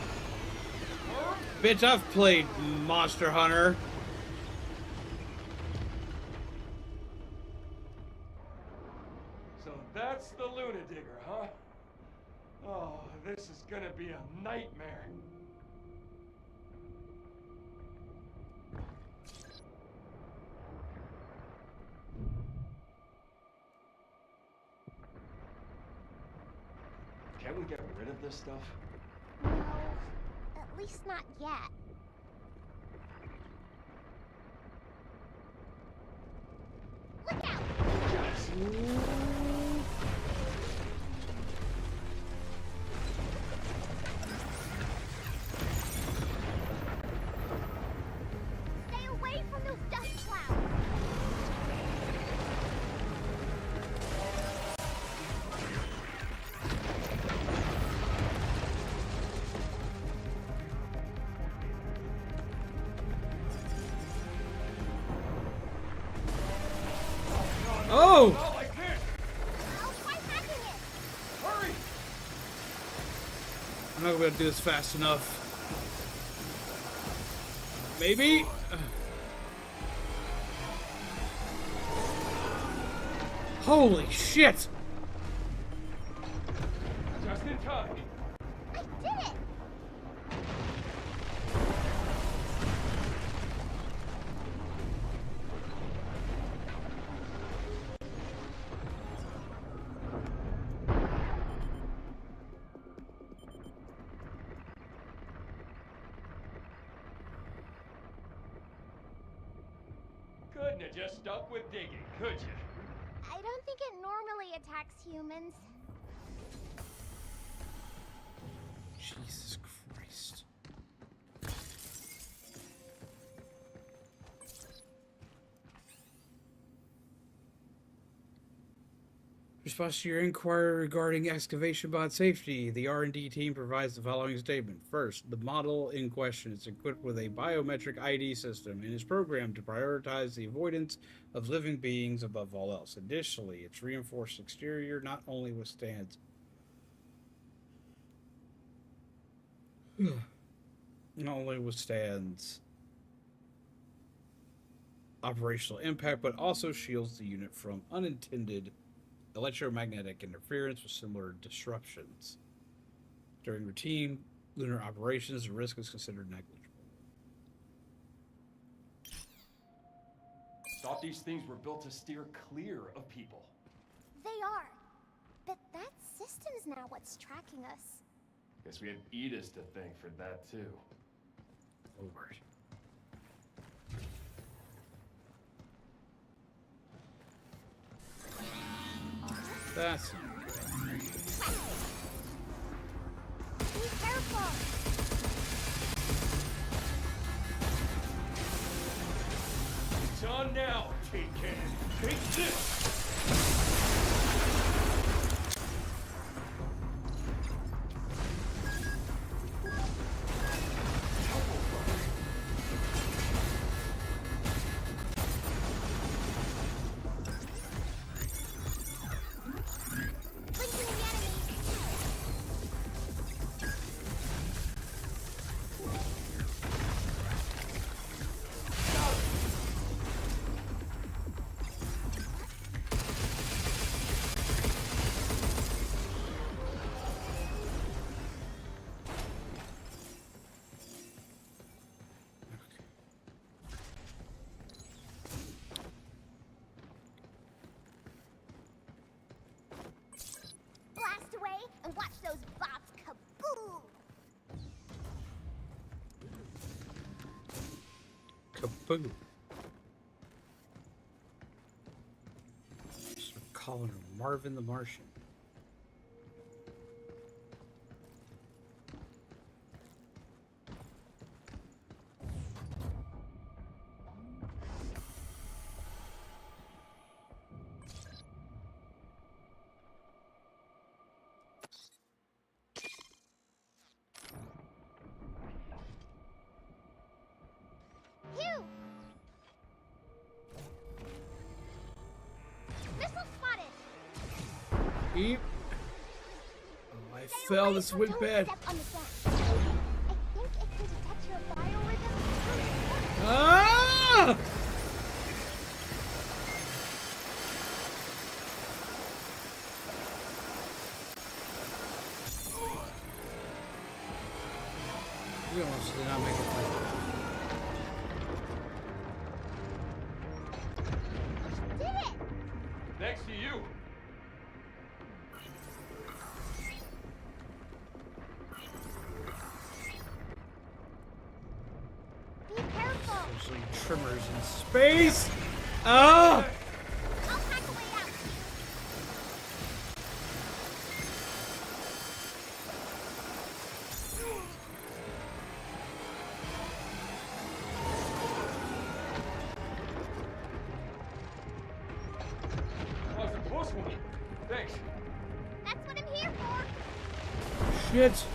Huh? Bitch, I've played Monster Hunter. So that's the Luna Digger, huh? Oh, this is gonna be a nightmare. Can't we get rid of this stuff? No, at least not yet. Look out! Stay away from those dust clouds! Oh! Not like this! I'll try hacking it! Hurry! I'm not gonna be able to do this fast enough. Maybe? Holy shit! Just in time. I did it! Couldn't have just stuck with digging, could you? I don't think it normally attacks humans. Jesus Christ. Response to your inquiry regarding excavation bot safety, the R&D team provides the following statement. First, the model in question is equipped with a biometric ID system and is programmed to prioritize the avoidance of living beings above all else. Additionally, its reinforced exterior not only withstands operational impact, but also shields the unit from unintended electromagnetic interference with similar disruptions. During routine lunar operations, the risk is considered negligible. Thought these things were built to steer clear of people. They are. But that system's now what's tracking us. Guess we had Edis to thank for that too. Lord. That's not good. Be careful! It's on now, Tin Can. Take this! Blast away and watch those bots kaboom! Kaboom. Just calling her Marvin the Martian. Hugh! Missile spotted! Beep. Oh, I Stay fell. away, This but went don't bad. step on the gas. I think it can detect your biorhythm. Ah! We almost did not make it through. Did it! Next to you. Be careful! Essentially tremors in space. Ah! I'll hack a way out. That was a close one. Thanks. That's what I'm here for. Shit.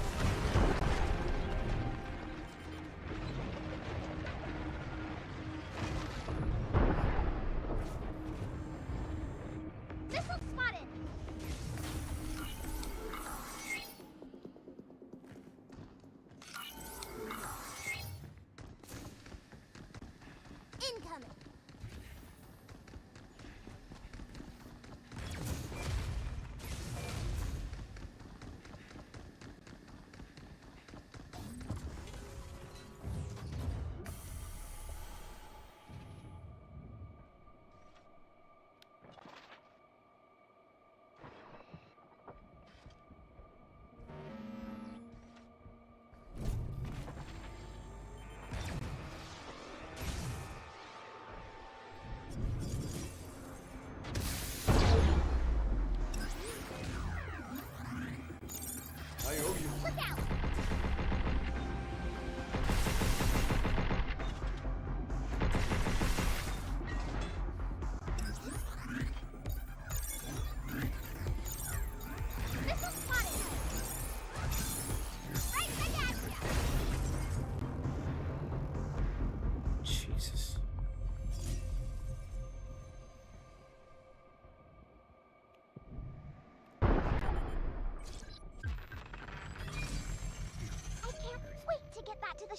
Missile spotted! Incoming!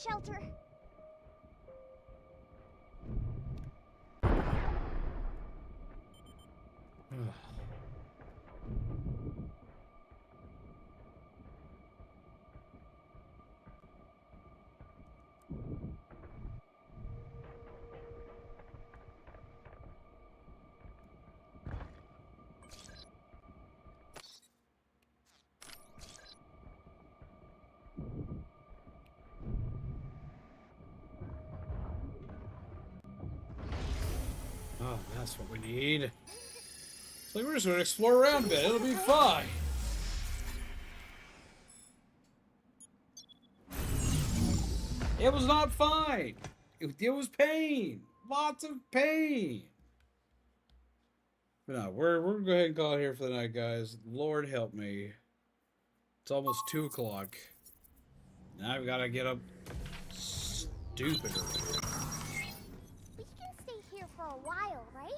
shelter. Oh, that's what we need. So we're just gonna explore around a bit. It'll be fine. It was not fine. It was pain. Lots of pain. But no, we're gonna go ahead and call it here for the night, guys. Lord help me. It's almost 2 o'clock. Now I've got to get up stupid early. We can stay here for a while, right?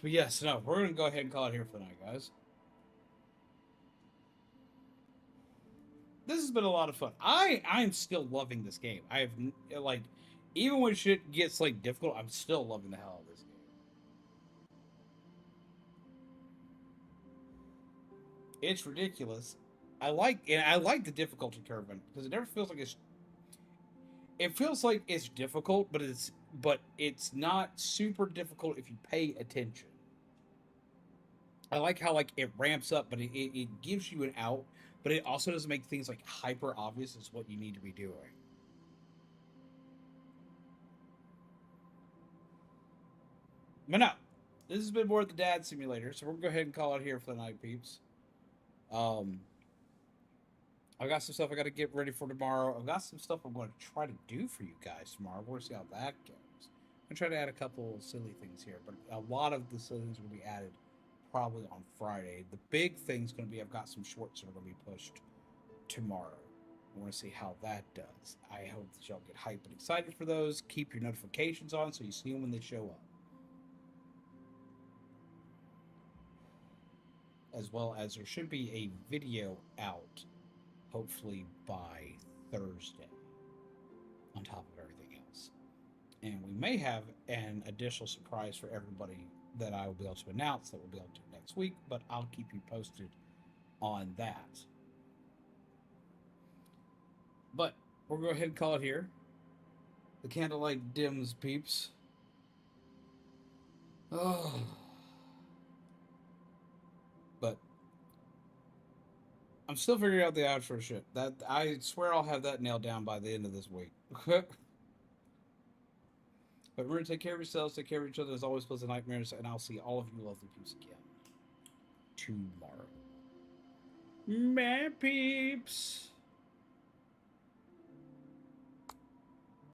But yes, no, we're gonna go ahead and call it here for the night, guys. This has been a lot of fun. I'm still loving this game. I have like, even when shit gets like difficult, I'm still loving the hell out of this game. It's ridiculous. I like the difficulty curve because it never feels like it's. It feels like it's difficult, but it's not super difficult if you pay attention. I like how like it ramps up, but it gives you an out, but it also doesn't make things like hyper obvious as what you need to be doing. But no, this has been more of the Dad Simulator, so we're gonna go ahead and call it here for the night, peeps. I got some stuff I got to get ready for tomorrow. I've got some stuff I'm going to try to do for you guys tomorrow. We're going to see how that goes. I'm going to try to add a couple silly things here, but a lot of the silly things will be added probably on Friday. The big thing's going to be I've got some shorts that are going to be pushed tomorrow. I want to see how that does. I hope that y'all get hyped and excited for those. Keep your notifications on so you see them when they show up. As well as there should be a video out hopefully by Thursday, on top of everything else. And we may have an additional surprise for everybody that I will be able to announce that we'll be able to do next week, but I'll keep you posted on that. But we'll go ahead and call it here. The candlelight dims, peeps. Oh. But I'm still figuring out the outro shit. That I swear I'll have that nailed down by the end of this week. But remember to take care of yourselves, take care of each other. As always, pleasant nightmares, and I'll see all of you lovely peeps again tomorrow. My peeps.